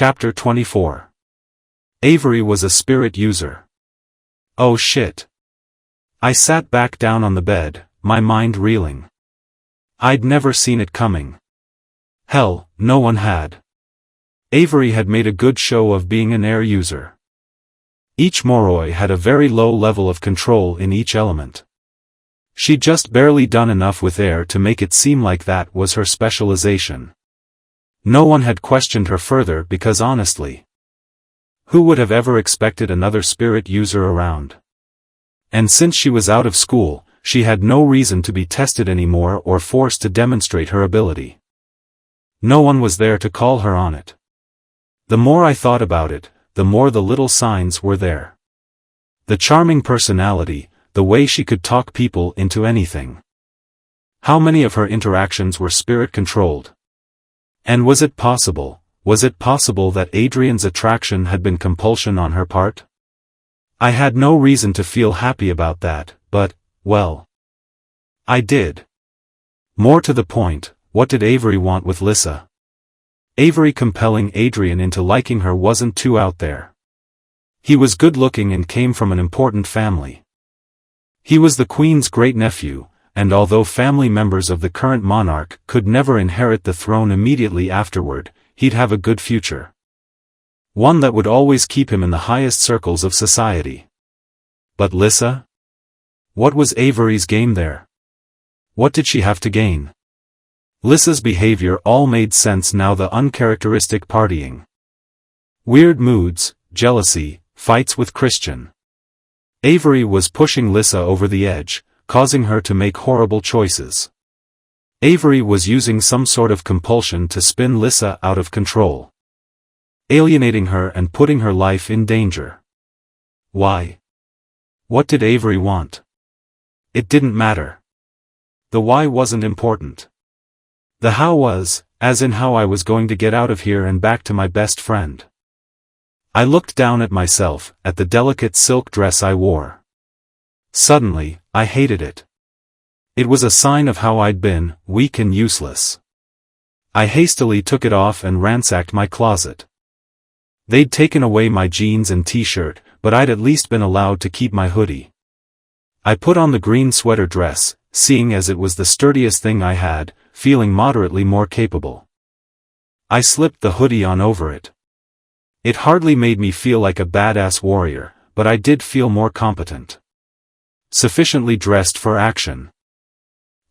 Chapter 24. Avery was a spirit user. Oh shit. I sat back down on the bed, my mind reeling. I'd never seen it coming. Hell, no one had. Avery had made a good show of being an air user. Each Moroi had a very low level of control in each element. She'd just barely done enough with air to make it seem like that was her specialization. No one had questioned her further because honestly, who would have ever expected another spirit user around? And since she was out of school, she had no reason to be tested anymore or forced to demonstrate her ability. No one was there to call her on it. The more I thought about it, the more the little signs were there. The charming personality, the way she could talk people into anything. How many of her interactions were spirit-controlled? And was it possible that Adrian's attraction had been compulsion on her part? I had no reason to feel happy about that, but, well, I did. More to the point, what did Avery want with Lissa? Avery compelling Adrian into liking her wasn't too out there. He was good-looking and came from an important family. He was the Queen's great-nephew, and although family members of the current monarch could never inherit the throne immediately afterward, he'd have a good future. One that would always keep him in the highest circles of society. But Lissa? What was Avery's game there? What did she have to gain? Lissa's behavior all made sense now, the uncharacteristic partying. Weird moods, jealousy, fights with Christian. Avery was pushing Lissa over the edge, causing her to make horrible choices. Avery was using some sort of compulsion to spin Lissa out of control. Alienating her and putting her life in danger. Why? What did Avery want? It didn't matter. The why wasn't important. The how was, as in how I was going to get out of here and back to my best friend. I looked down at myself, at the delicate silk dress I wore. Suddenly, I hated it. It was a sign of how I'd been, weak and useless. I hastily took it off and ransacked my closet. They'd taken away my jeans and t-shirt, but I'd at least been allowed to keep my hoodie. I put on the green sweater dress, seeing as it was the sturdiest thing I had, feeling moderately more capable. I slipped the hoodie on over it. It hardly made me feel like a badass warrior, but I did feel more competent. Sufficiently dressed for action.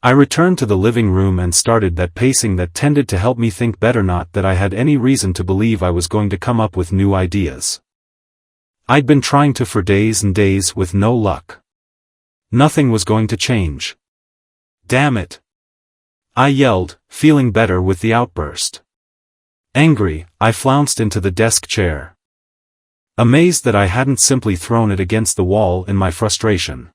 I returned to the living room and started that pacing that tended to help me think better, not that I had any reason to believe I was going to come up with new ideas. I'd been trying to for days and days with no luck. Nothing was going to change. Damn it! I yelled, feeling better with the outburst. Angry, I flounced into the desk chair. Amazed that I hadn't simply thrown it against the wall in my frustration.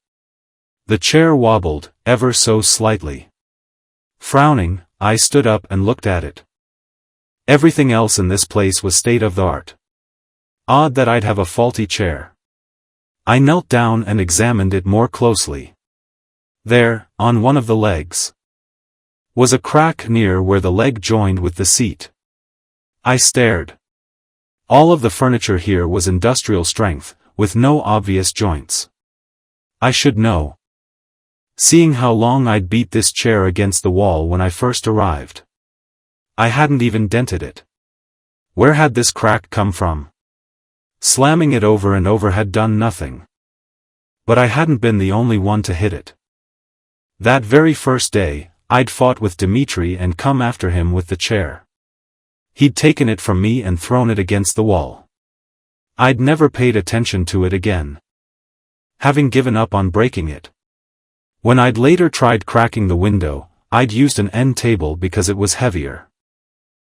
The chair wobbled, ever so slightly. Frowning, I stood up and looked at it. Everything else in this place was state-of-the-art. Odd that I'd have a faulty chair. I knelt down and examined it more closely. There, on one of the legs, was a crack near where the leg joined with the seat. I stared. All of the furniture here was industrial strength, with no obvious joints. I should know. Seeing how long I'd beat this chair against the wall when I first arrived. I hadn't even dented it. Where had this crack come from? Slamming it over and over had done nothing. But I hadn't been the only one to hit it. That very first day, I'd fought with Dimitri and come after him with the chair. He'd taken it from me and thrown it against the wall. I'd never paid attention to it again, having given up on breaking it. When I'd later tried cracking the window, I'd used an end table because it was heavier.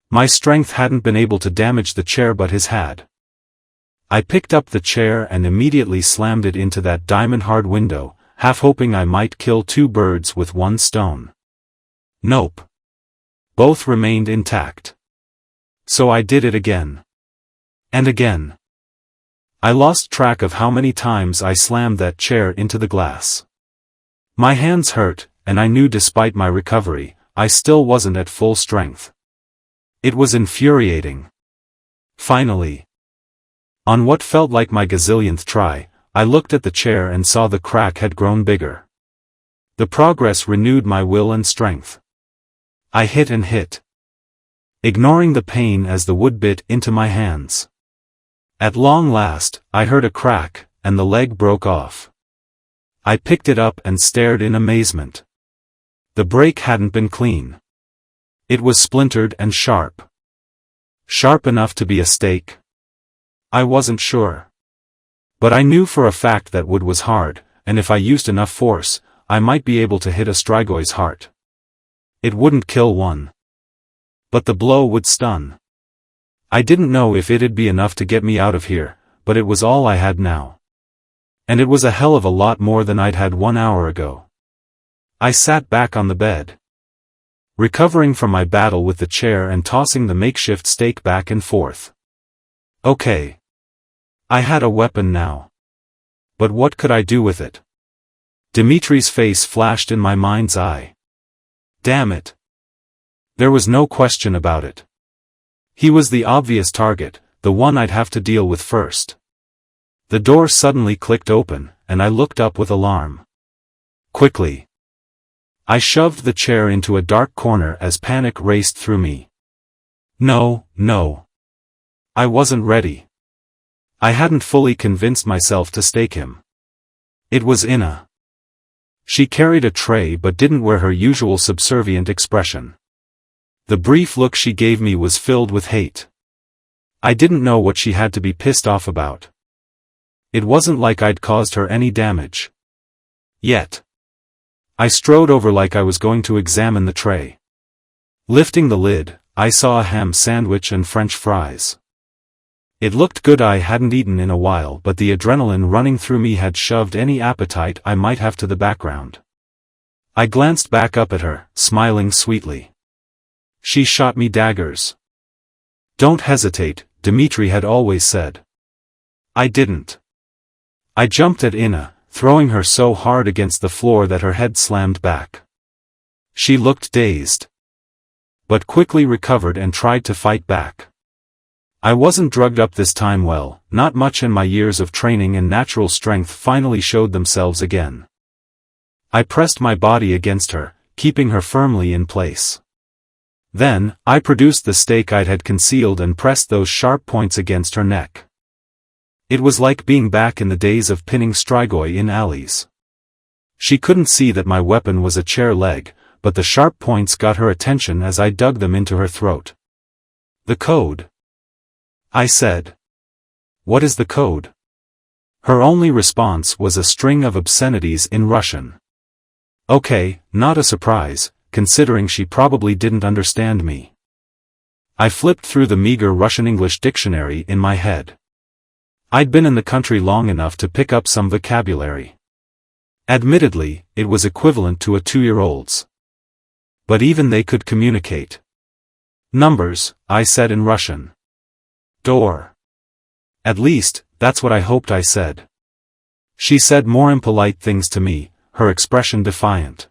My strength hadn't been able to damage the chair, but his had. I picked up the chair and immediately slammed it into that diamond-hard window, half hoping I might kill two birds with one stone. Nope. Both remained intact. So I did it again. And again. I lost track of how many times I slammed that chair into the glass. My hands hurt, and I knew despite my recovery, I still wasn't at full strength. It was infuriating. Finally. On what felt like my gazillionth try, I looked at the chair and saw the crack had grown bigger. The progress renewed my will and strength. I hit and hit, ignoring the pain as the wood bit into my hands. At long last, I heard a crack, and the leg broke off. I picked it up and stared in amazement. The break hadn't been clean. It was splintered and sharp. Sharp enough to be a stake? I wasn't sure. But I knew for a fact that wood was hard, and if I used enough force, I might be able to hit a Strygoy's heart. It wouldn't kill one. But the blow would stun. I didn't know if it'd be enough to get me out of here, but it was all I had now. And it was a hell of a lot more than I'd had 1 hour ago. I sat back on the bed, recovering from my battle with the chair and tossing the makeshift stake back and forth. Okay. I had a weapon now. But what could I do with it? Dimitri's face flashed in my mind's eye. Damn it. There was no question about it. He was the obvious target, the one I'd have to deal with first. The door suddenly clicked open, and I looked up with alarm. Quickly. I shoved the chair into a dark corner as panic raced through me. No. I wasn't ready. I hadn't fully convinced myself to stake him. It was Ina. She carried a tray but didn't wear her usual subservient expression. The brief look she gave me was filled with hate. I didn't know what she had to be pissed off about. It wasn't like I'd caused her any damage. Yet. I strode over like I was going to examine the tray. Lifting the lid, I saw a ham sandwich and French fries. It looked good. I hadn't eaten in a while, but the adrenaline running through me had shoved any appetite I might have to the background. I glanced back up at her, smiling sweetly. She shot me daggers. Don't hesitate, Dimitri had always said. I didn't. I jumped at Ina, throwing her so hard against the floor that her head slammed back. She looked dazed, but quickly recovered and tried to fight back. I wasn't drugged up this time. Well, not much, and my years of training and natural strength finally showed themselves again. I pressed my body against her, keeping her firmly in place. Then, I produced the stake I'd had concealed and pressed those sharp points against her neck. It was like being back in the days of pinning Strigoi in alleys. She couldn't see that my weapon was a chair leg, but the sharp points got her attention as I dug them into her throat. The code, I said. What is the code? Her only response was a string of obscenities in Russian. Okay, not a surprise, considering she probably didn't understand me. I flipped through the meager Russian-English dictionary in my head. I'd been in the country long enough to pick up some vocabulary. Admittedly, it was equivalent to a 2-year-old's. But even they could communicate. Numbers, I said in Russian. Door. At least, that's what I hoped I said. She said more impolite things to me, her expression defiant.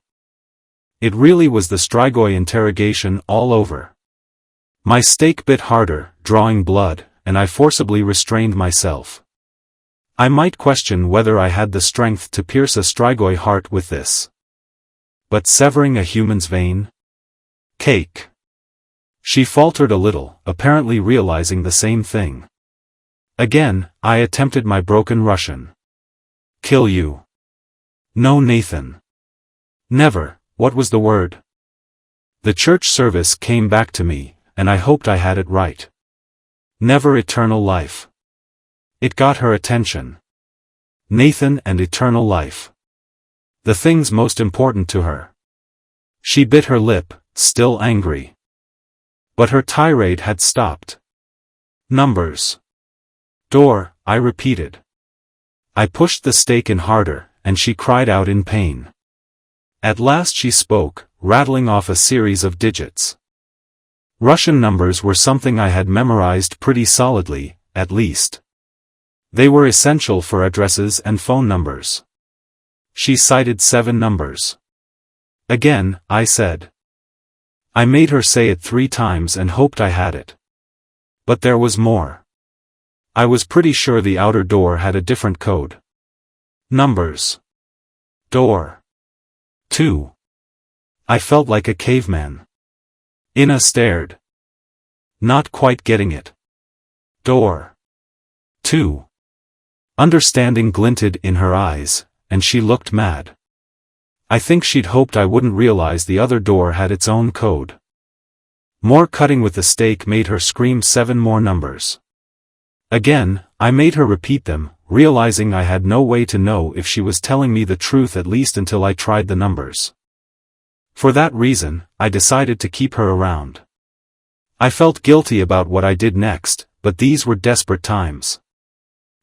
It really was the Strigoi interrogation all over. My stake bit harder, drawing blood, and I forcibly restrained myself. I might question whether I had the strength to pierce a Strigoi heart with this. But severing a human's vein? Cake. She faltered a little, apparently realizing the same thing. Again, I attempted my broken Russian. Kill you. No, Nathan. Never. What was the word? The church service came back to me, and I hoped I had it right. Never eternal life. It got her attention. Nathan and eternal life. The things most important to her. She bit her lip, still angry. But her tirade had stopped. Numbers. Door, I repeated. I pushed the stake in harder, and she cried out in pain. At last she spoke, rattling off a series of digits. Russian numbers were something I had memorized pretty solidly, at least. They were essential for addresses and phone numbers. She cited 7 numbers. Again, I said. I made her say it 3 times and hoped I had it. But there was more. I was pretty sure the outer door had a different code. Numbers. Door. 2. I felt like a caveman. Ina stared. Not quite getting it. Door. 2. Understanding glinted in her eyes, and she looked mad. I think she'd hoped I wouldn't realize the other door had its own code. More cutting with the stake made her scream 7 more numbers. Again, I made her repeat them, realizing I had no way to know if she was telling me the truth at least until I tried the numbers. For that reason, I decided to keep her around. I felt guilty about what I did next, but these were desperate times.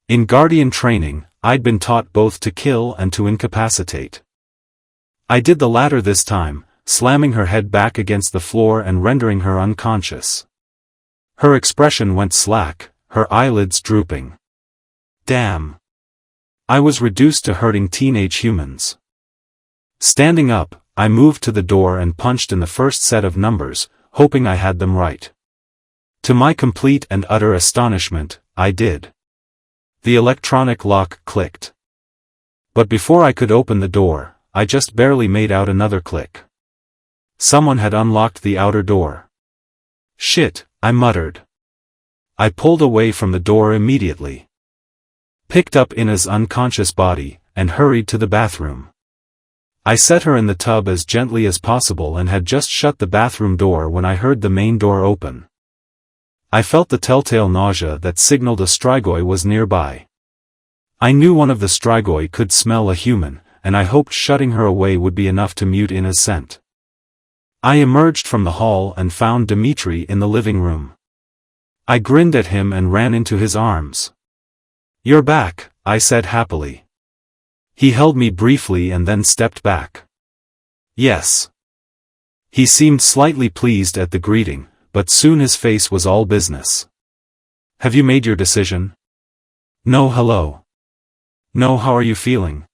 In Guardian training, I'd been taught both to kill and to incapacitate. I did the latter this time, slamming her head back against the floor and rendering her unconscious. Her expression went slack, her eyelids drooping. Damn. I was reduced to hurting teenage humans. Standing up, I moved to the door and punched in the first set of numbers, hoping I had them right. To my complete and utter astonishment, I did. The electronic lock clicked. But before I could open the door, I just barely made out another click. Someone had unlocked the outer door. Shit, I muttered. I pulled away from the door immediately. Picked up Ina's unconscious body, and hurried to the bathroom. I set her in the tub as gently as possible and had just shut the bathroom door when I heard the main door open. I felt the telltale nausea that signaled a strigoi was nearby. I knew one of the strigoi could smell a human, and I hoped shutting her away would be enough to mute Ina's scent. I emerged from the hall and found Dimitri in the living room. I grinned at him and ran into his arms. "You're back," I said happily. He held me briefly and then stepped back. "Yes." He seemed slightly pleased at the greeting, but soon his face was all business. "Have you made your decision?" "No, hello." "No, how are you feeling?"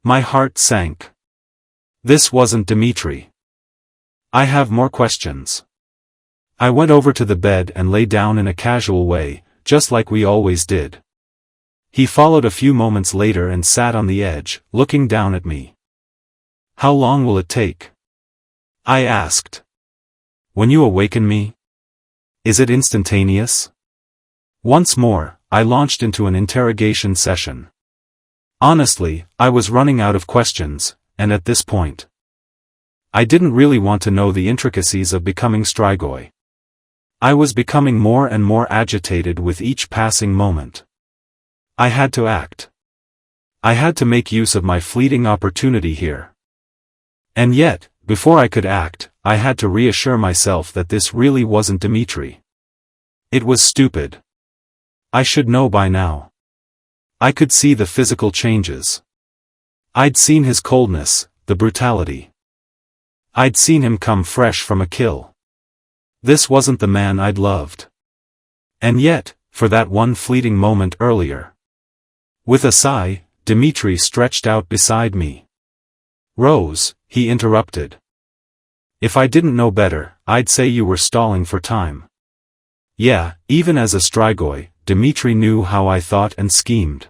My heart sank. This wasn't Dimitri. "I have more questions." I went over to the bed and lay down in a casual way, just like we always did. He followed a few moments later and sat on the edge, looking down at me. "How long will it take?" I asked. "When you awaken me? Is it instantaneous?" Once more, I launched into an interrogation session. Honestly, I was running out of questions, and at this point, I didn't really want to know the intricacies of becoming strigoi. I was becoming more and more agitated with each passing moment. I had to act. I had to make use of my fleeting opportunity here. And yet, before I could act, I had to reassure myself that this really wasn't Dimitri. It was stupid. I should know by now. I could see the physical changes. I'd seen his coldness, the brutality. I'd seen him come fresh from a kill. This wasn't the man I'd loved. And yet, for that one fleeting moment earlier. With a sigh, Dimitri stretched out beside me. "Rose," he interrupted. "If I didn't know better, I'd say you were stalling for time." Yeah, even as a strigoi, Dimitri knew how I thought and schemed.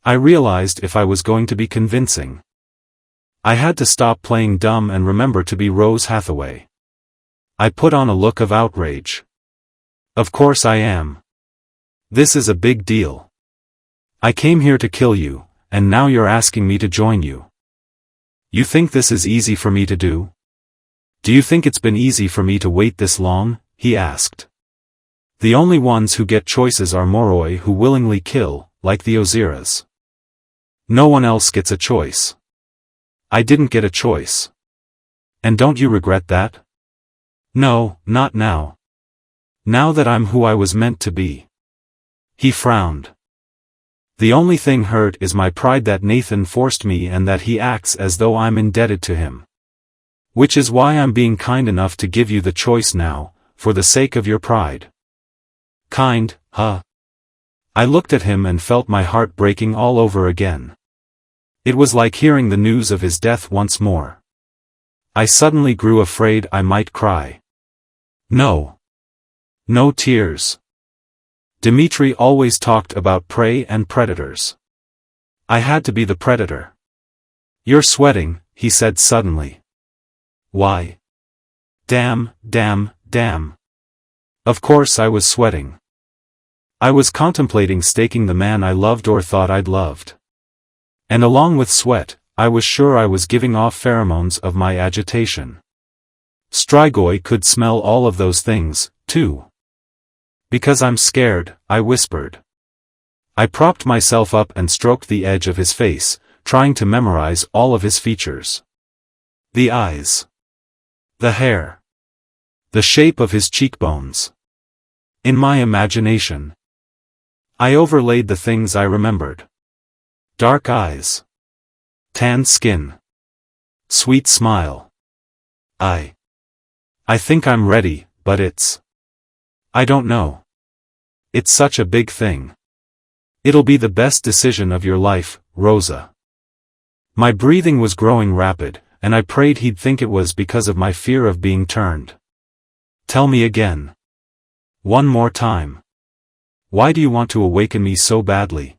I realized if I was going to be convincing, I had to stop playing dumb and remember to be Rose Hathaway. I put on a look of outrage. "Of course I am. This is a big deal. I came here to kill you, and now you're asking me to join you. You think this is easy for me to do? Do you think it's been easy for me to wait this long?" he asked. "The only ones who get choices are moroi who willingly kill, like the Oziras. No one else gets a choice. I didn't get a choice. And don't you regret that?" "No, not now. Now that I'm who I was meant to be." He frowned. "The only thing hurt is my pride that Nathan forced me and that he acts as though I'm indebted to him. Which is why I'm being kind enough to give you the choice now, for the sake of your pride." "Kind, huh?" I looked at him and felt my heart breaking all over again. It was like hearing the news of his death once more. I suddenly grew afraid I might cry. No. No tears. Dimitri always talked about prey and predators. I had to be the predator. "You're sweating," he said suddenly. "Why?" Damn. Of course I was sweating. I was contemplating staking the man I loved or thought I'd loved. And along with sweat, I was sure I was giving off pheromones of my agitation. Strigoi could smell all of those things, too. "Because I'm scared," I whispered. I propped myself up and stroked the edge of his face, trying to memorize all of his features. The eyes. The hair. The shape of his cheekbones. In my imagination, I overlaid the things I remembered. Dark eyes. Tan skin. Sweet smile. I think I'm ready, but I don't know. It's such a big thing. It'll be the best decision of your life, Rosa. My breathing was growing rapid, and I prayed he'd think it was because of my fear of being turned. "Tell me again. One more time. Why do you want to awaken me so badly?"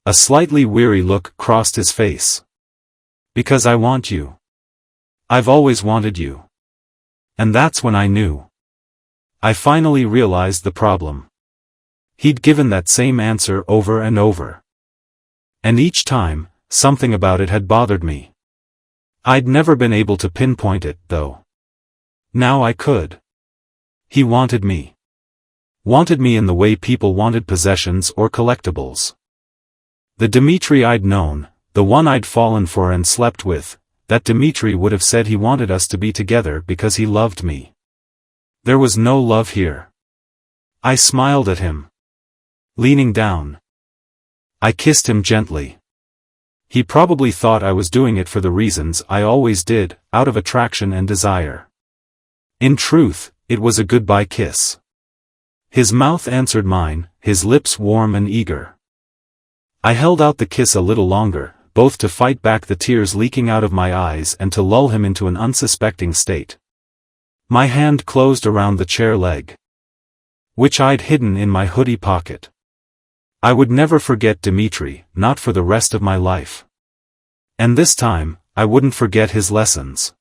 A slightly weary look crossed his face. "Because I want you. I've always wanted you." And that's when I knew. I finally realized the problem. He'd given that same answer over and over. And each time, something about it had bothered me. I'd never been able to pinpoint it, though. Now I could. He wanted me. Wanted me in the way people wanted possessions or collectibles. The Dimitri I'd known, the one I'd fallen for and slept with, that Dimitri would have said he wanted us to be together because he loved me. There was no love here. I smiled at him. Leaning down, I kissed him gently. He probably thought I was doing it for the reasons I always did, out of attraction and desire. In truth, it was a goodbye kiss. His mouth answered mine, his lips warm and eager. I held out the kiss a little longer, both to fight back the tears leaking out of my eyes and to lull him into an unsuspecting state. My hand closed around the chair leg, which I'd hidden in my hoodie pocket. I would never forget Dimitri, not for the rest of my life. And this time, I wouldn't forget his lessons.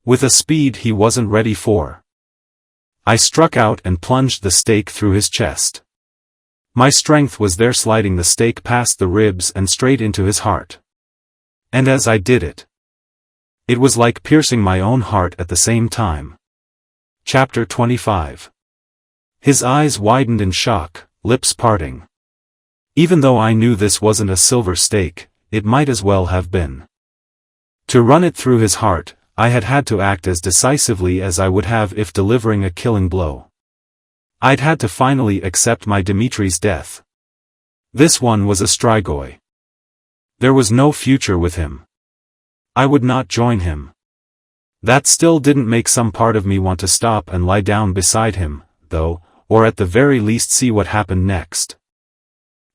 With a speed he wasn't ready for. I struck out and plunged the stake through his chest. My strength was there, sliding the stake past the ribs and straight into his heart. And as I did it, it was like piercing my own heart at the same time. Chapter 25. His eyes widened in shock, lips parting. Even though I knew this wasn't a silver stake, it might as well have been. To run it through his heart, I had had to act as decisively as I would have if delivering a killing blow. I'd had to finally accept my Dimitri's death. This one was a Strigoi. There was no future with him. I would not join him. That still didn't make some part of me want to stop and lie down beside him, though, or at the very least see what happened next.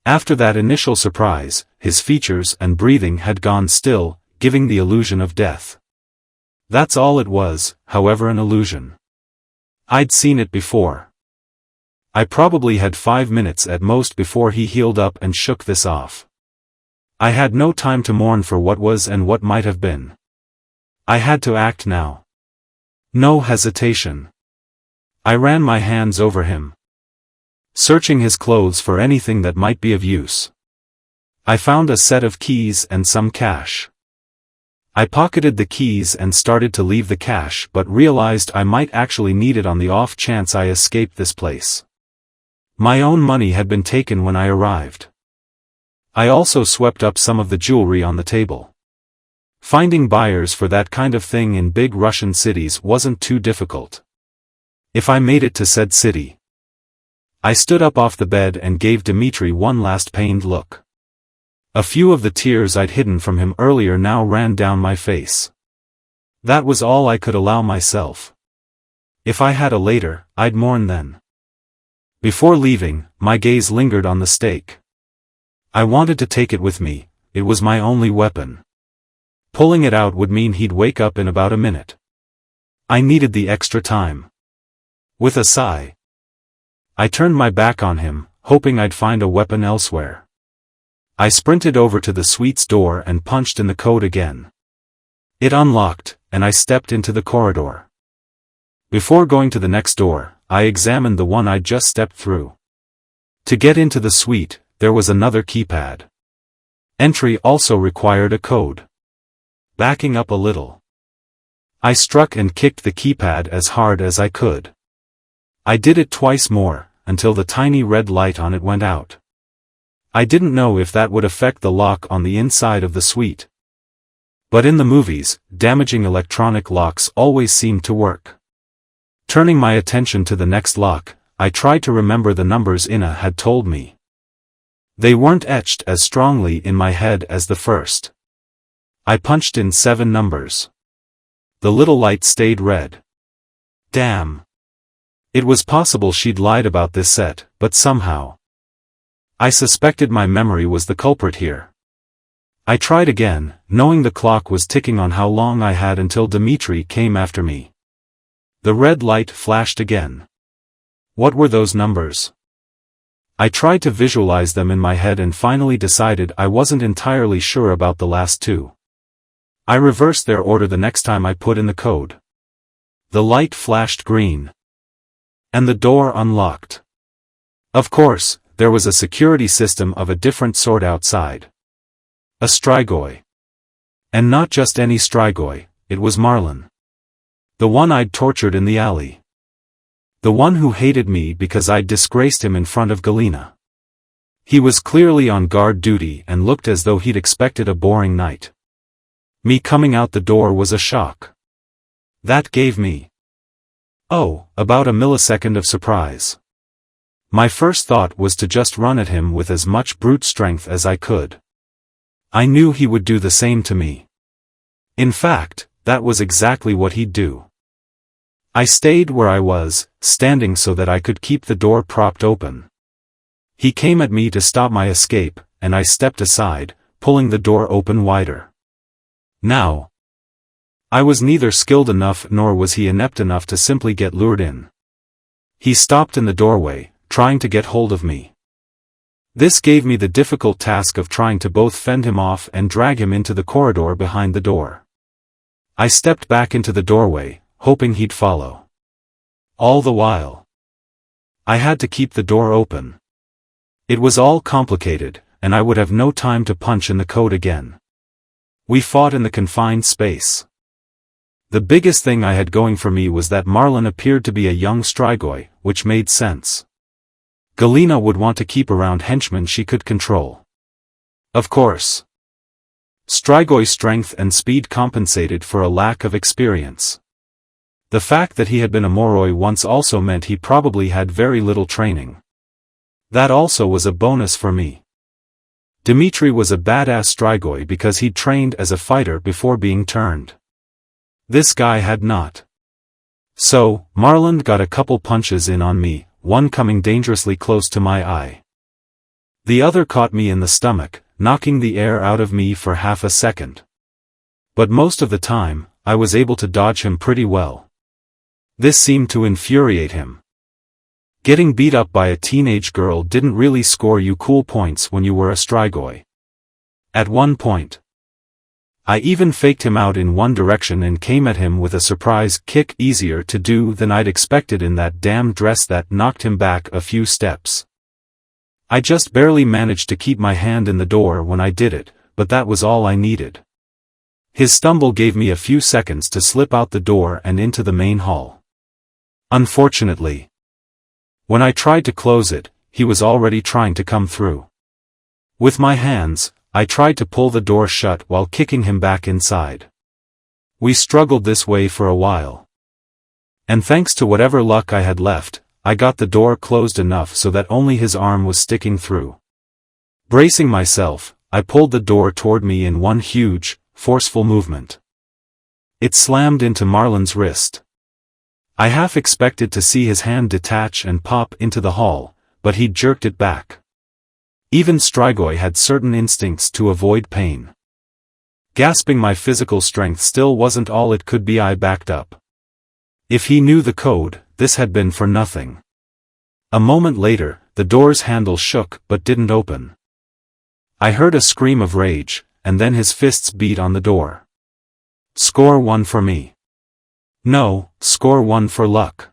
After that initial surprise, his features and breathing had gone still, giving the illusion of death. That's all it was, however, an illusion. I'd seen it before. I probably had 5 minutes at most before he healed up and shook this off. I had no time to mourn for what was and what might have been. I had to act now. No hesitation. I ran my hands over him, searching his clothes for anything that might be of use. I found a set of keys and some cash. I pocketed the keys and started to leave the cash, but realized I might actually need it on the off chance I escaped this place. My own money had been taken when I arrived. I also swept up some of the jewelry on the table. Finding buyers for that kind of thing in big Russian cities wasn't too difficult. If I made it to said city. I stood up off the bed and gave Dimitri one last pained look. A few of the tears I'd hidden from him earlier now ran down my face. That was all I could allow myself. If I had a later, I'd mourn then. Before leaving, my gaze lingered on the stake. I wanted to take it with me, it was my only weapon. Pulling it out would mean he'd wake up in about a minute. I needed the extra time. With a sigh, I turned my back on him, hoping I'd find a weapon elsewhere. I sprinted over to the suite's door and punched in the code again. It unlocked, and I stepped into the corridor. Before going to the next door, I examined the one I'd just stepped through. To get into the suite, there was another keypad. Entry also required a code. Backing up a little, I struck and kicked the keypad as hard as I could. I did it twice more, until the tiny red light on it went out. I didn't know if that would affect the lock on the inside of the suite. But in the movies, damaging electronic locks always seemed to work. Turning my attention to the next lock, I tried to remember the numbers Ina had told me. They weren't etched as strongly in my head as the first. I punched in 7 numbers. The little light stayed red. Damn. It was possible she'd lied about this set, but somehow. I suspected my memory was the culprit here. I tried again, knowing the clock was ticking on how long I had until Dimitri came after me. The red light flashed again. What were those numbers? I tried to visualize them in my head and finally decided I wasn't entirely sure about the last 2. I reversed their order the next time I put in the code. The light flashed green. And the door unlocked. Of course, there was a security system of a different sort outside. A Strigoi. And not just any Strigoi, it was Marlon. The one I'd tortured in the alley. The one who hated me because I'd disgraced him in front of Galina. He was clearly on guard duty and looked as though he'd expected a boring night. Me coming out the door was a shock. That gave me, about a millisecond of surprise. My first thought was to just run at him with as much brute strength as I could. I knew he would do the same to me. In fact, that was exactly what he'd do. I stayed where I was, standing so that I could keep the door propped open. He came at me to stop my escape, and I stepped aside, pulling the door open wider. Now, I was neither skilled enough nor was he inept enough to simply get lured in. He stopped in the doorway, trying to get hold of me. This gave me the difficult task of trying to both fend him off and drag him into the corridor behind the door. I stepped back into the doorway, hoping he'd follow. All the while, I had to keep the door open. It was all complicated, and I would have no time to punch in the code again. We fought in the confined space. The biggest thing I had going for me was that Marlon appeared to be a young Strigoi, which made sense. Galina would want to keep around henchmen she could control. Of course. Strigoi strength and speed compensated for a lack of experience. The fact that he had been a Moroi once also meant he probably had very little training. That also was a bonus for me. Dimitri was a badass Strigoi because he'd trained as a fighter before being turned. This guy had not. So, Marlon got a couple punches in on me, one coming dangerously close to my eye. The other caught me in the stomach, knocking the air out of me for half a second. But most of the time, I was able to dodge him pretty well. This seemed to infuriate him. Getting beat up by a teenage girl didn't really score you cool points when you were a Strigoi. At one point, I even faked him out in one direction and came at him with a surprise kick easier to do than I'd expected in that damn dress that knocked him back a few steps. I just barely managed to keep my hand in the door when I did it, but that was all I needed. His stumble gave me a few seconds to slip out the door and into the main hall. Unfortunately, when I tried to close it, he was already trying to come through. With my hands, I tried to pull the door shut while kicking him back inside. We struggled this way for a while. And thanks to whatever luck I had left, I got the door closed enough so that only his arm was sticking through. Bracing myself, I pulled the door toward me in one huge, forceful movement. It slammed into Marlon's wrist. I half expected to see his hand detach and pop into the hall, but he jerked it back. Even Strigoi had certain instincts to avoid pain. Gasping my physical strength still wasn't all it could be. I backed up. If he knew the code, this had been for nothing. A moment later, the door's handle shook but didn't open. I heard a scream of rage, and then his fists beat on the door. Score one for me. No, score one for luck.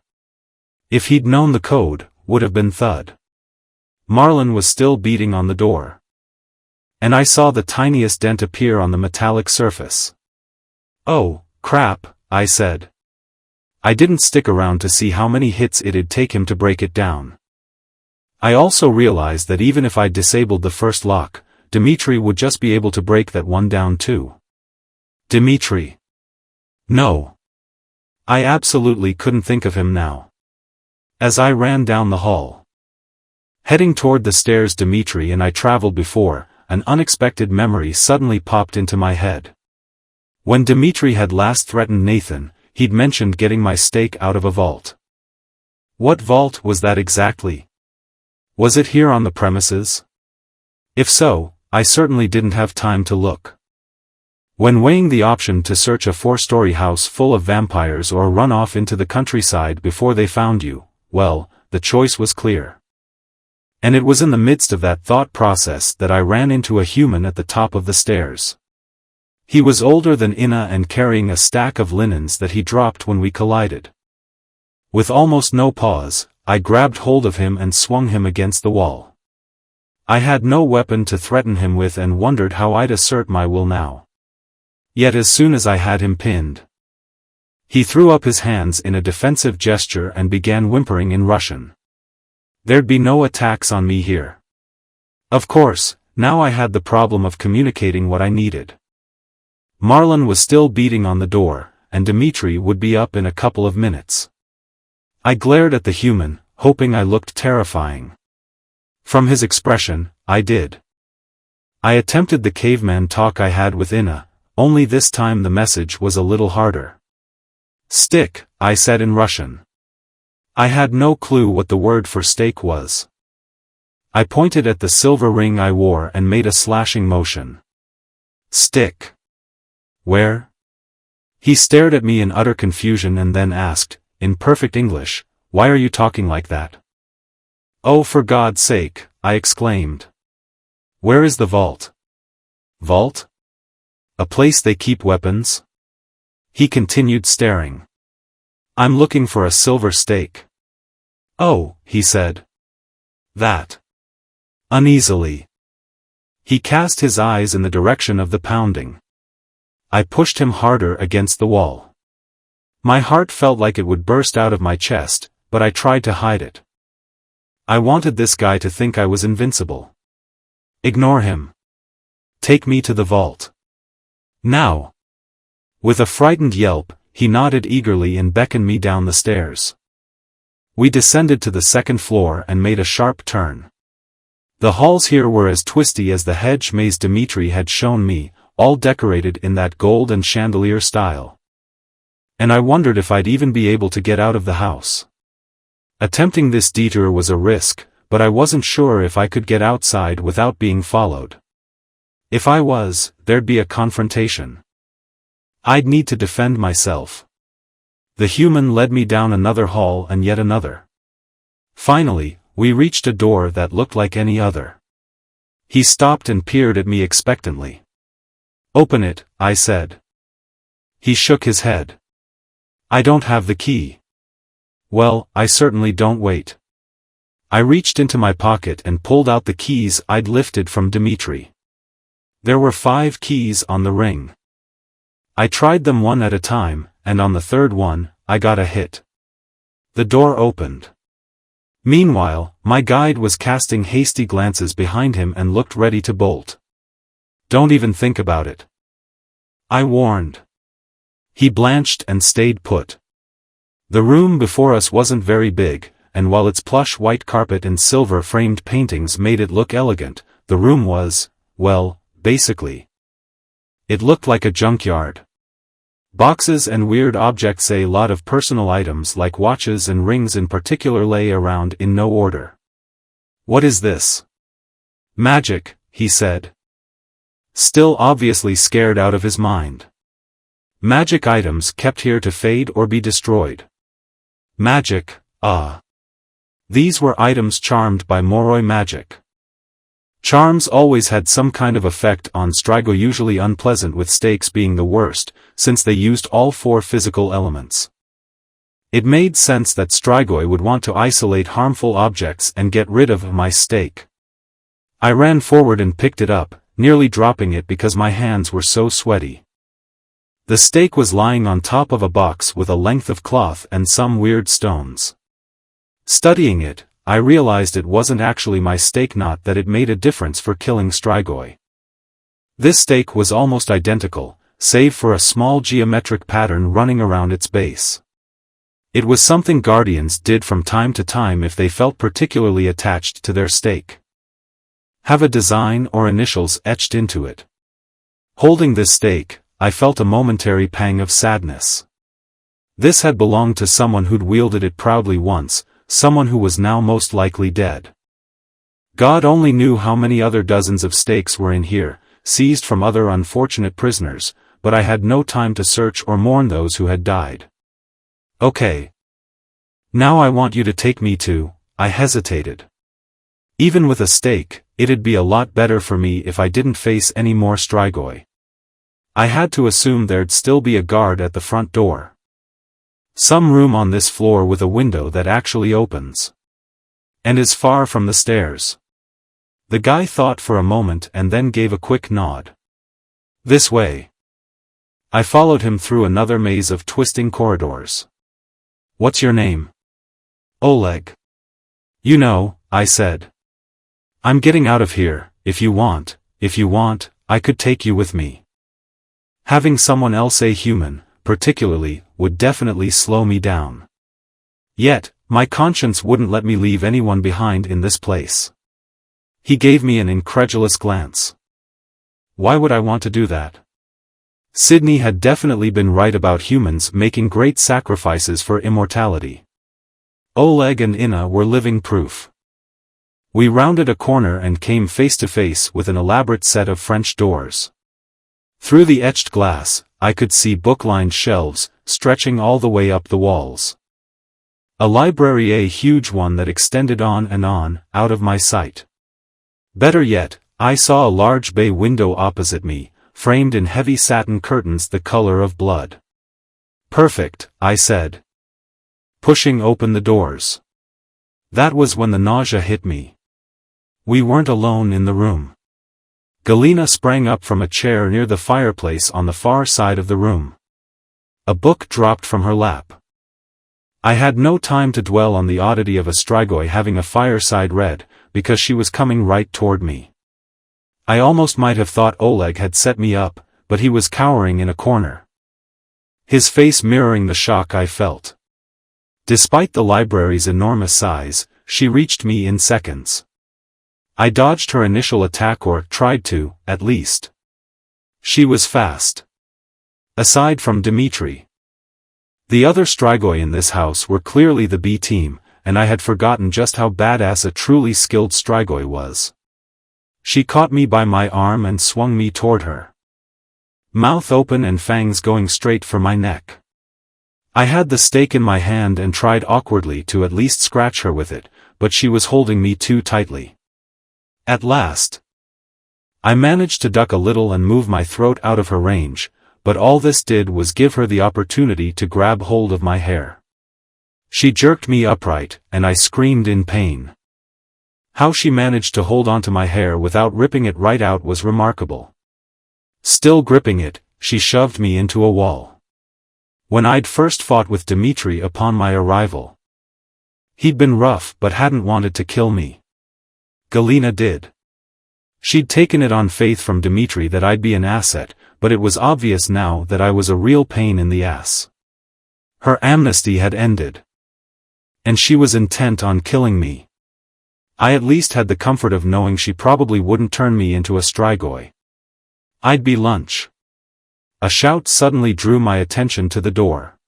If he'd known the code, would have been thud. Marlon was still beating on the door. And I saw the tiniest dent appear on the metallic surface. Oh, crap, I said. I didn't stick around to see how many hits it'd take him to break it down. I also realized that even if I disabled the first lock, Dimitri would just be able to break that one down too. Dimitri. No. I absolutely couldn't think of him now. As I ran down the hall, heading toward the stairs Dimitri and I traveled before, an unexpected memory suddenly popped into my head. When Dimitri had last threatened Nathan, he'd mentioned getting my steak out of a vault. What vault was that exactly? Was it here on the premises? If so, I certainly didn't have time to look. When weighing the option to search a 4-story house full of vampires or run off into the countryside before they found you, well, the choice was clear. And it was in the midst of that thought process that I ran into a human at the top of the stairs. He was older than Inna and carrying a stack of linens that he dropped when we collided. With almost no pause, I grabbed hold of him and swung him against the wall. I had no weapon to threaten him with and wondered how I'd assert my will now. Yet as soon as I had him pinned, he threw up his hands in a defensive gesture and began whimpering in Russian. There'd be no attacks on me here. Of course, now I had the problem of communicating what I needed. Marlon was still beating on the door, and Dimitri would be up in a couple of minutes. I glared at the human, hoping I looked terrifying. From his expression, I did. I attempted the caveman talk I had with Inna, only this time the message was a little harder. Stick, I said in Russian. I had no clue what the word for steak was. I pointed at the silver ring I wore and made a slashing motion. Stick. Where? He stared at me in utter confusion and then asked, in perfect English, why are you talking like that? Oh, for God's sake, I exclaimed. Where is the vault? Vault? A place they keep weapons? He continued staring. I'm looking for a silver stake. Oh, he said. That. Uneasily. He cast his eyes in the direction of the pounding. I pushed him harder against the wall. My heart felt like it would burst out of my chest, but I tried to hide it. I wanted this guy to think I was invincible. Ignore him. Take me to the vault. Now. With a frightened yelp, he nodded eagerly and beckoned me down the stairs. We descended to the second floor and made a sharp turn. The halls here were as twisty as the hedge maze Dimitri had shown me, all decorated in that gold and chandelier style. And I wondered if I'd even be able to get out of the house. Attempting this detour was a risk, but I wasn't sure if I could get outside without being followed. If I was, there'd be a confrontation. I'd need to defend myself. The human led me down another hall and yet another. Finally, we reached a door that looked like any other. He stopped and peered at me expectantly. Open it, I said. He shook his head. I don't have the key. Well, I certainly don't. Wait. I reached into my pocket and pulled out the keys I'd lifted from Dimitri. There were 5 keys on the ring. I tried them one at a time, and on the third one, I got a hit. The door opened. Meanwhile, my guide was casting hasty glances behind him and looked ready to bolt. Don't even think about it, I warned. He blanched and stayed put. The room before us wasn't very big, and while its plush white carpet and silver-framed paintings made it look elegant, the room was, well, basically. It looked like a junkyard. Boxes and weird objects, a lot of personal items like watches and rings in particular, lay around in no order. What is this? Magic, he said. Still obviously scared out of his mind. Magic items kept here to fade or be destroyed. Magic, ah. These were items charmed by Moroi magic. Charms always had some kind of effect on Strigoi, usually unpleasant, with stakes being the worst, since they used all 4 physical elements. It made sense that Strigoi would want to isolate harmful objects and get rid of my stake. I ran forward and picked it up, nearly dropping it because my hands were so sweaty. The stake was lying on top of a box with a length of cloth and some weird stones. Studying it, I realized it wasn't actually my stake, not that it made a difference for killing Strigoi. This stake was almost identical, save for a small geometric pattern running around its base. It was something guardians did from time to time if they felt particularly attached to their stake. Have a design or initials etched into it. Holding this stake, I felt a momentary pang of sadness. This had belonged to someone who'd wielded it proudly once, someone who was now most likely dead. God only knew how many other dozens of stakes were in here, seized from other unfortunate prisoners, but I had no time to search or mourn those who had died. Okay. Now I want you to take me to, I hesitated. Even with a stake, it'd be a lot better for me if I didn't face any more Strigoi. I had to assume there'd still be a guard at the front door. Some room on this floor with a window that actually opens. And is far from the stairs. The guy thought for a moment and then gave a quick nod. This way. I followed him through another maze of twisting corridors. What's your name? Oleg. You know, I said. I'm getting out of here. If you want, I could take you with me. Having someone else, a human, particularly, would definitely slow me down. Yet, my conscience wouldn't let me leave anyone behind in this place. He gave me an incredulous glance. Why would I want to do that? Sydney had definitely been right about humans making great sacrifices for immortality. Oleg and Inna were living proof. We rounded a corner and came face to face with an elaborate set of French doors. Through the etched glass, I could see book-lined shelves, stretching all the way up the walls. A library, a huge one that extended on and on, out of my sight. Better yet, I saw a large bay window opposite me, framed in heavy satin curtains the color of blood. Perfect, I said. Pushing open the doors. That was when the nausea hit me. We weren't alone in the room. Galina sprang up from a chair near the fireplace on the far side of the room. A book dropped from her lap. I had no time to dwell on the oddity of a Strigoi having a fireside read, because she was coming right toward me. I almost might have thought Oleg had set me up, but he was cowering in a corner. His face mirroring the shock I felt. Despite the library's enormous size, she reached me in seconds. I dodged her initial attack, or tried to, at least. She was fast. Aside from Dimitri. The other Strigoi in this house were clearly the B team, and I had forgotten just how badass a truly skilled Strigoi was. She caught me by my arm and swung me toward her. Mouth open and fangs going straight for my neck. I had the stake in my hand and tried awkwardly to at least scratch her with it, but she was holding me too tightly. At last, I managed to duck a little and move my throat out of her range, but all this did was give her the opportunity to grab hold of my hair. She jerked me upright, and I screamed in pain. How she managed to hold onto my hair without ripping it right out was remarkable. Still gripping it, she shoved me into a wall. When I'd first fought with Dimitri upon my arrival, he'd been rough but hadn't wanted to kill me. Galina did. She'd taken it on faith from Dimitri that I'd be an asset, but it was obvious now that I was a real pain in the ass. Her amnesty had ended. And she was intent on killing me. I at least had the comfort of knowing she probably wouldn't turn me into a Strigoi. I'd be lunch. A shout suddenly drew my attention to the door.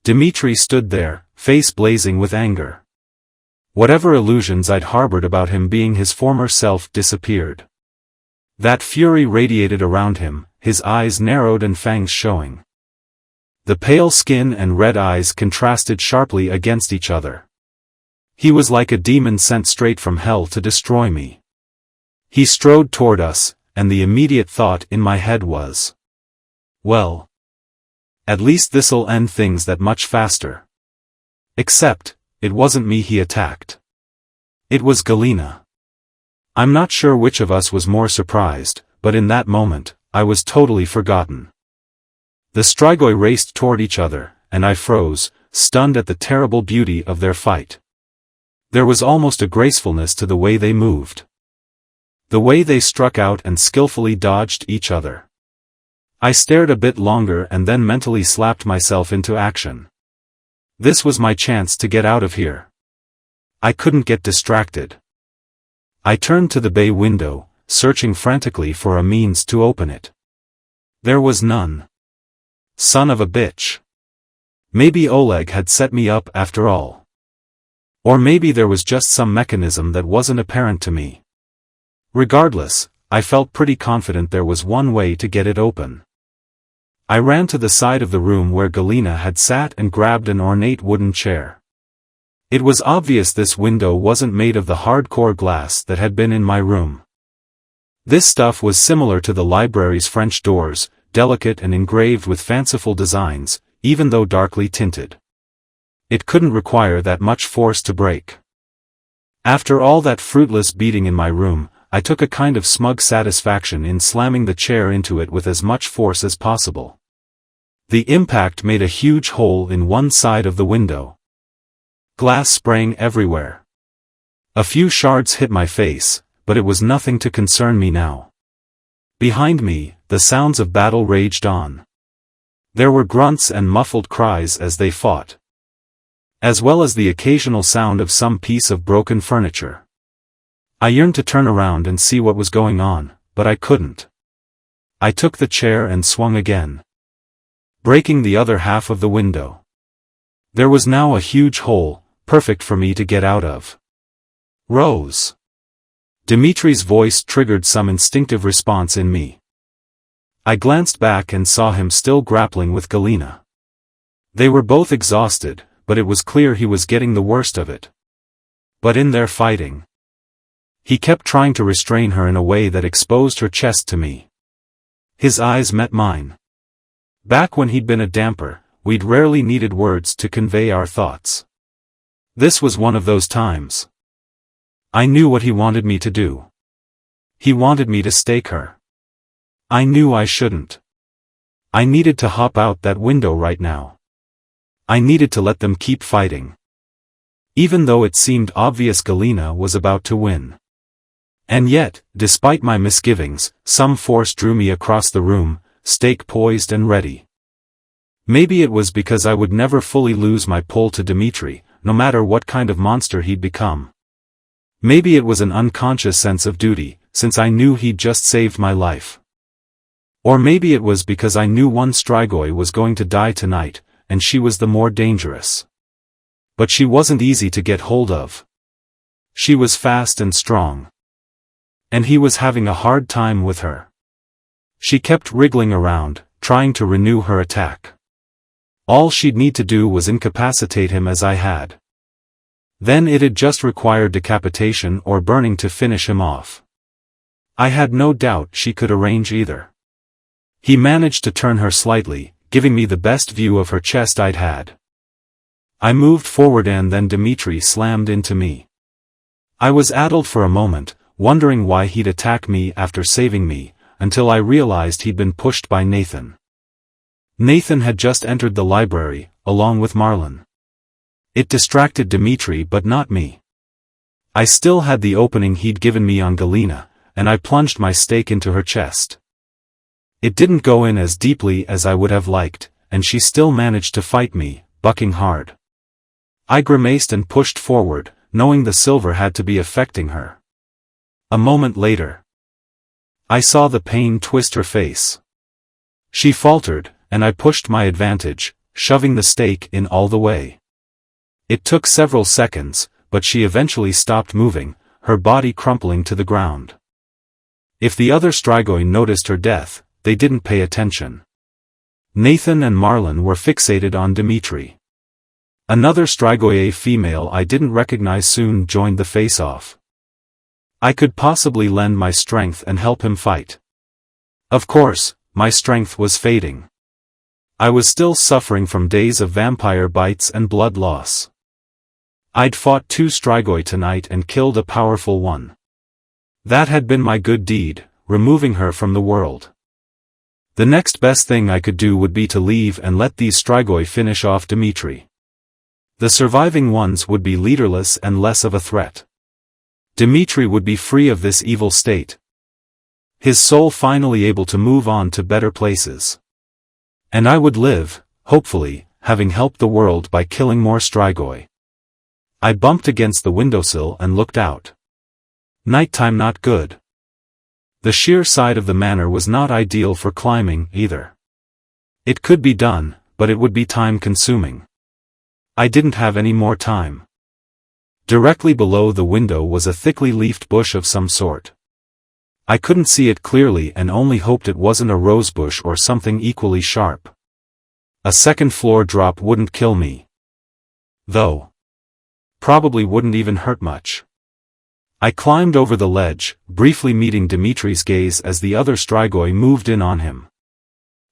Dimitri stood there, face blazing with anger. Whatever illusions I'd harbored about him being his former self disappeared. That fury radiated around him, his eyes narrowed and fangs showing. The pale skin and red eyes contrasted sharply against each other. He was like a demon sent straight from hell to destroy me. He strode toward us, and the immediate thought in my head was, well, at least this'll end things that much faster. Except, it wasn't me he attacked. It was Galina. I'm not sure which of us was more surprised, but in that moment, I was totally forgotten. The Strigoi raced toward each other, and I froze, stunned at the terrible beauty of their fight. There was almost a gracefulness to the way they moved. The way they struck out and skillfully dodged each other. I stared a bit longer and then mentally slapped myself into action. This was my chance to get out of here. I couldn't get distracted. I turned to the bay window, searching frantically for a means to open it. There was none. Son of a bitch. Maybe Oleg had set me up after all. Or maybe there was just some mechanism that wasn't apparent to me. Regardless, I felt pretty confident there was one way to get it open. I ran to the side of the room where Galina had sat and grabbed an ornate wooden chair. It was obvious this window wasn't made of the hardcore glass that had been in my room. This stuff was similar to the library's French doors, delicate and engraved with fanciful designs, even though darkly tinted. It couldn't require that much force to break. After all that fruitless beating in my room, I took a kind of smug satisfaction in slamming the chair into it with as much force as possible. The impact made a huge hole in one side of the window. Glass sprang everywhere. A few shards hit my face, but it was nothing to concern me now. Behind me, the sounds of battle raged on. There were grunts and muffled cries as they fought, as well as the occasional sound of some piece of broken furniture. I yearned to turn around and see what was going on, but I couldn't. I took the chair and swung again, breaking the other half of the window. There was now a huge hole, perfect for me to get out of. Rose. Dimitri's voice triggered some instinctive response in me. I glanced back and saw him still grappling with Galina. They were both exhausted, but it was clear he was getting the worst of it. But in their fighting, he kept trying to restrain her in a way that exposed her chest to me. His eyes met mine. Back when he'd been a damper, we'd rarely needed words to convey our thoughts. This was one of those times. I knew what he wanted me to do. He wanted me to stake her. I knew I shouldn't. I needed to hop out that window right now. I needed to let them keep fighting. Even though it seemed obvious Galina was about to win. And yet, despite my misgivings, some force drew me across the room, stake poised and ready. Maybe it was because I would never fully lose my pull to Dimitri, no matter what kind of monster he'd become. Maybe it was an unconscious sense of duty, since I knew he'd just saved my life. Or maybe it was because I knew one Strigoi was going to die tonight, and she was the more dangerous. But she wasn't easy to get hold of. She was fast and strong. And he was having a hard time with her. She kept wriggling around, trying to renew her attack. All she'd need to do was incapacitate him as I had. Then it'd just require decapitation or burning to finish him off. I had no doubt she could arrange either. He managed to turn her slightly, giving me the best view of her chest I'd had. I moved forward and then Dimitri slammed into me. I was addled for a moment, wondering why he'd attack me after saving me, until I realized he'd been pushed by Nathan. Nathan had just entered the library, along with Marlon. It distracted Dimitri but not me. I still had the opening he'd given me on Galina, and I plunged my stake into her chest. It didn't go in as deeply as I would have liked, and she still managed to fight me, bucking hard. I grimaced and pushed forward, knowing the silver had to be affecting her. A moment later, I saw the pain twist her face. She faltered, and I pushed my advantage, shoving the stake in all the way. It took several seconds, but she eventually stopped moving, her body crumpling to the ground. If the other Strigoi noticed her death, they didn't pay attention. Nathan and Marlon were fixated on Dimitri. Another Strigoi female I didn't recognize soon joined the face-off. I could possibly lend my strength and help him fight. Of course, my strength was fading. I was still suffering from days of vampire bites and blood loss. I'd fought 2 Strigoi tonight and killed a powerful one. That had been my good deed, removing her from the world. The next best thing I could do would be to leave and let these Strigoi finish off Dimitri. The surviving ones would be leaderless and less of a threat. Dimitri would be free of this evil state. His soul finally able to move on to better places. And I would live, hopefully, having helped the world by killing more Strigoi. I bumped against the windowsill and looked out. Nighttime not good. The sheer side of the manor was not ideal for climbing, either. It could be done, but it would be time-consuming. I didn't have any more time. Directly below the window was a thickly leafed bush of some sort. I couldn't see it clearly and only hoped it wasn't a rosebush or something equally sharp. A second floor drop wouldn't kill me. Though. Probably wouldn't even hurt much. I climbed over the ledge, briefly meeting Dimitri's gaze as the other Strigoi moved in on him.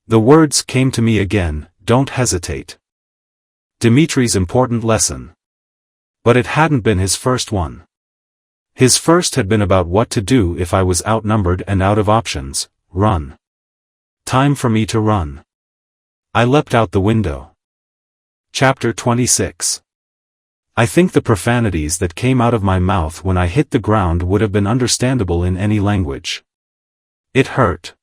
The words came to me again, "Don't hesitate." Dimitri's important lesson. But it hadn't been his first one. His first had been about what to do if I was outnumbered and out of options: run. Time for me to run. I leapt out the window. Chapter 26. I think the profanities that came out of my mouth when I hit the ground would have been understandable in any language. It hurt.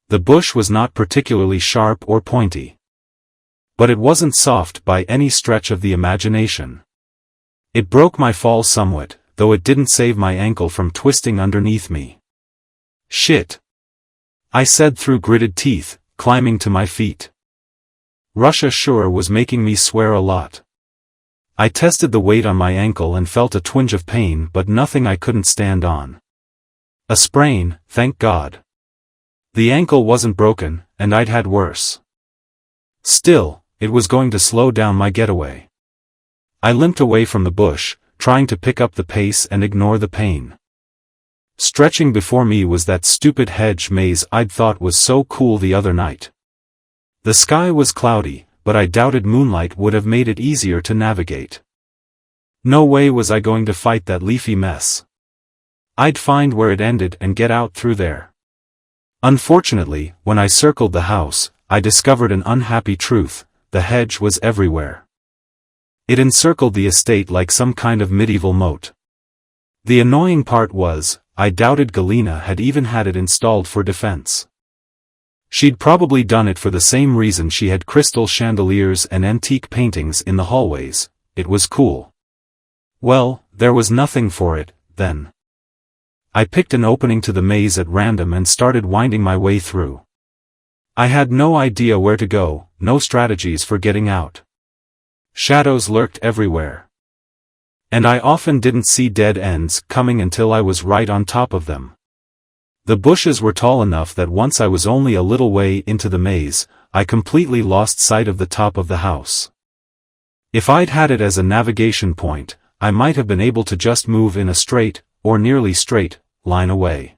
The bush was not particularly sharp or pointy. But it wasn't soft by any stretch of the imagination. It broke my fall somewhat, though it didn't save my ankle from twisting underneath me. Shit. I said through gritted teeth, climbing to my feet. Russia sure was making me swear a lot. I tested the weight on my ankle and felt a twinge of pain, but nothing I couldn't stand on. A sprain, thank God. The ankle wasn't broken, and I'd had worse. Still, it was going to slow down my getaway. I limped away from the bush, trying to pick up the pace and ignore the pain. Stretching before me was that stupid hedge maze I'd thought was so cool the other night. The sky was cloudy, but I doubted moonlight would have made it easier to navigate. No way was I going to fight that leafy mess. I'd find where it ended and get out through there. Unfortunately, when I circled the house, I discovered an unhappy truth: the hedge was everywhere. It encircled the estate like some kind of medieval moat. The annoying part was, I doubted Galena had even had it installed for defense. She'd probably done it for the same reason she had crystal chandeliers and antique paintings in the hallways: it was cool. Well, there was nothing for it, then. I picked an opening to the maze at random and started winding my way through. I had no idea where to go, no strategies for getting out. Shadows lurked everywhere. And I often didn't see dead ends coming until I was right on top of them. The bushes were tall enough that once I was only a little way into the maze, I completely lost sight of the top of the house. If I'd had it as a navigation point, I might have been able to just move in a straight, or nearly straight, line away.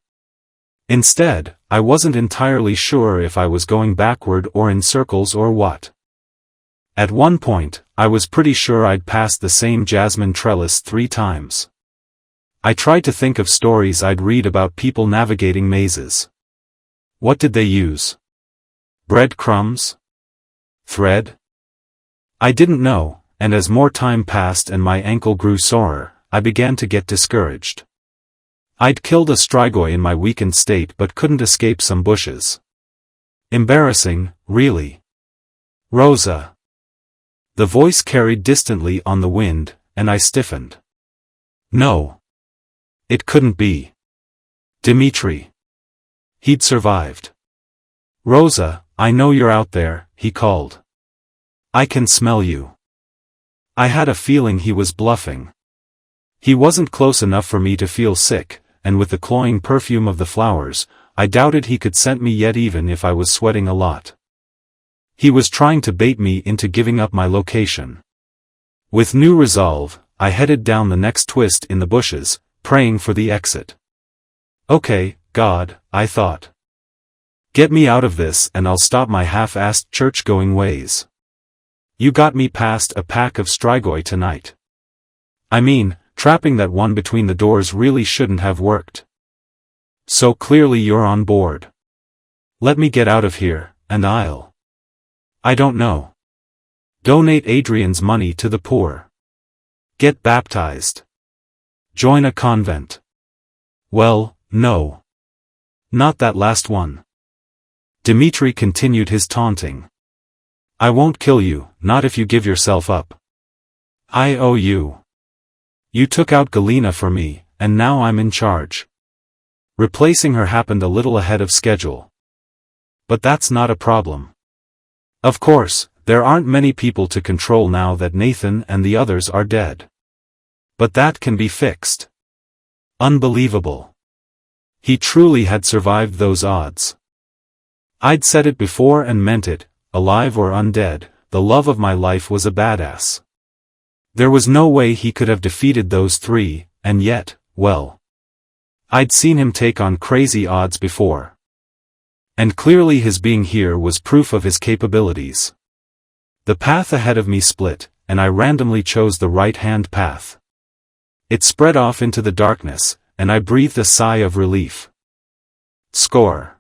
Instead, I wasn't entirely sure if I was going backward or in circles or what. At one point, I was pretty sure I'd passed the same jasmine trellis 3 times. I tried to think of stories I'd read about people navigating mazes. What did they use? Breadcrumbs? Thread? I didn't know, and as more time passed and my ankle grew sorer, I began to get discouraged. I'd killed a Strigoi in my weakened state but couldn't escape some bushes. Embarrassing, really. Rosa. The voice carried distantly on the wind, and I stiffened. No. It couldn't be. Dimitri. He'd survived. Rosa, I know you're out there, he called. I can smell you. I had a feeling he was bluffing. He wasn't close enough for me to feel sick, and with the cloying perfume of the flowers, I doubted he could scent me yet even if I was sweating a lot. He was trying to bait me into giving up my location. With new resolve, I headed down the next twist in the bushes, praying for the exit. Okay, God, I thought. Get me out of this and I'll stop my half-assed church-going ways. You got me past a pack of strigoi tonight. I mean, trapping that one between the doors really shouldn't have worked. So clearly you're on board. Let me get out of here, and I don't know. Donate Adrian's money to the poor. Get baptized. Join a convent. Well, no. Not that last one. Dimitri continued his taunting. I won't kill you, not if you give yourself up. I owe you. You took out Galina for me, and now I'm in charge. Replacing her happened a little ahead of schedule. But that's not a problem. Of course, there aren't many people to control now that Nathan and the others are dead. But that can be fixed. Unbelievable. He truly had survived those odds. I'd said it before and meant it, alive or undead, the love of my life was a badass. There was no way he could have defeated those three, and yet, well. I'd seen him take on crazy odds before. And clearly his being here was proof of his capabilities. The path ahead of me split, and I randomly chose the right-hand path. It spread off into the darkness, and I breathed a sigh of relief. Score.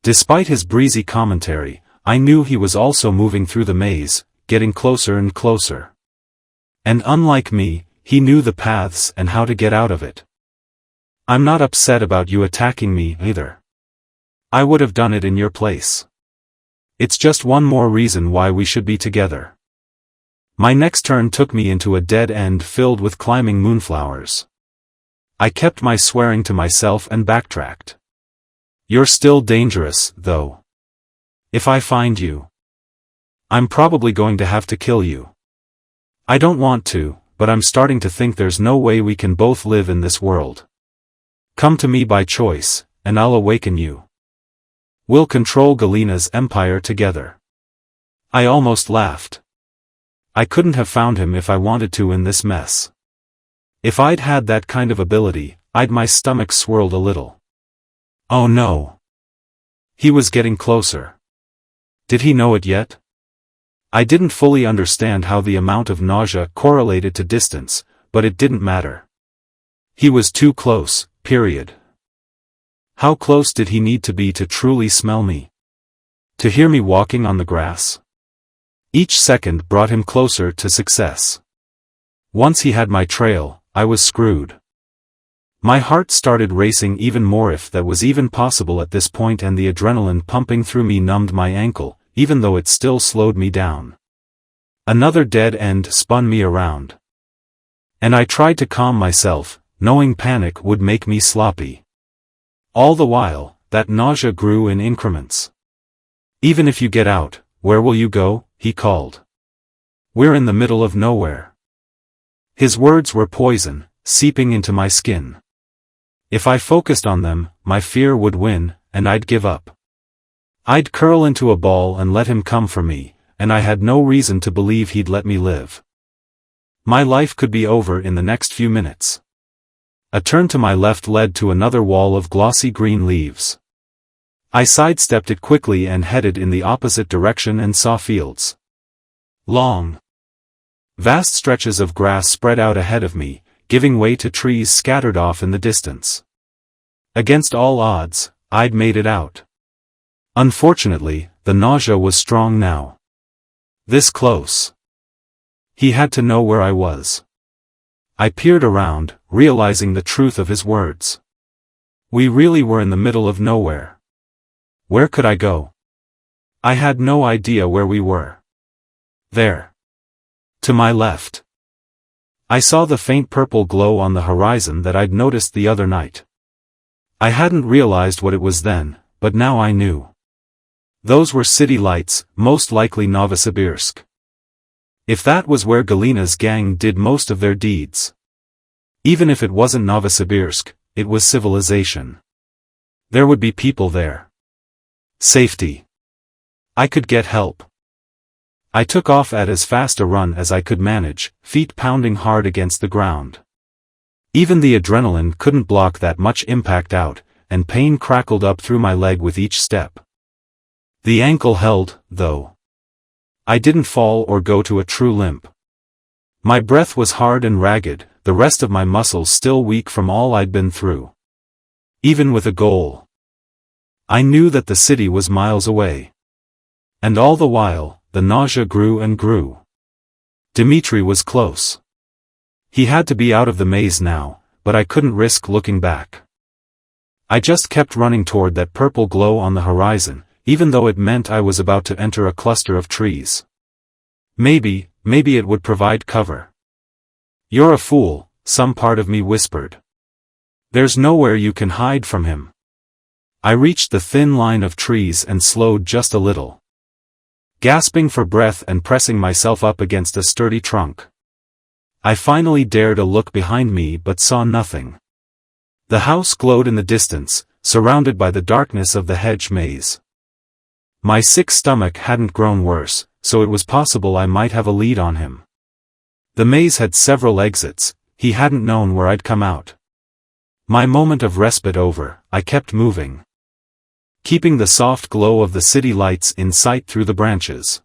Despite his breezy commentary, I knew he was also moving through the maze, getting closer and closer. And unlike me, he knew the paths and how to get out of it. I'm not upset about you attacking me, either. I would have done it in your place. It's just one more reason why we should be together. My next turn took me into a dead end filled with climbing moonflowers. I kept my swearing to myself and backtracked. You're still dangerous, though. If I find you, I'm probably going to have to kill you. I don't want to, but I'm starting to think there's no way we can both live in this world. Come to me by choice, and I'll awaken you. We'll control Galina's empire together. I almost laughed. I couldn't have found him if I wanted to in this mess. If I'd had that kind of ability, my stomach swirled a little. Oh no. He was getting closer. Did he know it yet? I didn't fully understand how the amount of nausea correlated to distance, but it didn't matter. He was too close, period. How close did he need to be to truly smell me? To hear me walking on the grass? Each second brought him closer to success. Once he had my trail, I was screwed. My heart started racing even more, if that was even possible at this point, and the adrenaline pumping through me numbed my ankle, even though it still slowed me down. Another dead end spun me around. And I tried to calm myself, knowing panic would make me sloppy. All the while, that nausea grew in increments. Even if you get out, where will you go? He called. We're in the middle of nowhere. His words were poison, seeping into my skin. If I focused on them, my fear would win, and I'd give up. I'd curl into a ball and let him come for me, and I had no reason to believe he'd let me live. My life could be over in the next few minutes. A turn to my left led to another wall of glossy green leaves. I sidestepped it quickly and headed in the opposite direction and saw fields. Long, vast stretches of grass spread out ahead of me, giving way to trees scattered off in the distance. Against all odds, I'd made it out. Unfortunately, the nausea was strong now. This close. He had to know where I was. I peered around, realizing the truth of his words. We really were in the middle of nowhere. Where could I go? I had no idea where we were. There. To my left. I saw the faint purple glow on the horizon that I'd noticed the other night. I hadn't realized what it was then, but now I knew. Those were city lights, most likely Novosibirsk. If that was where Galina's gang did most of their deeds. Even if it wasn't Novosibirsk, it was civilization. There would be people there. Safety. I could get help. I took off at as fast a run as I could manage, feet pounding hard against the ground. Even the adrenaline couldn't block that much impact out, and pain crackled up through my leg with each step. The ankle held, though. I didn't fall or go to a true limp. My breath was hard and ragged, the rest of my muscles still weak from all I'd been through. Even with a goal. I knew that the city was miles away. And all the while, the nausea grew and grew. Dimitri was close. He had to be out of the maze now, but I couldn't risk looking back. I just kept running toward that purple glow on the horizon, even though it meant I was about to enter a cluster of trees. Maybe it would provide cover. "You're a fool," some part of me whispered. "There's nowhere you can hide from him." I reached the thin line of trees and slowed just a little. Gasping for breath and pressing myself up against a sturdy trunk. I finally dared a look behind me but saw nothing. The house glowed in the distance, surrounded by the darkness of the hedge maze. My sick stomach hadn't grown worse, so it was possible I might have a lead on him. The maze had several exits, he hadn't known where I'd come out. My moment of respite over, I kept moving. Keeping the soft glow of the city lights in sight through the branches.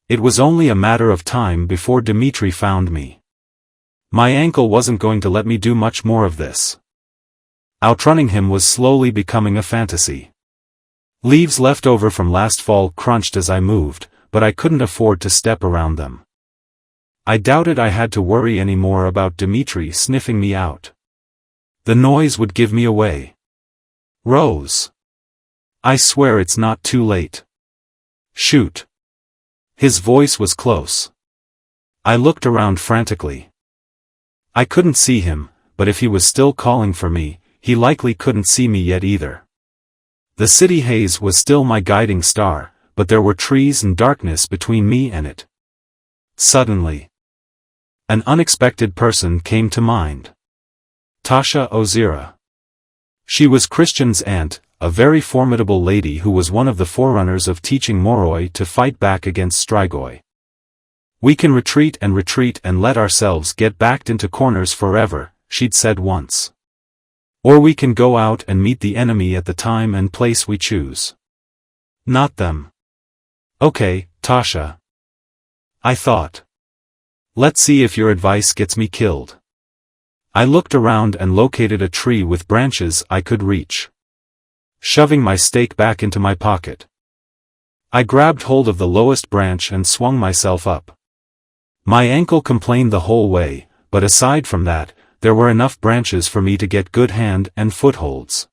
It was only a matter of time before Dimitri found me. My ankle wasn't going to let me do much more of this. Outrunning him was slowly becoming a fantasy. Leaves left over from last fall crunched as I moved, but I couldn't afford to step around them. I doubted I had to worry anymore about Dimitri sniffing me out. The noise would give me away. "Rose. I swear it's not too late. Shoot." His voice was close. I looked around frantically. I couldn't see him, but if he was still calling for me, he likely couldn't see me yet either. The city haze was still my guiding star, but there were trees and darkness between me and it. Suddenly, an unexpected person came to mind. Tasha Ozira. She was Christian's aunt, a very formidable lady who was one of the forerunners of teaching Moroi to fight back against Strigoi. "We can retreat and let ourselves get backed into corners forever," she'd said once. "Or we can go out and meet the enemy at the time and place we choose. Not them." "Okay, Tasha," I thought. "Let's see if your advice gets me killed." I looked around and located a tree with branches I could reach. Shoving my stake back into my pocket, I grabbed hold of the lowest branch and swung myself up. My ankle complained the whole way, but aside from that, there were enough branches for me to get good hand and footholds.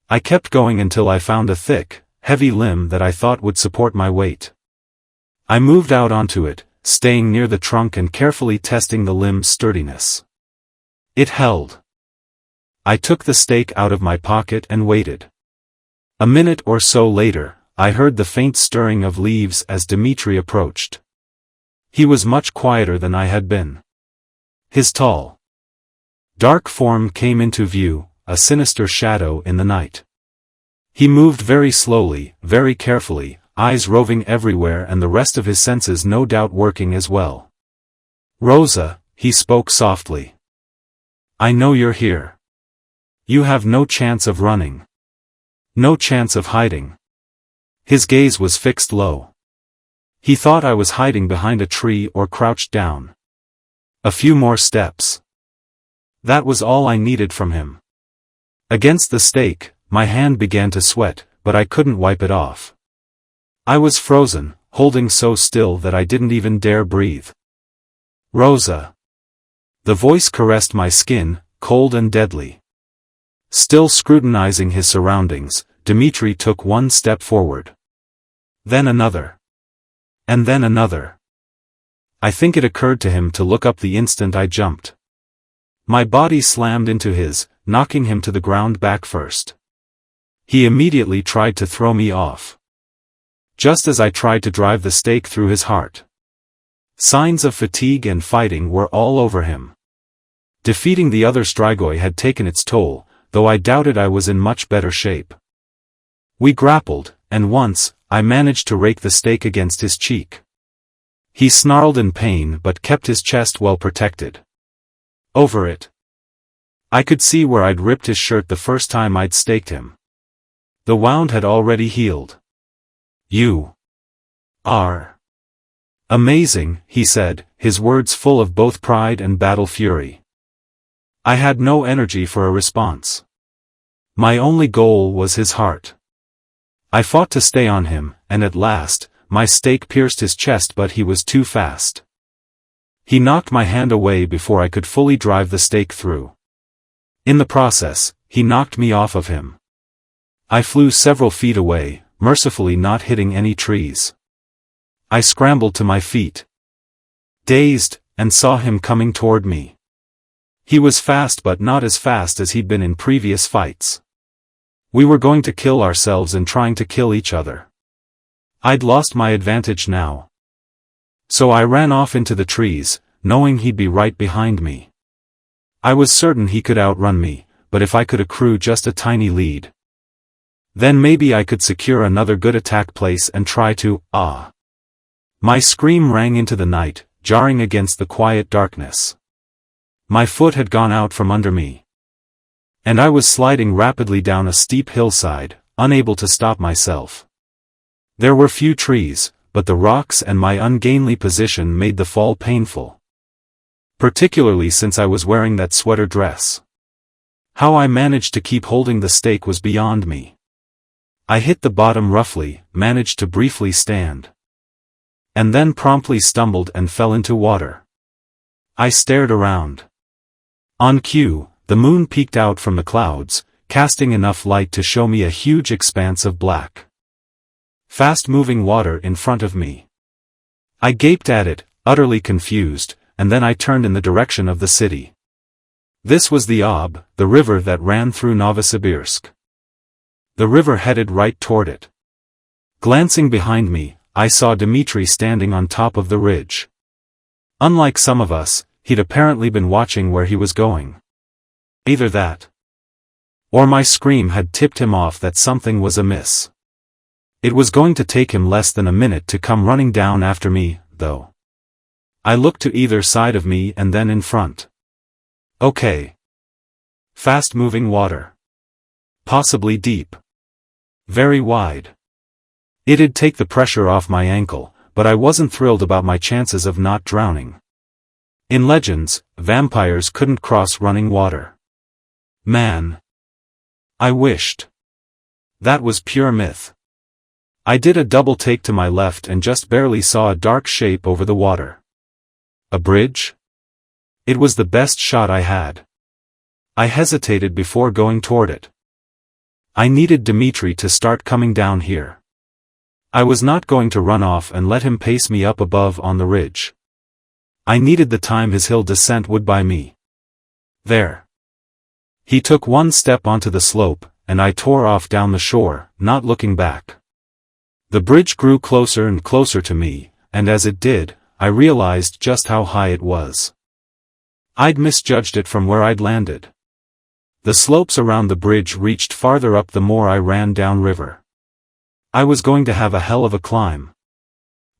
I kept going until I found a thick, heavy limb that I thought would support my weight. I moved out onto it, staying near the trunk and carefully testing the limb's sturdiness. It held. I took the stake out of my pocket and waited. A minute or so later, I heard the faint stirring of leaves as Dimitri approached. He was much quieter than I had been. His tall, dark form came into view, a sinister shadow in the night. He moved very slowly, very carefully, eyes roving everywhere and the rest of his senses no doubt working as well. "Rosa," he spoke softly. "I know you're here. You have no chance of running. No chance of hiding." His gaze was fixed low. He thought I was hiding behind a tree or crouched down. A few more steps. That was all I needed from him. Against the stake, my hand began to sweat, but I couldn't wipe it off. I was frozen, holding so still that I didn't even dare breathe. "Rosa." The voice caressed my skin, cold and deadly. Still scrutinizing his surroundings, Dimitri took one step forward. Then another. And then another. I think it occurred to him to look up the instant I jumped. My body slammed into his, knocking him to the ground back first. He immediately tried to throw me off. Just as I tried to drive the stake through his heart. Signs of fatigue and fighting were all over him. Defeating the other Strigoi had taken its toll, though I doubted I was in much better shape. We grappled, and once, I managed to rake the stake against his cheek. He snarled in pain but kept his chest well protected. Over it. I could see where I'd ripped his shirt the first time I'd staked him. The wound had already healed. You are amazing, he said, his words full of both pride and battle fury. I had no energy for a response. My only goal was his heart. I fought to stay on him, and at last, my stake pierced his chest, but he was too fast. He knocked my hand away before I could fully drive the stake through. In the process, he knocked me off of him. I flew several feet away, mercifully not hitting any trees. I scrambled to my feet, dazed, and saw him coming toward me. He was fast but not as fast as he'd been in previous fights. We were going to kill ourselves and trying to kill each other. I'd lost my advantage now. So I ran off into the trees, knowing he'd be right behind me. I was certain he could outrun me, but if I could accrue just a tiny lead, then maybe I could secure another good attack place and try to, My scream rang into the night, jarring against the quiet darkness. My foot had gone out from under me, and I was sliding rapidly down a steep hillside, unable to stop myself. There were few trees, but the rocks and my ungainly position made the fall painful. Particularly since I was wearing that sweater dress. How I managed to keep holding the stake was beyond me. I hit the bottom roughly, managed to briefly stand, and then promptly stumbled and fell into water. I stared around. On cue, the moon peeked out from the clouds, casting enough light to show me a huge expanse of black, fast-moving water in front of me. I gaped at it, utterly confused, and then I turned in the direction of the city. This was the Ob, the river that ran through Novosibirsk. The river headed right toward it. Glancing behind me, I saw Dimitri standing on top of the ridge. Unlike some of us, he'd apparently been watching where he was going. Either that, or my scream had tipped him off that something was amiss. It was going to take him less than a minute to come running down after me, though. I looked to either side of me and then in front. Okay. Fast-moving water. Possibly deep. Very wide. It'd take the pressure off my ankle, but I wasn't thrilled about my chances of not drowning. In legends, vampires couldn't cross running water. Man. I wished. That was pure myth. I did a double take to my left and just barely saw a dark shape over the water. A bridge? It was the best shot I had. I hesitated before going toward it. I needed Dimitri to start coming down here. I was not going to run off and let him pace me up above on the ridge. I needed the time his hill descent would buy me. There. He took one step onto the slope, and I tore off down the shore, not looking back. The bridge grew closer and closer to me, and as it did, I realized just how high it was. I'd misjudged it from where I'd landed. The slopes around the bridge reached farther up the more I ran downriver. I was going to have a hell of a climb.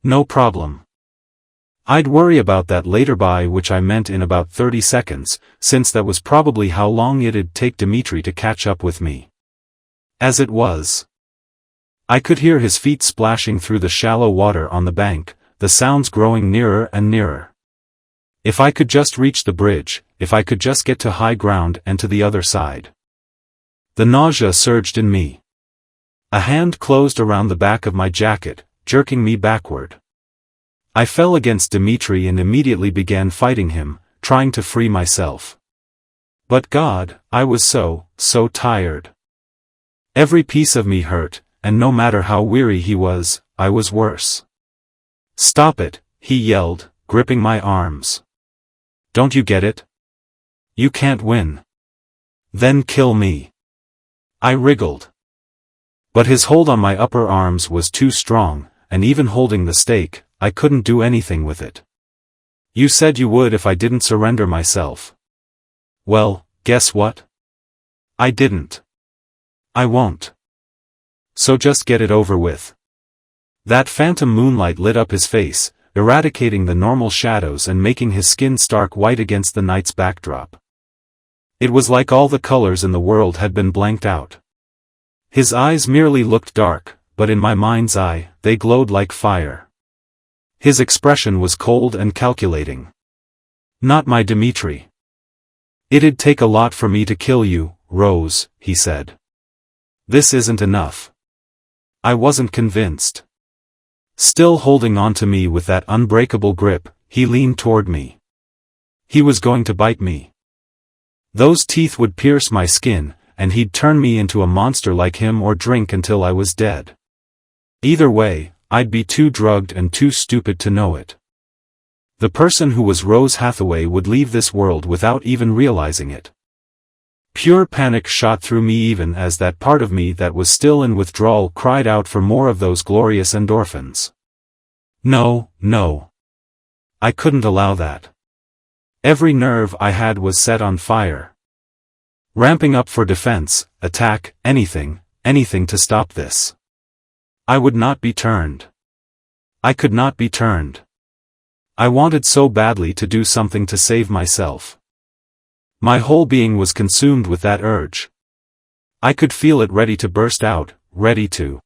No problem. I'd worry about that later, by which I meant in about 30 seconds, since that was probably how long it'd take Dimitri to catch up with me. As it was, I could hear his feet splashing through the shallow water on the bank, the sounds growing nearer and nearer. If I could just reach the bridge, if I could just get to high ground and to the other side. The nausea surged in me. A hand closed around the back of my jacket, jerking me backward. I fell against Dimitri and immediately began fighting him, trying to free myself. But God, I was so tired. Every piece of me hurt, and no matter how weary he was, I was worse. Stop it, he yelled, gripping my arms. Don't you get it? You can't win. Then kill me. I wriggled. But his hold on my upper arms was too strong, and even holding the stake, I couldn't do anything with it. You said you would if I didn't surrender myself. Well, guess what? I didn't. I won't. So just get it over with. That phantom moonlight lit up his face, eradicating the normal shadows and making his skin stark white against the night's backdrop. It was like all the colors in the world had been blanked out. His eyes merely looked dark, but in my mind's eye, they glowed like fire. His expression was cold and calculating. "Not my Dimitri. It'd take a lot for me to kill you, Rose," he said. "This isn't enough." I wasn't convinced. Still holding on to me with that unbreakable grip, he leaned toward me. He was going to bite me. Those teeth would pierce my skin, and he'd turn me into a monster like him or drink until I was dead. Either way, I'd be too drugged and too stupid to know it. The person who was Rose Hathaway would leave this world without even realizing it. Pure panic shot through me even as that part of me that was still in withdrawal cried out for more of those glorious endorphins. No, no. I couldn't allow that. Every nerve I had was set on fire. Ramping up for defense, attack, anything to stop this. I would not be turned. I could not be turned. I wanted so badly to do something to save myself. My whole being was consumed with that urge. I could feel it ready to burst out, ready to.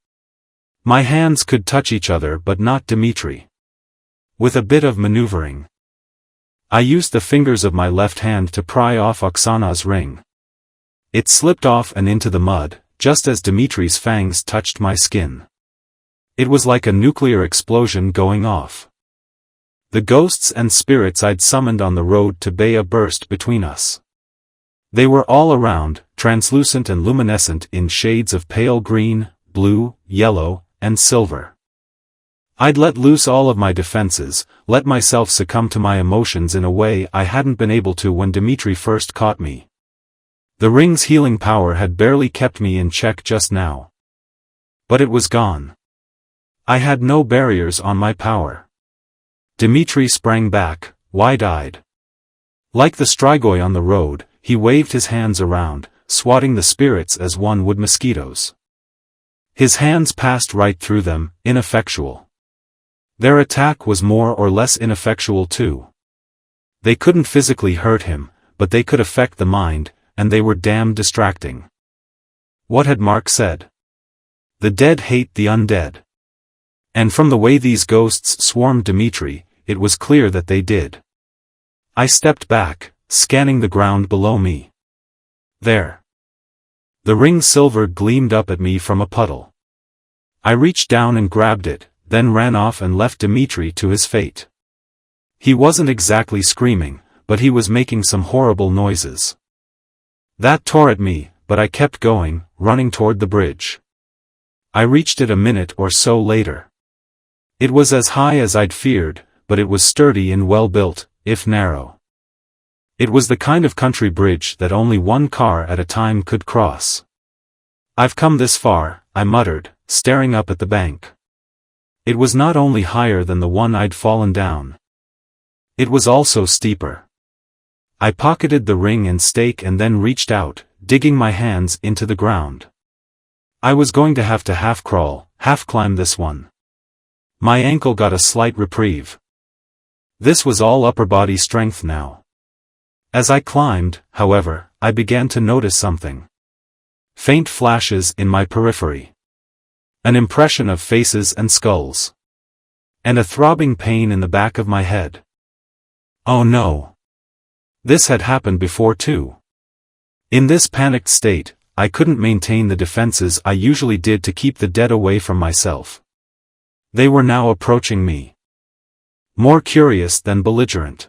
My hands could touch each other but not Dimitri. With a bit of maneuvering, I used the fingers of my left hand to pry off Oksana's ring. It slipped off and into the mud, just as Dimitri's fangs touched my skin. It was like a nuclear explosion going off. The ghosts and spirits I'd summoned on the road to Baya burst between us. They were all around, translucent and luminescent in shades of pale green, blue, yellow, and silver. I'd let loose all of my defenses, let myself succumb to my emotions in a way I hadn't been able to when Dimitri first caught me. The ring's healing power had barely kept me in check just now. But it was gone. I had no barriers on my power. Dimitri sprang back, wide-eyed. Like the strigoi on the road, he waved his hands around, swatting the spirits as one would mosquitoes. His hands passed right through them, ineffectual. Their attack was more or less ineffectual too. They couldn't physically hurt him, but they could affect the mind, and they were damn distracting. What had Mark said? The dead hate the undead. And from the way these ghosts swarmed Dimitri, it was clear that they did. I stepped back, scanning the ground below me. There. The ring silver gleamed up at me from a puddle. I reached down and grabbed it, then ran off and left Dimitri to his fate. He wasn't exactly screaming, but he was making some horrible noises. That tore at me, but I kept going, running toward the bridge. I reached it a minute or so later. It was as high as I'd feared, but it was sturdy and well-built, if narrow. It was the kind of country bridge that only one car at a time could cross. "I've come this far," I muttered, staring up at the bank. It was not only higher than the one I'd fallen down. It was also steeper. I pocketed the ring and stake and then reached out, digging my hands into the ground. I was going to have to half-crawl, half-climb this one. My ankle got a slight reprieve. This was all upper body strength now. As I climbed, however, I began to notice something. Faint flashes in my periphery. An impression of faces and skulls. And a throbbing pain in the back of my head. Oh no. This had happened before too. In this panicked state, I couldn't maintain the defenses I usually did to keep the dead away from myself. They were now approaching me. More curious than belligerent.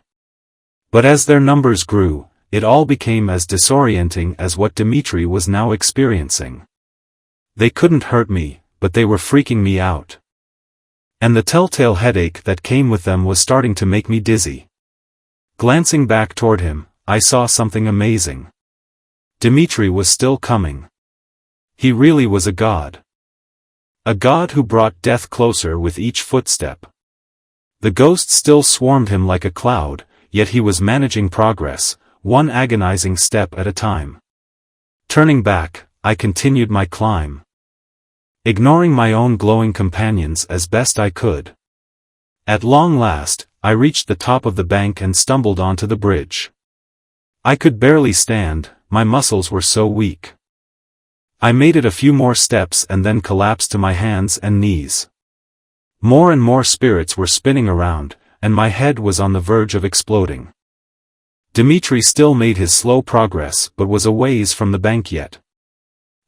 But as their numbers grew, it all became as disorienting as what Dimitri was now experiencing. They couldn't hurt me, but they were freaking me out. And the telltale headache that came with them was starting to make me dizzy. Glancing back toward him, I saw something amazing. Dimitri was still coming. He really was a god. A god who brought death closer with each footstep. The ghosts still swarmed him like a cloud, yet he was managing progress, one agonizing step at a time. Turning back, I continued my climb. Ignoring my own glowing companions as best I could. At long last, I reached the top of the bank and stumbled onto the bridge. I could barely stand, my muscles were so weak. I made it a few more steps and then collapsed to my hands and knees. More and more spirits were spinning around, and my head was on the verge of exploding. Dimitri still made his slow progress but was a ways from the bank yet.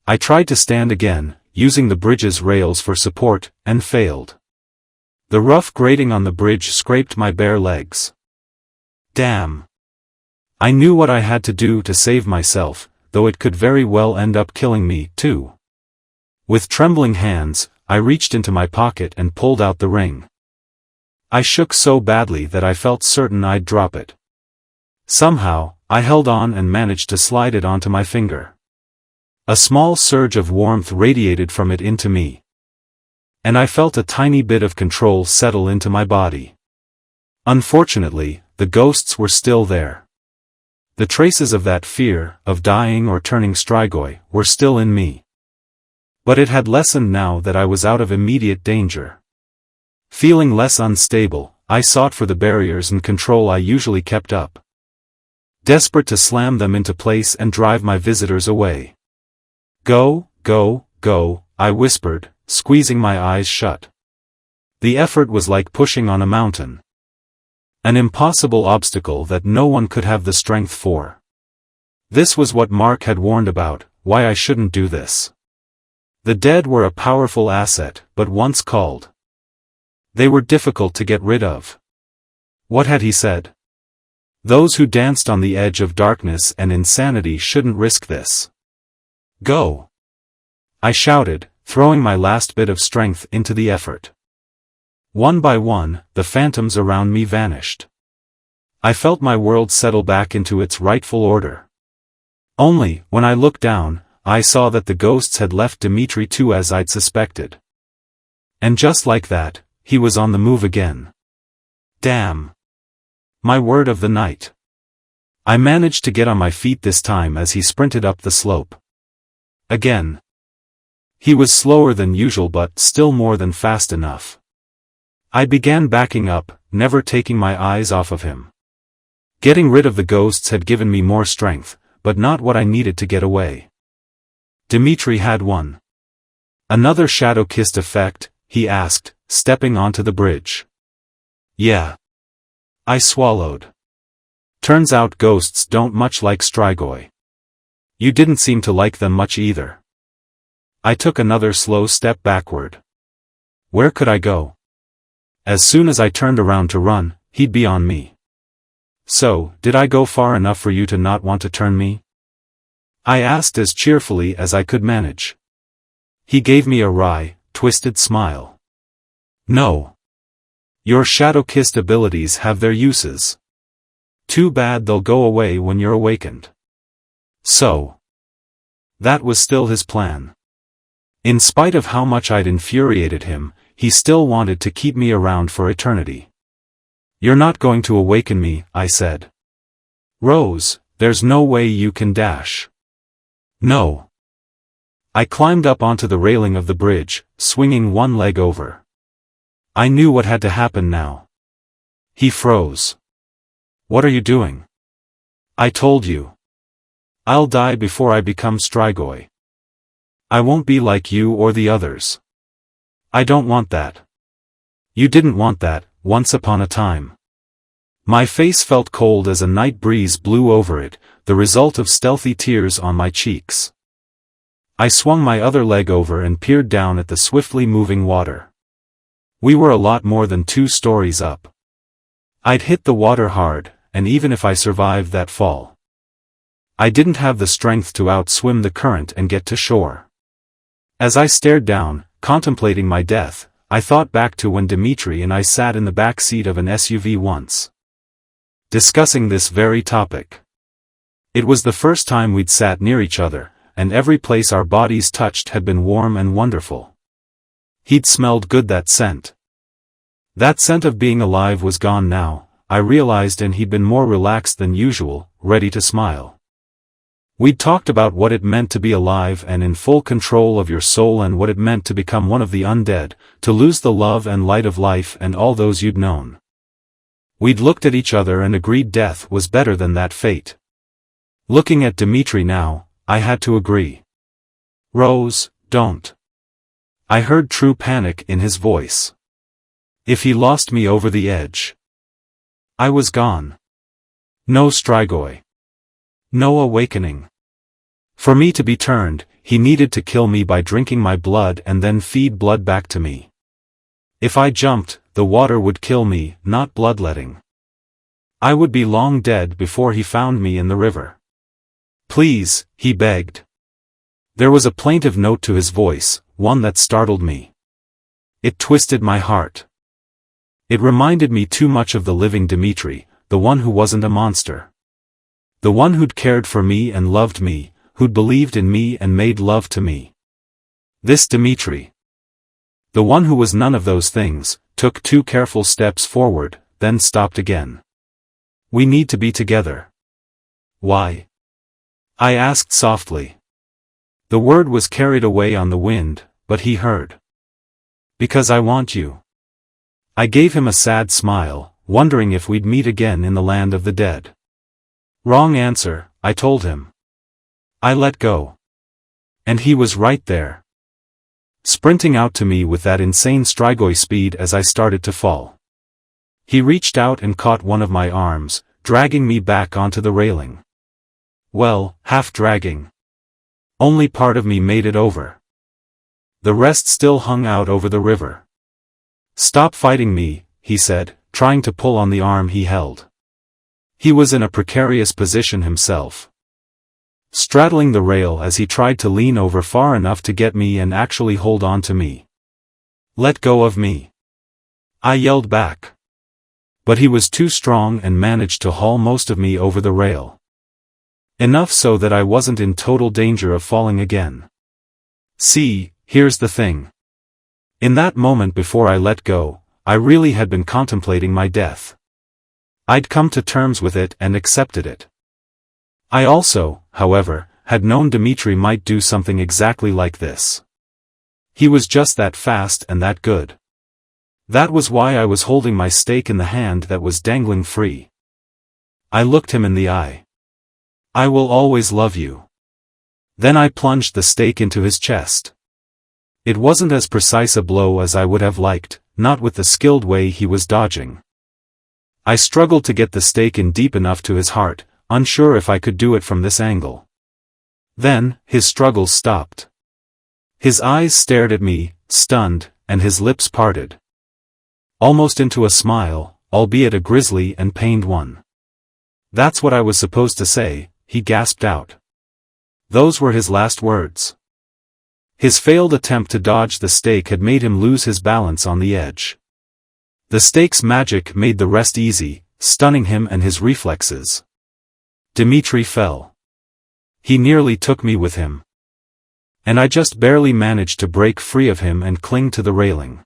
I tried to stand again, using the bridge's rails for support, and failed. The rough grating on the bridge scraped my bare legs. Damn. I knew what I had to do to save myself, though it could very well end up killing me, too. With trembling hands, I reached into my pocket and pulled out the ring. I shook so badly that I felt certain I'd drop it. Somehow, I held on and managed to slide it onto my finger. A small surge of warmth radiated from it into me. And I felt a tiny bit of control settle into my body. Unfortunately, the ghosts were still there. The traces of that fear, of dying or turning Strigoi, were still in me. But it had lessened now that I was out of immediate danger. Feeling less unstable, I sought for the barriers and control I usually kept up. Desperate to slam them into place and drive my visitors away. Go, go, go, I whispered, squeezing my eyes shut. The effort was like pushing on a mountain. An impossible obstacle that no one could have the strength for. This was what Mark had warned about, why I shouldn't do this. The dead were a powerful asset, but once called, they were difficult to get rid of. What had he said? Those who danced on the edge of darkness and insanity shouldn't risk this. Go! I shouted, throwing my last bit of strength into the effort. One by one, the phantoms around me vanished. I felt my world settle back into its rightful order. Only, when I looked down, I saw that the ghosts had left Dimitri too, as I'd suspected. And just like that, he was on the move again. Damn! My word of the night. I managed to get on my feet this time as he sprinted up the slope. Again. He was slower than usual but still more than fast enough. I began backing up, never taking my eyes off of him. Getting rid of the ghosts had given me more strength, but not what I needed to get away. Dimitri had won. Another shadow-kissed effect, he asked, stepping onto the bridge. Yeah. I swallowed. Turns out ghosts don't much like Strigoi. You didn't seem to like them much either. I took another slow step backward. Where could I go? As soon as I turned around to run, he'd be on me. So, did I go far enough for you to not want to turn me? I asked as cheerfully as I could manage. He gave me a wry, twisted smile. No. Your shadow-kissed abilities have their uses. Too bad they'll go away when you're awakened. So. That was still his plan. In spite of how much I'd infuriated him, he still wanted to keep me around for eternity. You're not going to awaken me, I said. Rose, there's no way you can dash. No. I climbed up onto the railing of the bridge, swinging one leg over. I knew what had to happen now. He froze. What are you doing? I told you. I'll die before I become Strigoi. I won't be like you or the others. I don't want that. You didn't want that, once upon a time. My face felt cold as a night breeze blew over it, the result of stealthy tears on my cheeks. I swung my other leg over and peered down at the swiftly moving water. We were a lot more than 2 stories up. I'd hit the water hard, and even if I survived that fall, I didn't have the strength to outswim the current and get to shore. As I stared down, contemplating my death, I thought back to when Dimitri and I sat in the back seat of an SUV once, discussing this very topic. It was the first time we'd sat near each other, and every place our bodies touched had been warm and wonderful. He'd smelled good, that scent. That scent of being alive was gone now, I realized, and he'd been more relaxed than usual, ready to smile. We'd talked about what it meant to be alive and in full control of your soul and what it meant to become one of the undead, to lose the love and light of life and all those you'd known. We'd looked at each other and agreed death was better than that fate. Looking at Dimitri now, I had to agree. Rose, don't. I heard true panic in his voice. If he lost me over the edge, I was gone. No Strigoi. No awakening. For me to be turned, he needed to kill me by drinking my blood and then feed blood back to me. If I jumped, the water would kill me, not bloodletting. I would be long dead before he found me in the river. Please, he begged. There was a plaintive note to his voice, one that startled me. It twisted my heart. It reminded me too much of the living Dimitri, the one who wasn't a monster. The one who'd cared for me and loved me, who'd believed in me and made love to me. This Dimitri. The one who was none of those things, took 2 careful steps forward, then stopped again. We need to be together. Why? I asked softly. The word was carried away on the wind, but he heard. Because I want you. I gave him a sad smile, wondering if we'd meet again in the land of the dead. Wrong answer, I told him. I let go. And he was right there. Sprinting out to me with that insane Strigoi speed as I started to fall. He reached out and caught one of my arms, dragging me back onto the railing. Well, half dragging. Only part of me made it over. The rest still hung out over the river. Stop fighting me, he said, trying to pull on the arm he held. He was in a precarious position himself. Straddling the rail as he tried to lean over far enough to get me and actually hold on to me. Let go of me. I yelled back. But he was too strong and managed to haul most of me over the rail. Enough so that I wasn't in total danger of falling again. See, here's the thing. In that moment before I let go, I really had been contemplating my death. I'd come to terms with it and accepted it. I also, however, had known Dimitri might do something exactly like this. He was just that fast and that good. That was why I was holding my stake in the hand that was dangling free. I looked him in the eye. I will always love you. Then I plunged the stake into his chest. It wasn't as precise a blow as I would have liked, not with the skilled way he was dodging. I struggled to get the stake in deep enough to his heart, unsure if I could do it from this angle. Then, his struggles stopped. His eyes stared at me, stunned, and his lips parted. Almost into a smile, albeit a grisly and pained one. That's what I was supposed to say, he gasped out. Those were his last words. His failed attempt to dodge the stake had made him lose his balance on the edge. The stake's magic made the rest easy, stunning him and his reflexes. Dimitri fell. He nearly took me with him. And I just barely managed to break free of him and cling to the railing.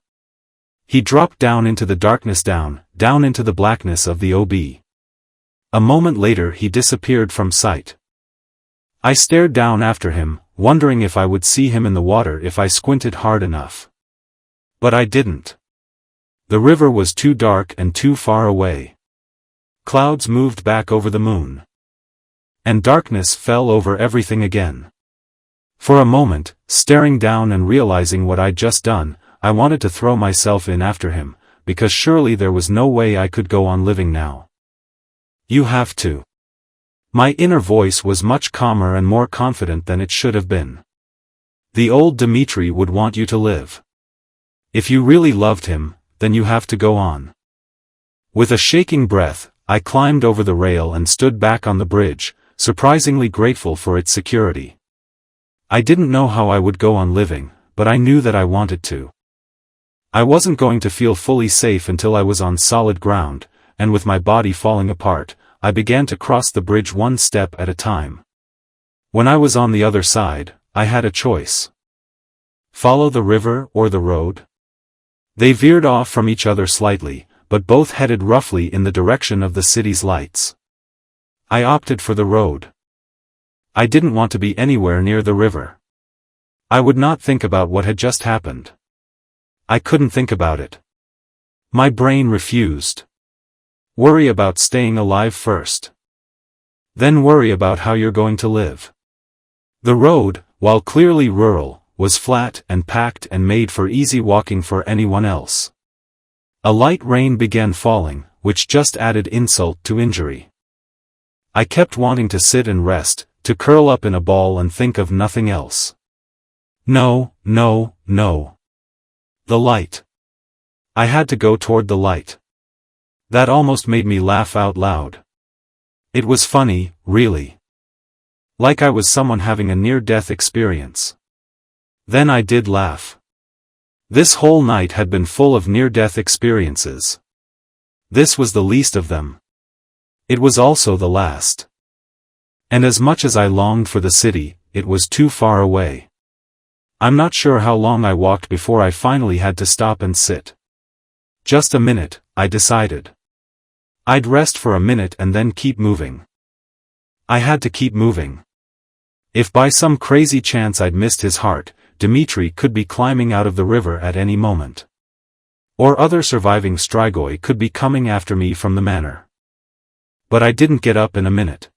He dropped down into the darkness, down into the blackness of the OB. A moment later he disappeared from sight. I stared down after him, wondering if I would see him in the water if I squinted hard enough. But I didn't. The river was too dark and too far away. Clouds moved back over the moon. And darkness fell over everything again. For a moment, staring down and realizing what I'd just done, I wanted to throw myself in after him, because surely there was no way I could go on living now. You have to. My inner voice was much calmer and more confident than it should have been. The old Dimitri would want you to live. If you really loved him, then you have to go on. With a shaking breath, I climbed over the rail and stood back on the bridge, surprisingly grateful for its security. I didn't know how I would go on living, but I knew that I wanted to. I wasn't going to feel fully safe until I was on solid ground, and with my body falling apart, I began to cross the bridge one step at a time. When I was on the other side, I had a choice. Follow the river or the road? They veered off from each other slightly, but both headed roughly in the direction of the city's lights. I opted for the road. I didn't want to be anywhere near the river. I would not think about what had just happened. I couldn't think about it. My brain refused. Worry about staying alive first. Then worry about how you're going to live. The road, while clearly rural, was flat and packed and made for easy walking for anyone else. A light rain began falling, which just added insult to injury. I kept wanting to sit and rest, to curl up in a ball and think of nothing else. No, no, no. The light. I had to go toward the light. That almost made me laugh out loud. It was funny, really. Like I was someone having a near-death experience. Then I did laugh. This whole night had been full of near-death experiences. This was the least of them. It was also the last. And as much as I longed for the city, it was too far away. I'm not sure how long I walked before I finally had to stop and sit. Just a minute, I decided. I'd rest for a minute and then keep moving. I had to keep moving. If by some crazy chance I'd missed his heart, Dimitri could be climbing out of the river at any moment. Or other surviving Strigoi could be coming after me from the manor. But I didn't get up in a minute.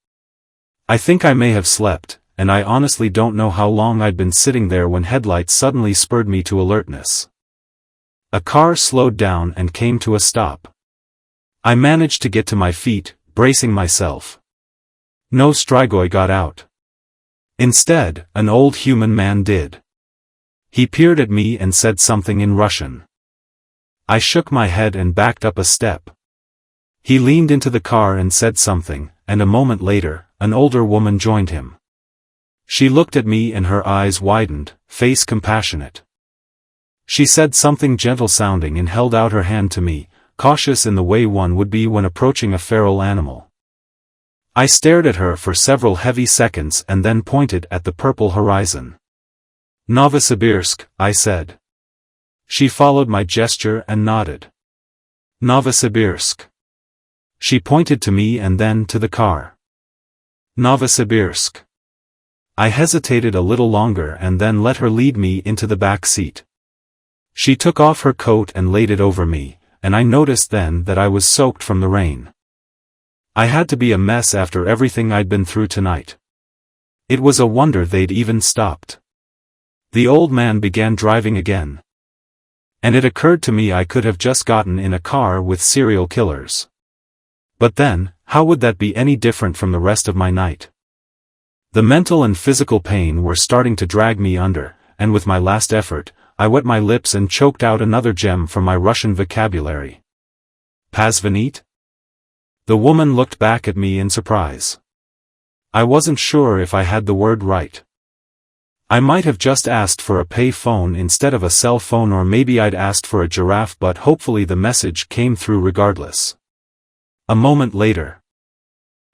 I think I may have slept, and I honestly don't know how long I'd been sitting there when headlights suddenly spurred me to alertness. A car slowed down and came to a stop. I managed to get to my feet, bracing myself. No Strigoi got out. Instead, an old human man did. He peered at me and said something in Russian. I shook my head and backed up a step. He leaned into the car and said something, and a moment later, an older woman joined him. She looked at me and her eyes widened, face compassionate. She said something gentle-sounding and held out her hand to me, cautious in the way one would be when approaching a feral animal. I stared at her for several heavy seconds and then pointed at the purple horizon. Novosibirsk, I said. She followed my gesture and nodded. Novosibirsk. She pointed to me and then to the car. Novosibirsk. I hesitated a little longer and then let her lead me into the back seat. She took off her coat and laid it over me, and I noticed then that I was soaked from the rain. I had to be a mess after everything I'd been through tonight. It was a wonder they'd even stopped. The old man began driving again. And it occurred to me I could have just gotten in a car with serial killers. But then, how would that be any different from the rest of my night? The mental and physical pain were starting to drag me under, and with my last effort, I wet my lips and choked out another gem from my Russian vocabulary. Pazvanit? The woman looked back at me in surprise. I wasn't sure if I had the word right. I might have just asked for a pay phone instead of a cell phone, or maybe I'd asked for a giraffe, but hopefully the message came through regardless. A moment later,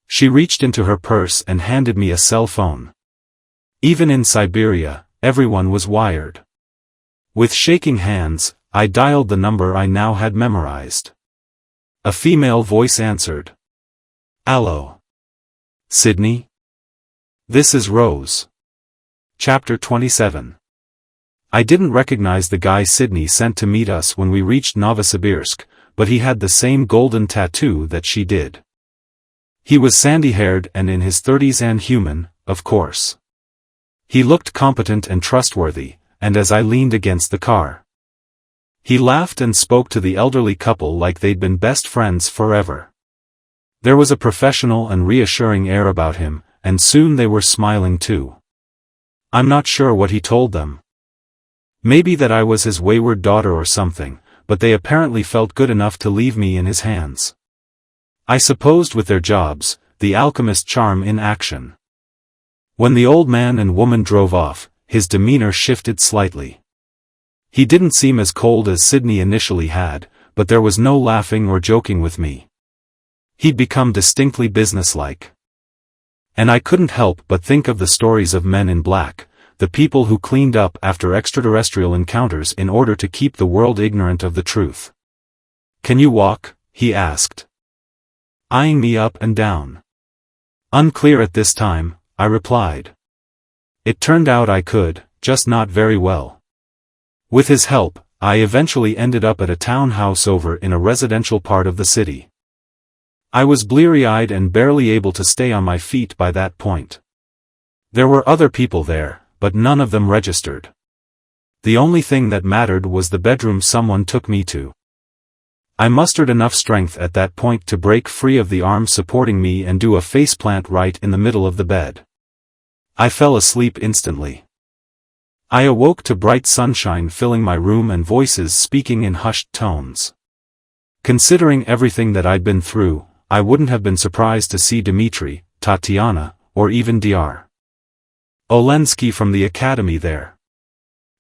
she reached into her purse and handed me a cell phone. Even in Siberia, everyone was wired. With shaking hands, I dialed the number I now had memorized. A female voice answered. Allo. Sydney? This is Rose. Chapter 27. I didn't recognize the guy Sydney sent to meet us when we reached Novosibirsk, but he had the same golden tattoo that she did. He was sandy-haired and in his 30s and human, of course. He looked competent and trustworthy, and as I leaned against the car, he laughed and spoke to the elderly couple like they'd been best friends forever. There was a professional and reassuring air about him, and soon they were smiling too. I'm not sure what he told them. Maybe that I was his wayward daughter or something, but they apparently felt good enough to leave me in his hands. I supposed with their jobs, the alchemist charm in action. When the old man and woman drove off, his demeanor shifted slightly. He didn't seem as cold as Sydney initially had, but there was no laughing or joking with me. He'd become distinctly businesslike. And I couldn't help but think of the stories of Men in Black, the people who cleaned up after extraterrestrial encounters in order to keep the world ignorant of the truth. Can you walk? He asked, eyeing me up and down. Unclear at this time, I replied. It turned out I could, just not very well. With his help, I eventually ended up at a townhouse over in a residential part of the city. I was bleary-eyed and barely able to stay on my feet by that point. There were other people there, but none of them registered. The only thing that mattered was the bedroom someone took me to. I mustered enough strength at that point to break free of the arms supporting me and do a faceplant right in the middle of the bed. I fell asleep instantly. I awoke to bright sunshine filling my room and voices speaking in hushed tones. Considering everything that I'd been through, I wouldn't have been surprised to see Dimitri, Tatiana, or even Dr. Olensky from the academy there.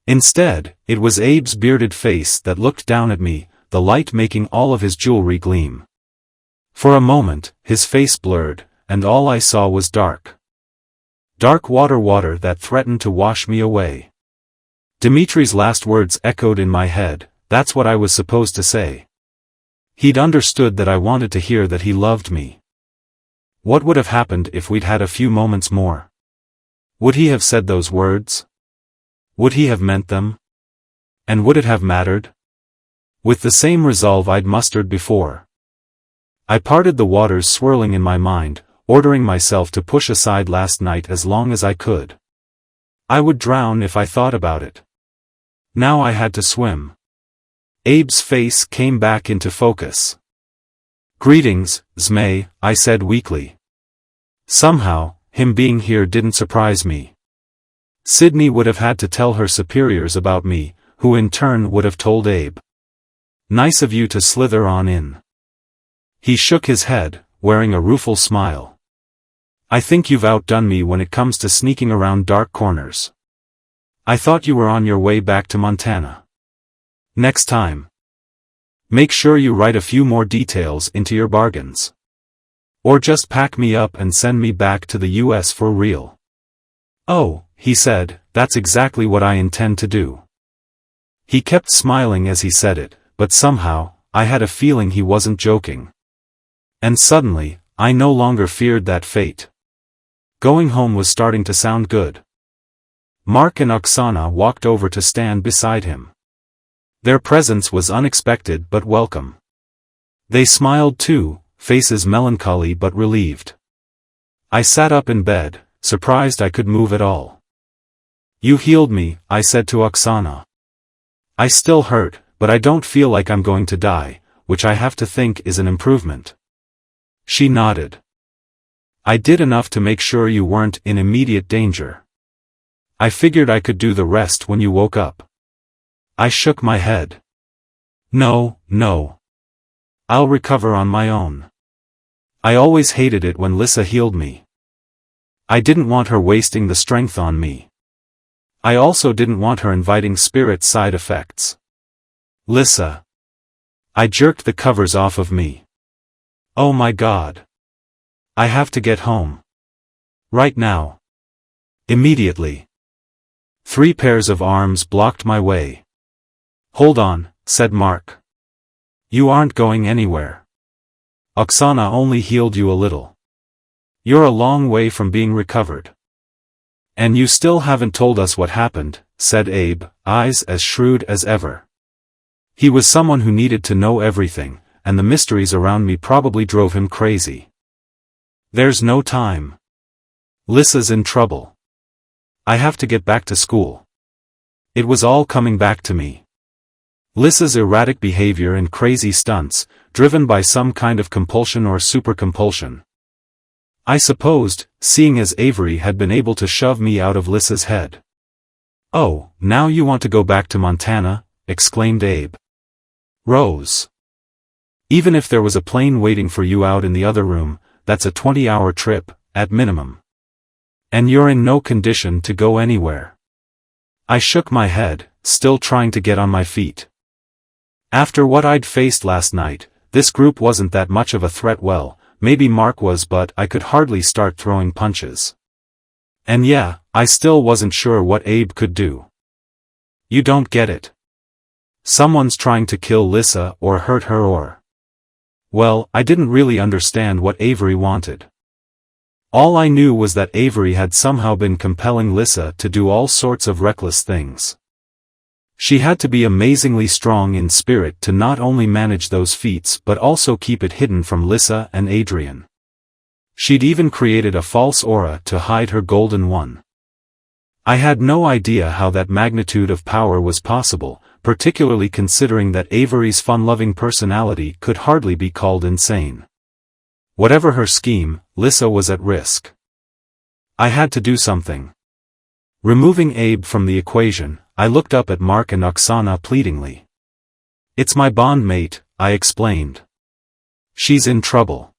Instead, it was Abe's bearded face that looked down at me, the light making all of his jewelry gleam. For a moment, his face blurred, and all I saw was dark. Dark water that threatened to wash me away. Dimitri's last words echoed in my head, that's what I was supposed to say. He'd understood that I wanted to hear that he loved me. What would have happened if we'd had a few moments more? Would he have said those words? Would he have meant them? And would it have mattered? With the same resolve I'd mustered before, I parted the waters swirling in my mind, ordering myself to push aside last night as long as I could. I would drown if I thought about it. Now I had to swim. Abe's face came back into focus. "Greetings, Zmay," I said weakly. Somehow, him being here didn't surprise me. Sydney would have had to tell her superiors about me, who in turn would have told Abe. Nice of you to slither on in. He shook his head, wearing a rueful smile. I think you've outdone me when it comes to sneaking around dark corners. I thought you were on your way back to Montana. Next time, make sure you write a few more details into your bargains. Or just pack me up and send me back to the US for real. Oh, he said, that's exactly what I intend to do. He kept smiling as he said it, but somehow, I had a feeling he wasn't joking. And suddenly, I no longer feared that fate. Going home was starting to sound good. Mark and Oksana walked over to stand beside him. Their presence was unexpected but welcome. They smiled too, faces melancholy but relieved. I sat up in bed, surprised I could move at all. You healed me, I said to Oksana. I still hurt, but I don't feel like I'm going to die, which I have to think is an improvement. She nodded. I did enough to make sure you weren't in immediate danger. I figured I could do the rest when you woke up. I shook my head. No. I'll recover on my own. I always hated it when Lissa healed me. I didn't want her wasting the strength on me. I also didn't want her inviting spirit side effects. Lissa. I jerked the covers off of me. Oh my God. I have to get home. Right now. Immediately. 3 pairs of arms blocked my way. Hold on, said Mark. You aren't going anywhere. Oksana only healed you a little. You're a long way from being recovered. And you still haven't told us what happened, said Abe, eyes as shrewd as ever. He was someone who needed to know everything, and the mysteries around me probably drove him crazy. There's no time. Lissa's in trouble. I have to get back to school. It was all coming back to me. Lissa's erratic behavior and crazy stunts, driven by some kind of compulsion or supercompulsion. I supposed, seeing as Avery had been able to shove me out of Lissa's head. Oh, now you want to go back to Montana, exclaimed Abe. Rose. Even if there was a plane waiting for you out in the other room, that's a 20-hour trip, at minimum. And you're in no condition to go anywhere. I shook my head, still trying to get on my feet. After what I'd faced last night, this group wasn't that much of a threat. Well, maybe Mark was, but I could hardly start throwing punches. And yeah, I still wasn't sure what Abe could do. You don't get it. Someone's trying to kill Lissa or hurt her or... Well, I didn't really understand what Avery wanted. All I knew was that Avery had somehow been compelling Lissa to do all sorts of reckless things. She had to be amazingly strong in spirit to not only manage those feats but also keep it hidden from Lissa and Adrian. She'd even created a false aura to hide her golden one. I had no idea how that magnitude of power was possible, particularly considering that Avery's fun-loving personality could hardly be called insane. Whatever her scheme, Lissa was at risk. I had to do something. Removing Abe from the equation, I looked up at Mark and Oksana pleadingly. "It's my bond mate," I explained. "She's in trouble.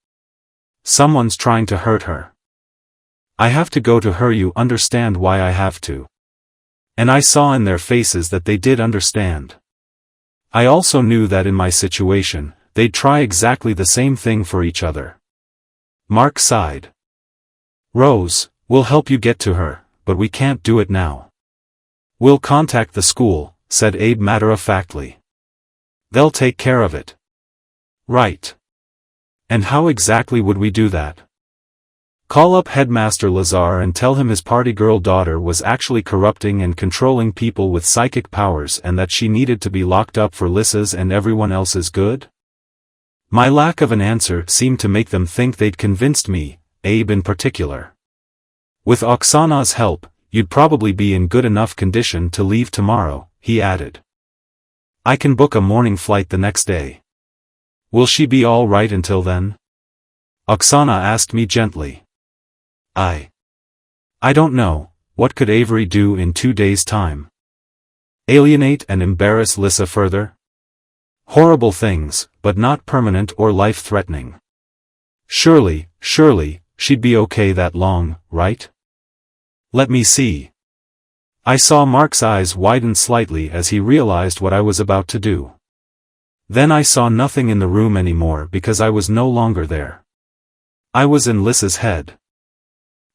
Someone's trying to hurt her. I have to go to her, you understand why I have to." And I saw in their faces that they did understand. I also knew that in my situation, they'd try exactly the same thing for each other. Mark sighed. "Rose, we'll help you get to her, but we can't do it now." "We'll contact the school," said Abe matter-of-factly. "They'll take care of it." "Right. And how exactly would we do that?" "Call up Headmaster Lazar and tell him his party girl daughter was actually corrupting and controlling people with psychic powers and that she needed to be locked up for Lissa's and everyone else's good?" My lack of an answer seemed to make them think they'd convinced me, Abe in particular. "With Oksana's help, you'd probably be in good enough condition to leave tomorrow," he added. "I can book a morning flight the next day." "Will she be all right until then?" Oksana asked me gently. I don't know. What could Avery do in 2 days' time? Alienate and embarrass Lissa further? Horrible things, but not permanent or life-threatening. Surely, she'd be okay that long, right? Let me see. I saw Mark's eyes widen slightly as he realized what I was about to do. Then I saw nothing in the room anymore because I was no longer there. I was in Lissa's head.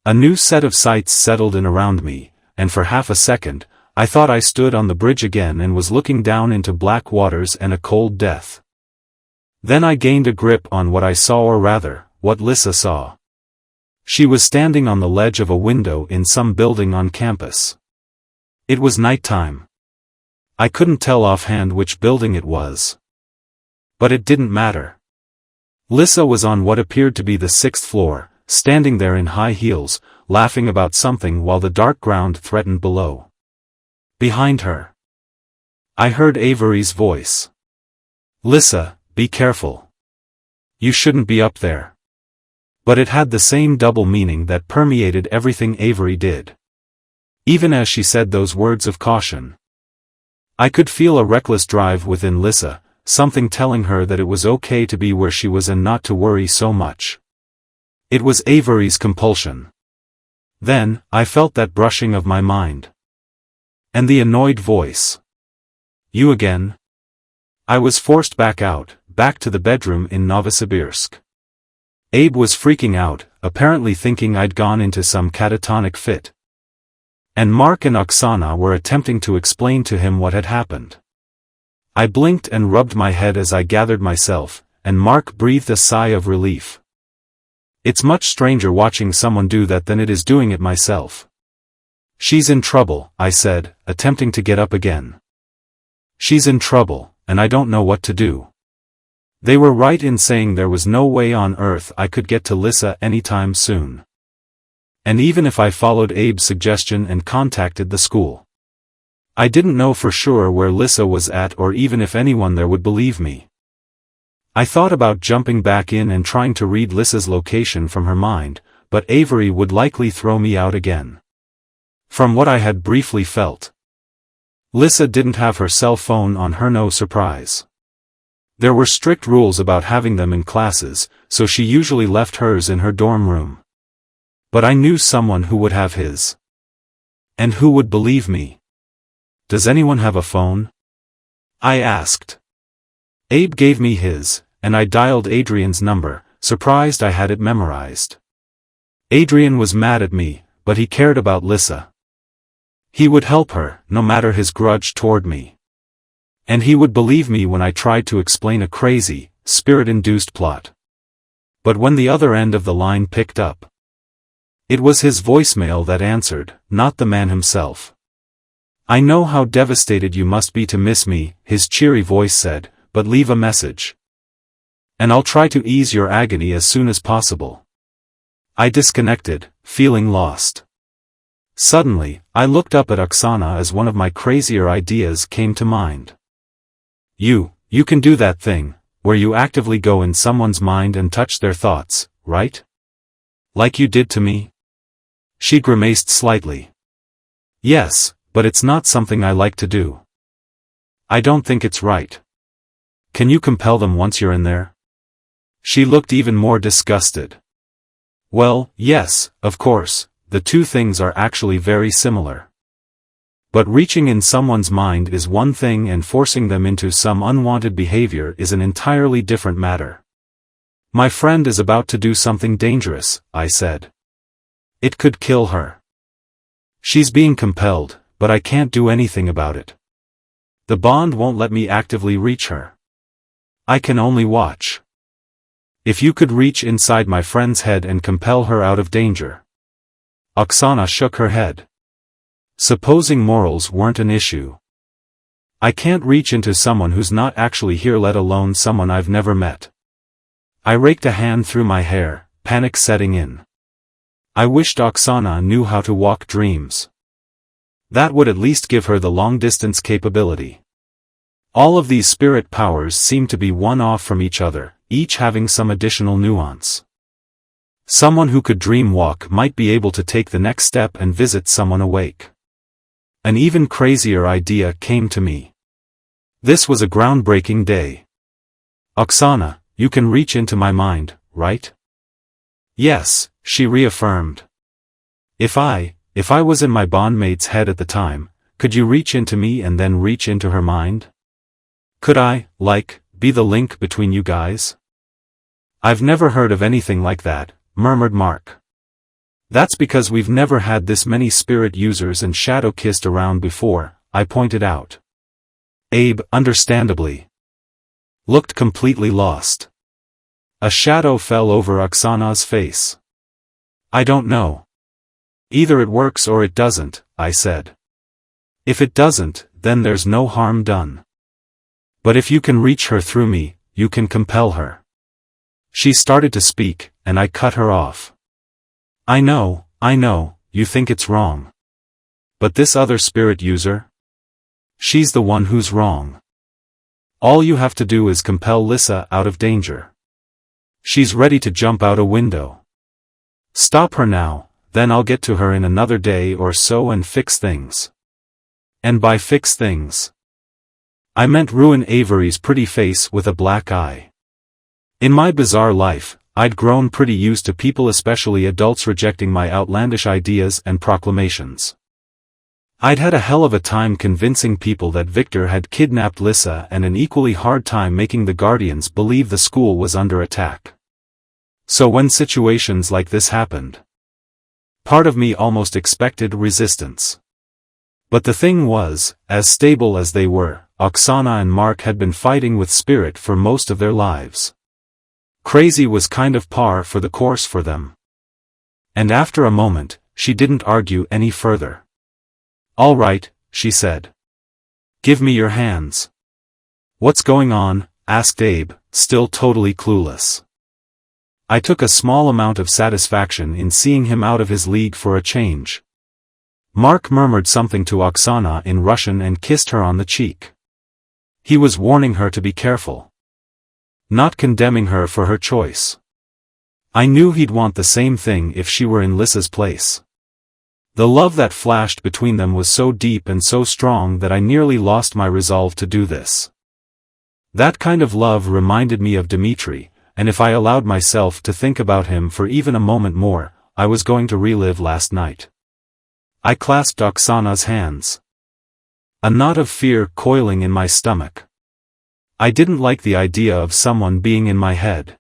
A new set of sights settled in around me, and for half a second, I thought I stood on the bridge again and was looking down into black waters and a cold death. Then I gained a grip on what I saw, or rather, what Lissa saw. She was standing on the ledge of a window in some building on campus. It was nighttime. I couldn't tell offhand which building it was. But it didn't matter. Lissa was on what appeared to be the 6th floor, standing there in high heels, laughing about something while the dark ground threatened below. Behind her, I heard Avery's voice. "Lissa, be careful. You shouldn't be up there." But it had the same double meaning that permeated everything Avery did. Even as she said those words of caution, I could feel a reckless drive within Lissa, something telling her that it was okay to be where she was and not to worry so much. It was Avery's compulsion. Then, I felt that brushing of my mind. And the annoyed voice. "You again?" I was forced back out, back to the bedroom in Novosibirsk. Abe was freaking out, apparently thinking I'd gone into some catatonic fit. And Mark and Oksana were attempting to explain to him what had happened. I blinked and rubbed my head as I gathered myself, and Mark breathed a sigh of relief. It's much stranger watching someone do that than it is doing it myself. "She's in trouble," I said, attempting to get up again. "She's in trouble, and I don't know what to do." They were right in saying there was no way on earth I could get to Lissa anytime soon. And even if I followed Abe's suggestion and contacted the school, I didn't know for sure where Lissa was at or even if anyone there would believe me. I thought about jumping back in and trying to read Lissa's location from her mind, but Avery would likely throw me out again. From what I had briefly felt, Lissa didn't have her cell phone on her, no surprise. There were strict rules about having them in classes, so she usually left hers in her dorm room. But I knew someone who would have his. And who would believe me. "Does anyone have a phone?" I asked. Abe gave me his, and I dialed Adrian's number, surprised I had it memorized. Adrian was mad at me, but he cared about Lissa. He would help her, no matter his grudge toward me. And he would believe me when I tried to explain a crazy, spirit-induced plot. But when the other end of the line picked up, It was his voicemail that answered, not the man himself. "I know how devastated you must be to miss me," his cheery voice said, "but leave a message. And I'll try to ease your agony as soon as possible." I disconnected, feeling lost. Suddenly, I looked up at Oksana as one of my crazier ideas came to mind. You can do that thing, where you actively go in someone's mind and touch their thoughts, right? Like you did to me? She grimaced slightly. "Yes, but it's not something I like to do. I don't think it's right." "Can you compel them once you're in there?" She looked even more disgusted. "Well, yes, of course, the two things are actually very similar. But reaching in someone's mind is one thing and forcing them into some unwanted behavior is an entirely different matter." "My friend is about to do something dangerous," I said. "It could kill her. She's being compelled, but I can't do anything about it. The bond won't let me actively reach her. I can only watch." "If you could reach inside my friend's head and compel her out of danger." Oksana shook her head. "Supposing morals weren't an issue. I can't reach into someone who's not actually here, let alone someone I've never met." I raked a hand through my hair, panic setting in. I wished Oksana knew how to walk dreams. That would at least give her the long-distance capability. All of these spirit powers seem to be one-off from each other, each having some additional nuance. Someone who could dream walk might be able to take the next step and visit someone awake. An even crazier idea came to me. This was a groundbreaking day. "Oksana, you can reach into my mind, right?" "Yes," she reaffirmed. If I was in my bondmate's head at the time, could you reach into me and then reach into her mind? Could I, be the link between you guys?" "I've never heard of anything like that," murmured Mark. "That's because we've never had this many spirit users and shadow-kissed around before," I pointed out. Abe, understandably, looked completely lost. A shadow fell over Oksana's face. "I don't know. Either it works or it doesn't," I said. "If it doesn't, then there's no harm done. But if you can reach her through me, you can compel her." She started to speak, and I cut her off. I know, you think it's wrong. But this other spirit user? She's the one who's wrong. All you have to do is compel Lissa out of danger. She's ready to jump out a window. Stop her now, then I'll get to her in another day or so and fix things. And by fix things, I meant ruin Avery's pretty face with a black eye. In my bizarre life, I'd grown pretty used to people, especially adults, rejecting my outlandish ideas and proclamations. I'd had a hell of a time convincing people that Victor had kidnapped Lissa and an equally hard time making the Guardians believe the school was under attack. So when situations like this happened, part of me almost expected resistance. But the thing was, as stable as they were, Oksana and Mark had been fighting with spirit for most of their lives. Crazy was kind of par for the course for them. And after a moment, she didn't argue any further. "All right," she said. "Give me your hands." "What's going on?" asked Abe, still totally clueless. I took a small amount of satisfaction in seeing him out of his league for a change. Mark murmured something to Oksana in Russian and kissed her on the cheek. He was warning her to be careful, not condemning her for her choice. I knew he'd want the same thing if she were in Lissa's place. The love that flashed between them was so deep and so strong that I nearly lost my resolve to do this. That kind of love reminded me of Dimitri, and if I allowed myself to think about him for even a moment more, I was going to relive last night. I clasped Oksana's hands, a knot of fear coiling in my stomach. I didn't like the idea of someone being in my head.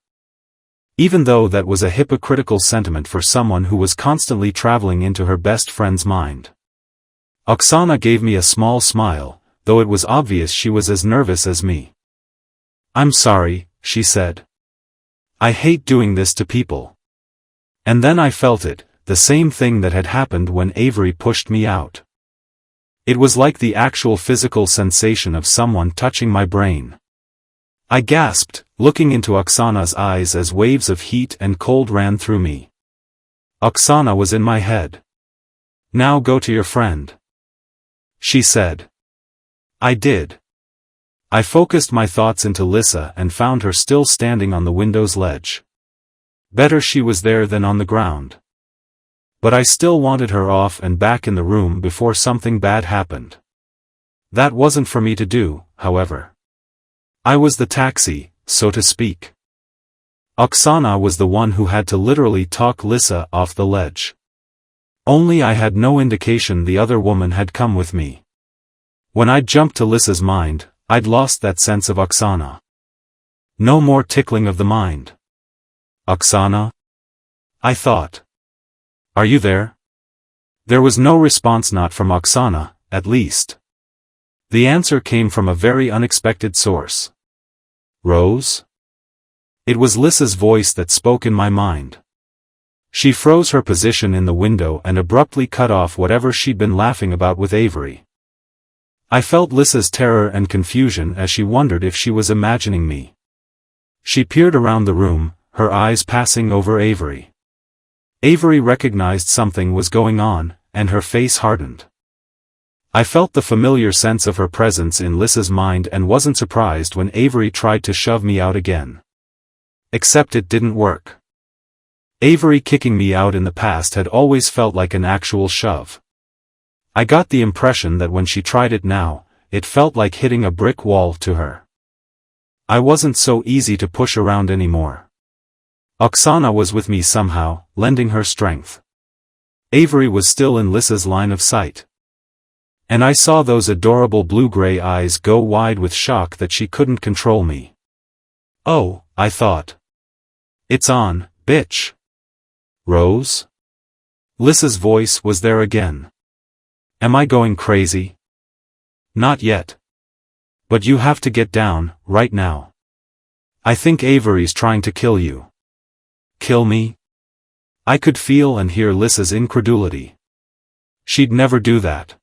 Even though that was a hypocritical sentiment for someone who was constantly traveling into her best friend's mind. Oksana gave me a small smile, though it was obvious she was as nervous as me. "I'm sorry," she said. "I hate doing this to people." And then I felt it, the same thing that had happened when Avery pushed me out. It was like the actual physical sensation of someone touching my brain. I gasped, looking into Oksana's eyes as waves of heat and cold ran through me. Oksana was in my head. "Now go to your friend," she said. I did. I focused my thoughts into Lissa and found her still standing on the window's ledge. Better she was there than on the ground. But I still wanted her off and back in the room before something bad happened. That wasn't for me to do, however. I was the taxi, so to speak. Oksana was the one who had to literally talk Lissa off the ledge. Only I had no indication the other woman had come with me. When I'd jumped to Lissa's mind, I'd lost that sense of Oksana. No more tickling of the mind. "Oksana?" I thought. "Are you there?" There was no response, not from Oksana, at least. The answer came from a very unexpected source. "Rose?" It was Lissa's voice that spoke in my mind. She froze her position in the window and abruptly cut off whatever she'd been laughing about with Avery. I felt Lissa's terror and confusion as she wondered if she was imagining me. She peered around the room, her eyes passing over Avery. Avery recognized something was going on, and her face hardened. I felt the familiar sense of her presence in Lissa's mind and wasn't surprised when Avery tried to shove me out again. Except it didn't work. Avery kicking me out in the past had always felt like an actual shove. I got the impression that when she tried it now, it felt like hitting a brick wall to her. I wasn't so easy to push around anymore. Oksana was with me somehow, lending her strength. Avery was still in Lissa's line of sight. And I saw those adorable blue-gray eyes go wide with shock that she couldn't control me. "Oh," I thought. "It's on, bitch." "Rose?" Lissa's voice was there again. "Am I going crazy?" "Not yet. But you have to get down, right now. I think Avery's trying to kill you." "Kill me?" I could feel and hear Lissa's incredulity. She'd never do that.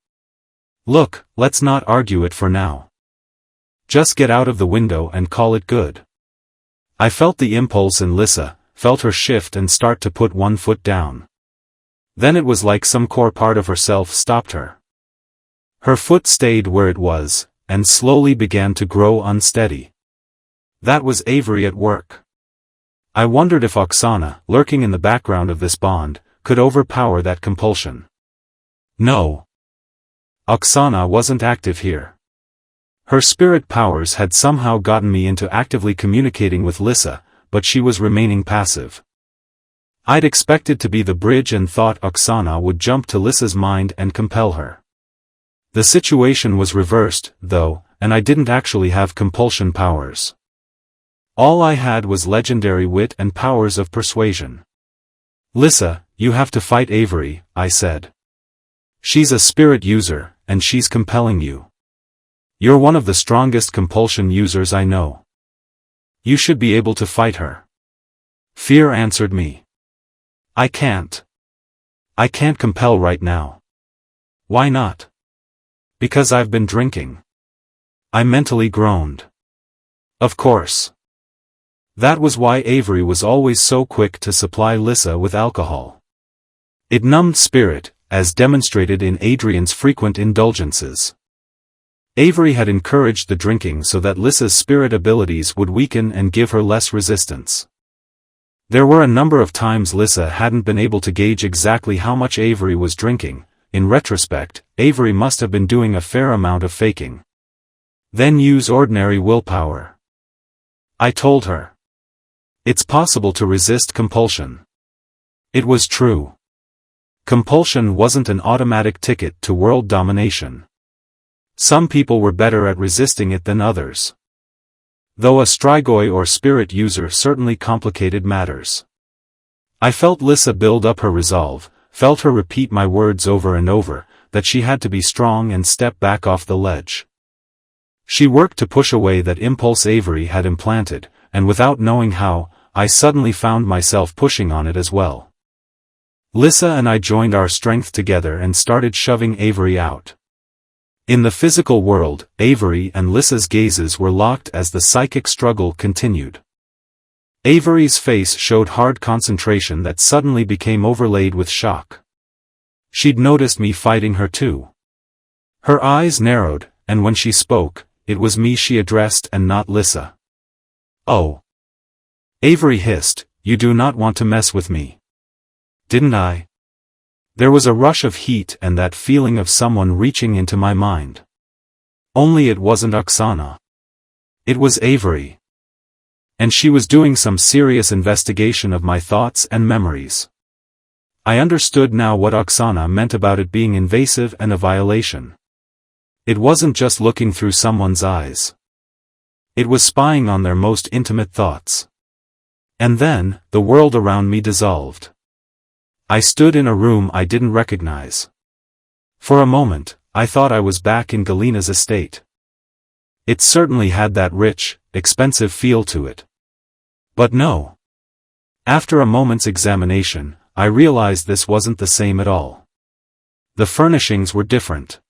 "Look, let's not argue it for now. Just get out of the window and call it good." I felt the impulse in Lissa, felt her shift and start to put one foot down. Then it was like some core part of herself stopped her. Her foot stayed where it was, and slowly began to grow unsteady. That was Avery at work. I wondered if Oksana, lurking in the background of this bond, could overpower that compulsion. No. Oksana wasn't active here. Her spirit powers had somehow gotten me into actively communicating with Lissa, but she was remaining passive. I'd expected to be the bridge and thought Oksana would jump to Lissa's mind and compel her. The situation was reversed, though, and I didn't actually have compulsion powers. All I had was legendary wit and powers of persuasion. "Lissa, you have to fight Avery," I said. "She's a spirit user, and she's compelling you. You're one of the strongest compulsion users I know. You should be able to fight her." Fear answered me. "I can't. I can't compel right now." "Why not?" "Because I've been drinking." I mentally groaned. Of course. That was why Avery was always so quick to supply Lissa with alcohol. It numbed spirit, as demonstrated in Adrian's frequent indulgences. Avery had encouraged the drinking so that Lissa's spirit abilities would weaken and give her less resistance. There were a number of times Lissa hadn't been able to gauge exactly how much Avery was drinking. In retrospect, Avery must have been doing a fair amount of faking. Then use ordinary willpower. I told her. It's possible to resist compulsion. It was true. Compulsion wasn't an automatic ticket to world domination. Some people were better at resisting it than others. Though a strigoi or spirit user certainly complicated matters. I felt Lissa build up her resolve, felt her repeat my words over and over, that she had to be strong and step back off the ledge. She worked to push away that impulse Avery had implanted, and without knowing how, I suddenly found myself pushing on it as well. Lissa and I joined our strength together and started shoving Avery out. In the physical world, Avery and Lissa's gazes were locked as the psychic struggle continued. Avery's face showed hard concentration that suddenly became overlaid with shock. She'd noticed me fighting her too. Her eyes narrowed, and when she spoke, it was me she addressed and not Lissa. "Oh." Avery hissed, "You do not want to mess with me. Didn't I?" There was a rush of heat and that feeling of someone reaching into my mind. Only it wasn't Oksana. It was Avery. And she was doing some serious investigation of my thoughts and memories. I understood now what Oksana meant about it being invasive and a violation. It wasn't just looking through someone's eyes. It was spying on their most intimate thoughts. And then, the world around me dissolved. I stood in a room I didn't recognize. For a moment, I thought I was back in Galina's estate. It certainly had that rich, expensive feel to it. But no. After a moment's examination, I realized this wasn't the same at all. The furnishings were different.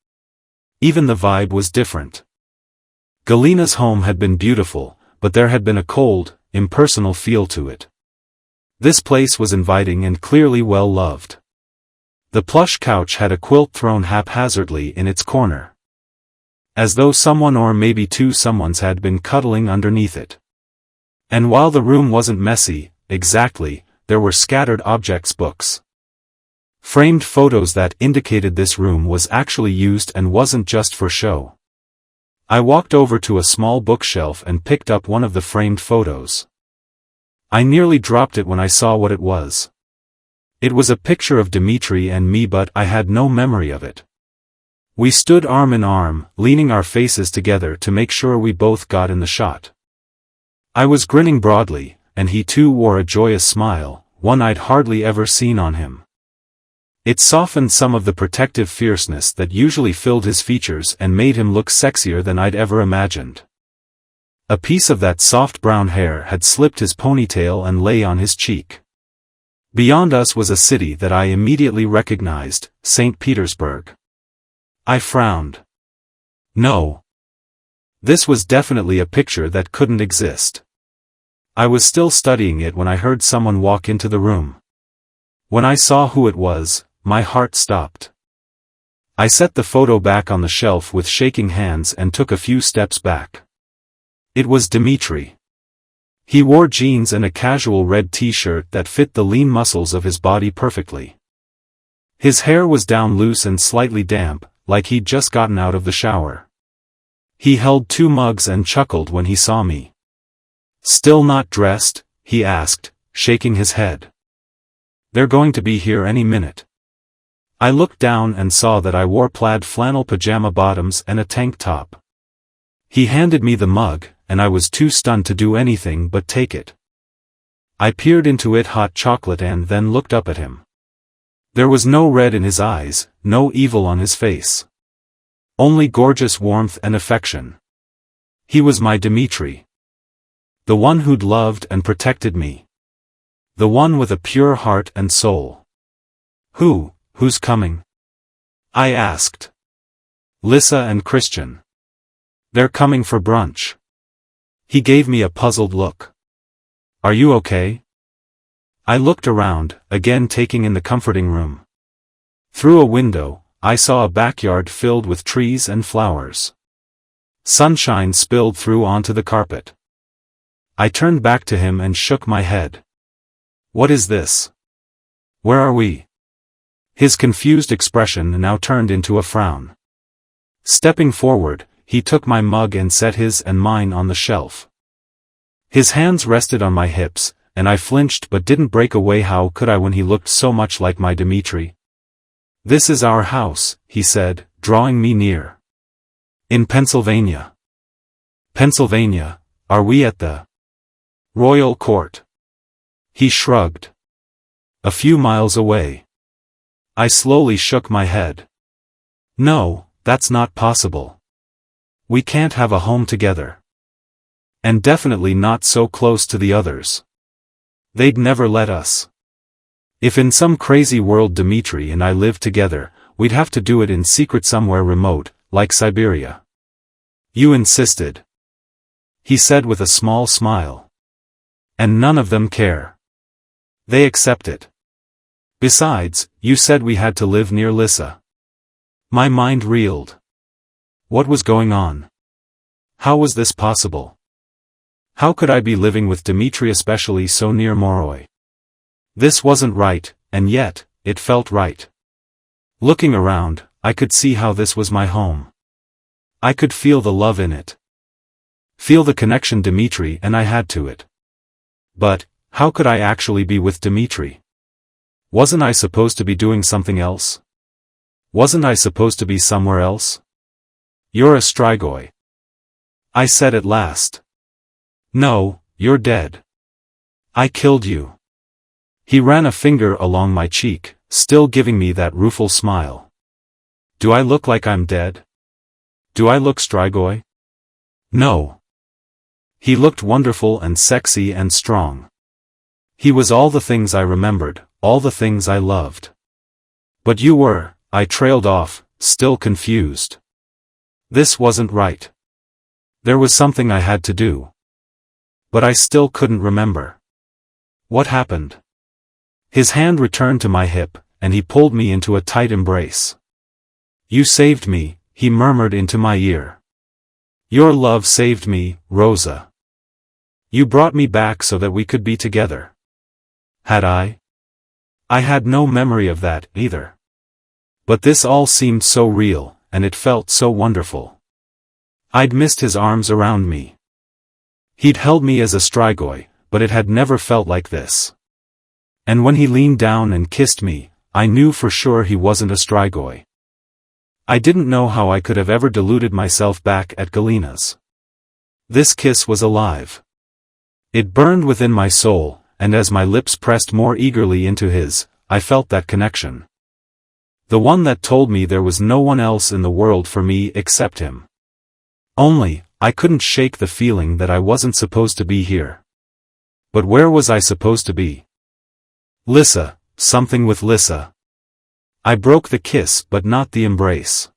Even the vibe was different. Galina's home had been beautiful, but there had been a cold, impersonal feel to it. This place was inviting and clearly well loved. The plush couch had a quilt thrown haphazardly in its corner. As though someone or maybe two someones had been cuddling underneath it. And while the room wasn't messy, exactly, there were scattered objects, books. Framed photos that indicated this room was actually used and wasn't just for show. I walked over to a small bookshelf and picked up one of the framed photos. I nearly dropped it when I saw what it was. It was a picture of Dimitri and me, but I had no memory of it. We stood arm in arm, leaning our faces together to make sure we both got in the shot. I was grinning broadly, and he too wore a joyous smile, one I'd hardly ever seen on him. It softened some of the protective fierceness that usually filled his features and made him look sexier than I'd ever imagined. A piece of that soft brown hair had slipped his ponytail and lay on his cheek. Beyond us was a city that I immediately recognized, St. Petersburg. I frowned. No. This was definitely a picture that couldn't exist. I was still studying it when I heard someone walk into the room. When I saw who it was, my heart stopped. I set the photo back on the shelf with shaking hands and took a few steps back. It was Dimitri. He wore jeans and a casual red t-shirt that fit the lean muscles of his body perfectly. His hair was down loose and slightly damp, like he'd just gotten out of the shower. He held 2 mugs and chuckled when he saw me. "Still not dressed?" he asked, shaking his head. "They're going to be here any minute." I looked down and saw that I wore plaid flannel pajama bottoms and a tank top. He handed me the mug, and I was too stunned to do anything but take it. I peered into it, hot chocolate, and then looked up at him. There was no red in his eyes, no evil on his face. Only gorgeous warmth and affection. He was my Dimitri. The one who'd loved and protected me. The one with a pure heart and soul. Who's coming?" I asked. "Lissa and Christian. They're coming for brunch." He gave me a puzzled look. "Are you okay?" I looked around, again taking in the comforting room. Through a window, I saw a backyard filled with trees and flowers. Sunshine spilled through onto the carpet. I turned back to him and shook my head. "What is this? Where are we?" His confused expression now turned into a frown. Stepping forward, he took my mug and set his and mine on the shelf. His hands rested on my hips, and I flinched but didn't break away. How could I when he looked so much like my Dimitri? "This is our house," he said, drawing me near. "In Pennsylvania." "Pennsylvania? Are we at the royal court?" He shrugged. "A few miles away." I slowly shook my head. "No, that's not possible. We can't have a home together. And definitely not so close to the others. They'd never let us." If in some crazy world Dimitri and I lived together, we'd have to do it in secret somewhere remote, like Siberia. You insisted. He said with a small smile. And none of them care. They accept it. Besides, you said we had to live near Lissa. My mind reeled. What was going on? How was this possible? How could I be living with Dimitri, especially so near Moroi? This wasn't right, and yet, it felt right. Looking around, I could see how this was my home. I could feel the love in it. Feel the connection Dimitri and I had to it. But, how could I actually be with Dimitri? Wasn't I supposed to be doing something else? Wasn't I supposed to be somewhere else? You're a Strigoi. I said at last. No, you're dead. I killed you. He ran a finger along my cheek, still giving me that rueful smile. Do I look like I'm dead? Do I look Strigoi? No. He looked wonderful and sexy and strong. He was all the things I remembered, all the things I loved. But you were, I trailed off, still confused. This wasn't right. There was something I had to do. But I still couldn't remember. What happened? His hand returned to my hip, and he pulled me into a tight embrace. You saved me, he murmured into my ear. Your love saved me, Rosa. You brought me back so that we could be together. Had I? I had no memory of that, either. But this all seemed so real, and it felt so wonderful. I'd missed his arms around me. He'd held me as a Strigoi, but it had never felt like this. And when he leaned down and kissed me, I knew for sure he wasn't a Strigoi. I didn't know how I could have ever deluded myself back at Galina's. This kiss was alive. It burned within my soul, and as my lips pressed more eagerly into his, I felt that connection. The one that told me there was no one else in the world for me except him. Only, I couldn't shake the feeling that I wasn't supposed to be here. But where was I supposed to be? Lissa, something with Lissa. I broke the kiss but not the embrace.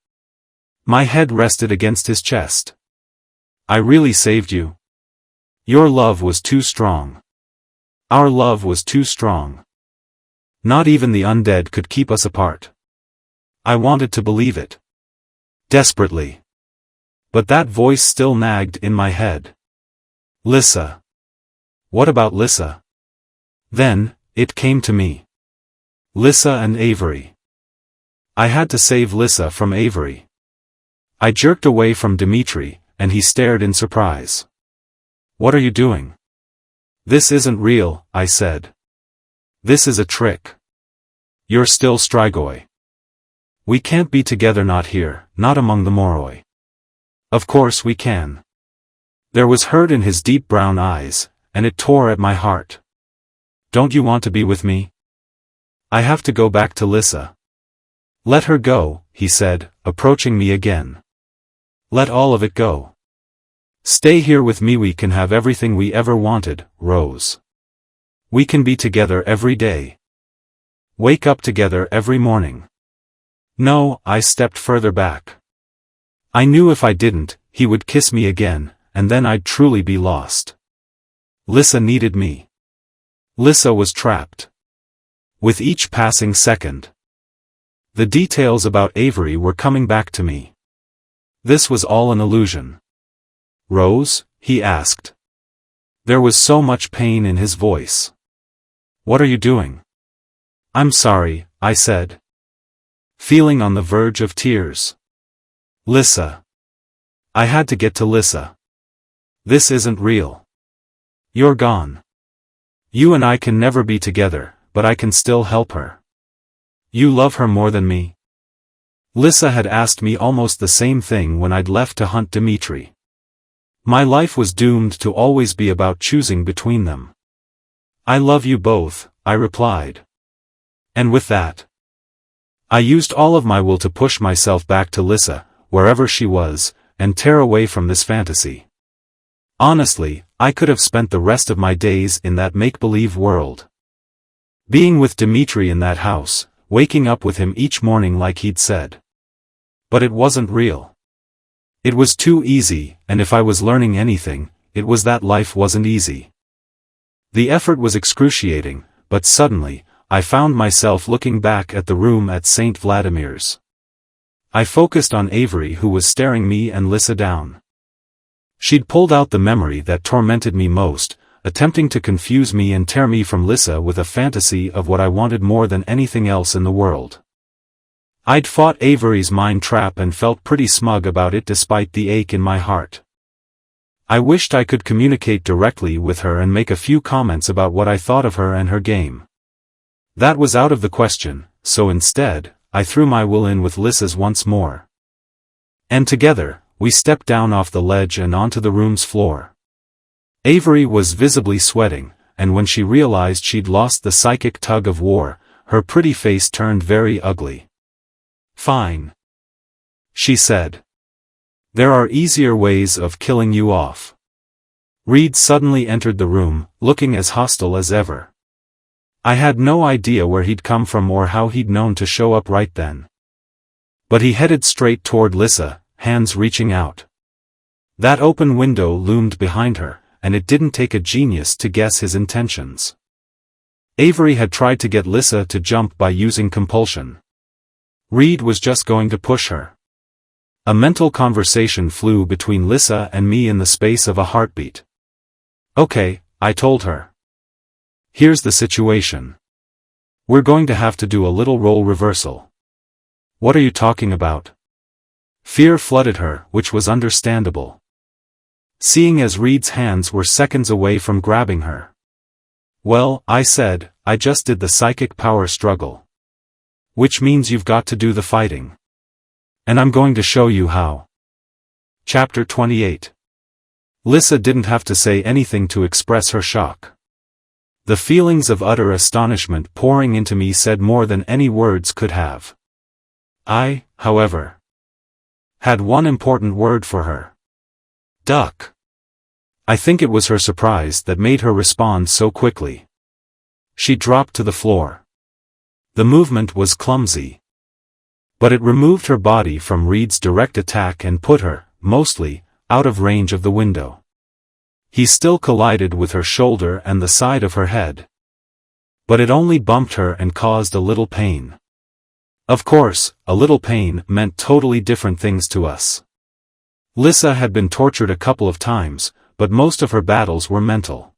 My head rested against his chest. I really saved you. Your love was too strong. Our love was too strong. Not even the undead could keep us apart. I wanted to believe it. Desperately. But that voice still nagged in my head. Lissa. What about Lissa? Then, it came to me. Lissa and Avery. I had to save Lissa from Avery. I jerked away from Dimitri, and he stared in surprise. What are you doing? This isn't real, I said. This is a trick. You're still Strigoi. We can't be together, not here, not among the Moroi. Of course we can. There was hurt in his deep brown eyes, and it tore at my heart. Don't you want to be with me? I have to go back to Lissa. Let her go, he said, approaching me again. Let all of it go. Stay here with me, we can have everything we ever wanted, Rose. We can be together every day. Wake up together every morning. No, I stepped further back. I knew if I didn't, he would kiss me again, and then I'd truly be lost. Lissa needed me. Lissa was trapped. With each passing second. The details about Avery were coming back to me. This was all an illusion. Rose? He asked. There was so much pain in his voice. What are you doing? I'm sorry, I said. Feeling on the verge of tears. Lissa. I had to get to Lissa. This isn't real. You're gone. You and I can never be together, but I can still help her. You love her more than me? Lissa had asked me almost the same thing when I'd left to hunt Dimitri. My life was doomed to always be about choosing between them. I love you both, I replied. And with that, I used all of my will to push myself back to Lissa, wherever she was, and tear away from this fantasy. Honestly, I could have spent the rest of my days in that make-believe world. Being with Dimitri in that house, waking up with him each morning like he'd said. But it wasn't real. It was too easy, and if I was learning anything, it was that life wasn't easy. The effort was excruciating, but suddenly, I found myself looking back at the room at St. Vladimir's. I focused on Avery, who was staring me and Lissa down. She'd pulled out the memory that tormented me most, attempting to confuse me and tear me from Lissa with a fantasy of what I wanted more than anything else in the world. I'd fought Avery's mind trap and felt pretty smug about it despite the ache in my heart. I wished I could communicate directly with her and make a few comments about what I thought of her and her game. That was out of the question, so instead, I threw my will in with Lissa's once more. And together, we stepped down off the ledge and onto the room's floor. Avery was visibly sweating, and when she realized she'd lost the psychic tug of war, her pretty face turned very ugly. "Fine," she said. "There are easier ways of killing you off." Reed suddenly entered the room, looking as hostile as ever. I had no idea where he'd come from or how he'd known to show up right then. But he headed straight toward Lissa, hands reaching out. That open window loomed behind her, and it didn't take a genius to guess his intentions. Avery had tried to get Lissa to jump by using compulsion. Reed was just going to push her. A mental conversation flew between Lissa and me in the space of a heartbeat. "Okay," I told her. "Here's the situation. We're going to have to do a little role reversal." "What are you talking about?" Fear flooded her, which was understandable. Seeing as Reed's hands were seconds away from grabbing her. "Well," I said, "I just did the psychic power struggle. Which means you've got to do the fighting. And I'm going to show you how." Chapter 28. Lissa didn't have to say anything to express her shock. The feelings of utter astonishment pouring into me said more than any words could have. I, however, had one important word for her. Duck. I think it was her surprise that made her respond so quickly. She dropped to the floor. The movement was clumsy. But it removed her body from Reed's direct attack and put her, mostly, out of range of the window. He still collided with her shoulder and the side of her head. But it only bumped her and caused a little pain. Of course, a little pain meant totally different things to us. Lissa had been tortured a couple of times, but most of her battles were mental.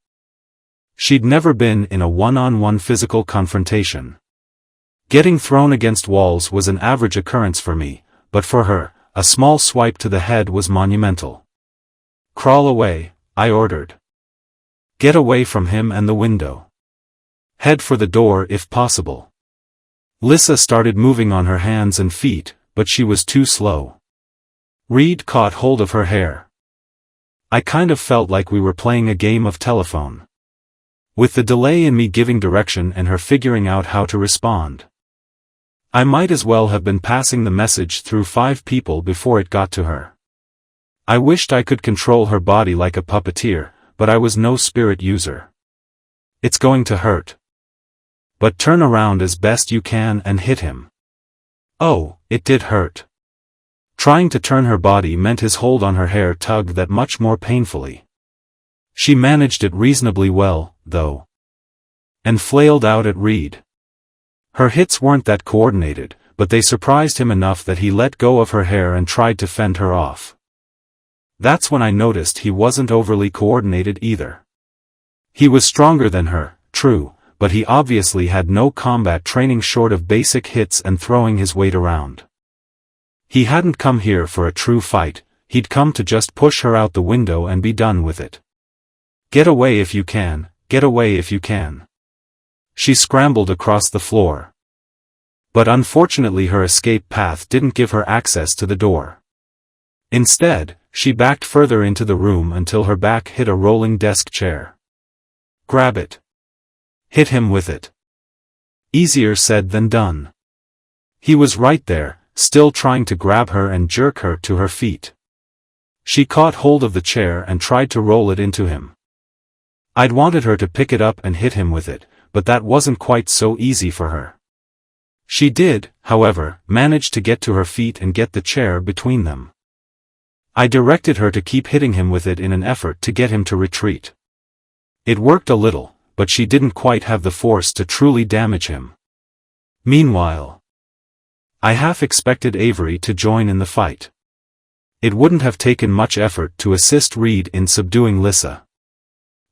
She'd never been in a one-on-one physical confrontation. Getting thrown against walls was an average occurrence for me, but for her, a small swipe to the head was monumental. "Crawl away," I ordered. "Get away from him and the window. Head for the door if possible." Lissa started moving on her hands and feet, but she was too slow. Reed caught hold of her hair. I kind of felt like we were playing a game of telephone. With the delay in me giving direction and her figuring out how to respond. I might as well have been passing the message through 5 people before it got to her. I wished I could control her body like a puppeteer, but I was no spirit user. "It's going to hurt. But turn around as best you can and hit him." Oh, it did hurt. Trying to turn her body meant his hold on her hair tugged that much more painfully. She managed it reasonably well, though. And flailed out at Reed. Her hits weren't that coordinated, but they surprised him enough that he let go of her hair and tried to fend her off. That's when I noticed he wasn't overly coordinated either. He was stronger than her, true, but he obviously had no combat training short of basic hits and throwing his weight around. He hadn't come here for a true fight, he'd come to just push her out the window and be done with it. "Get away if you can, get away if you can." She scrambled across the floor. But unfortunately her escape path didn't give her access to the door. Instead, she backed further into the room until her back hit a rolling desk chair. "Grab it. Hit him with it." Easier said than done. He was right there, still trying to grab her and jerk her to her feet. She caught hold of the chair and tried to roll it into him. I'd wanted her to pick it up and hit him with it, but that wasn't quite so easy for her. She did, however, manage to get to her feet and get the chair between them. I directed her to keep hitting him with it in an effort to get him to retreat. It worked a little, but she didn't quite have the force to truly damage him. Meanwhile, I half expected Avery to join in the fight. It wouldn't have taken much effort to assist Reed in subduing Lissa.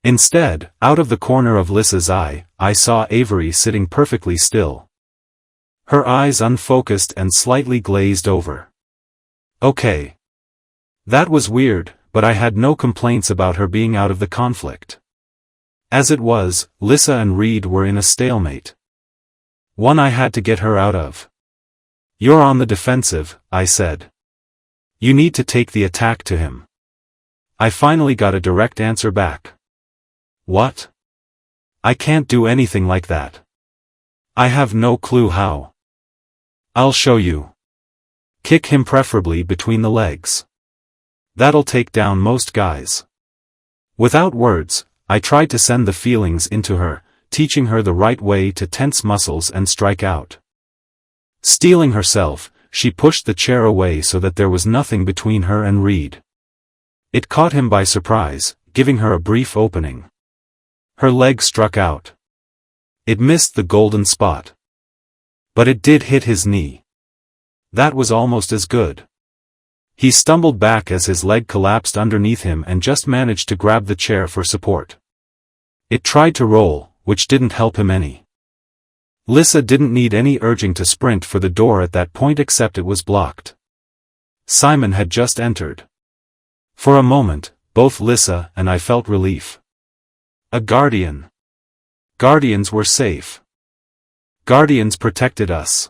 Instead, out of the corner of Lissa's eye, I saw Avery sitting perfectly still. Her eyes unfocused and slightly glazed over. Okay. That was weird, but I had no complaints about her being out of the conflict. As it was, Lissa and Reed were in a stalemate. One I had to get her out of. You're on the defensive, I said. You need to take the attack to him. I finally got a direct answer back. What? I can't do anything like that. I have no clue how. I'll show you. Kick him preferably between the legs. That'll take down most guys. Without words, I tried to send the feelings into her, teaching her the right way to tense muscles and strike out. Steeling herself, she pushed the chair away so that there was nothing between her and Reed. It caught him by surprise, giving her a brief opening. Her leg struck out. It missed the golden spot. But it did hit his knee. That was almost as good. He stumbled back as his leg collapsed underneath him and just managed to grab the chair for support. It tried to roll, which didn't help him any. Lissa didn't need any urging to sprint for the door at that point except it was blocked. Simon had just entered. For a moment, both Lissa and I felt relief. A guardian. Guardians were safe. Guardians protected us.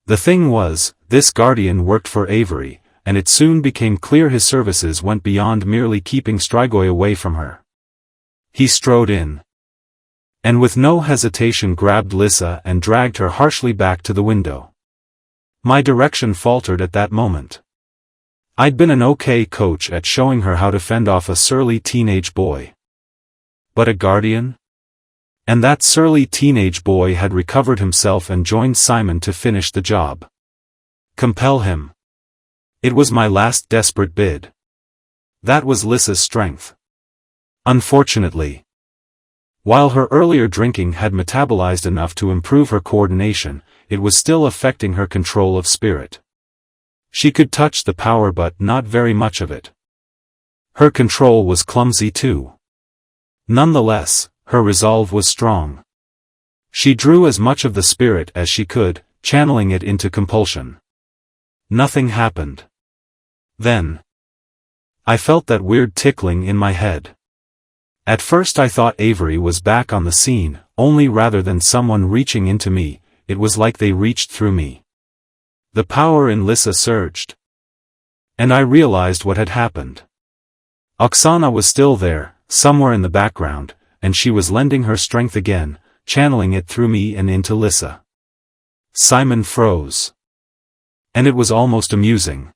The thing was, this guardian worked for Avery, and it soon became clear his services went beyond merely keeping Strigoi away from her. He strode in. And with no hesitation grabbed Lissa and dragged her harshly back to the window. My direction faltered at that moment. I'd been an okay coach at showing her how to fend off a surly teenage boy. But a guardian? And that surly teenage boy had recovered himself and joined Simon to finish the job. Compel him. It was my last desperate bid. That was Lissa's strength. Unfortunately. While her earlier drinking had metabolized enough to improve her coordination, it was still affecting her control of spirit. She could touch the power but not very much of it. Her control was clumsy too. Nonetheless, her resolve was strong. She drew as much of the spirit as she could, channeling it into compulsion. Nothing happened. Then, I felt that weird tickling in my head. At first I thought Avery was back on the scene, only rather than someone reaching into me, it was like they reached through me. The power in Lissa surged. And I realized what had happened. Oksana was still there, somewhere in the background, and she was lending her strength again, channeling it through me and into Lissa. Simon froze. And it was almost amusing.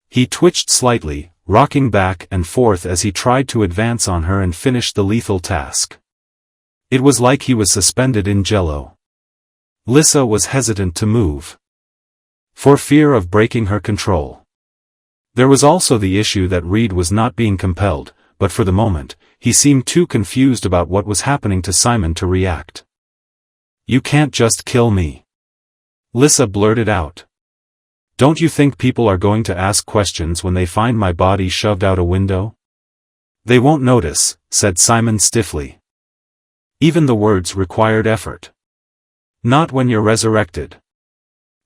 He twitched slightly, rocking back and forth as he tried to advance on her and finish the lethal task. It was like he was suspended in jello. Lissa was hesitant to move. For fear of breaking her control. There was also the issue that Reed was not being compelled, but for the moment, he seemed too confused about what was happening to Simon to react. "You can't just kill me," Lissa blurted out. "Don't you think people are going to ask questions when they find my body shoved out a window?" "They won't notice," said Simon stiffly. Even the words required effort. "Not when you're resurrected.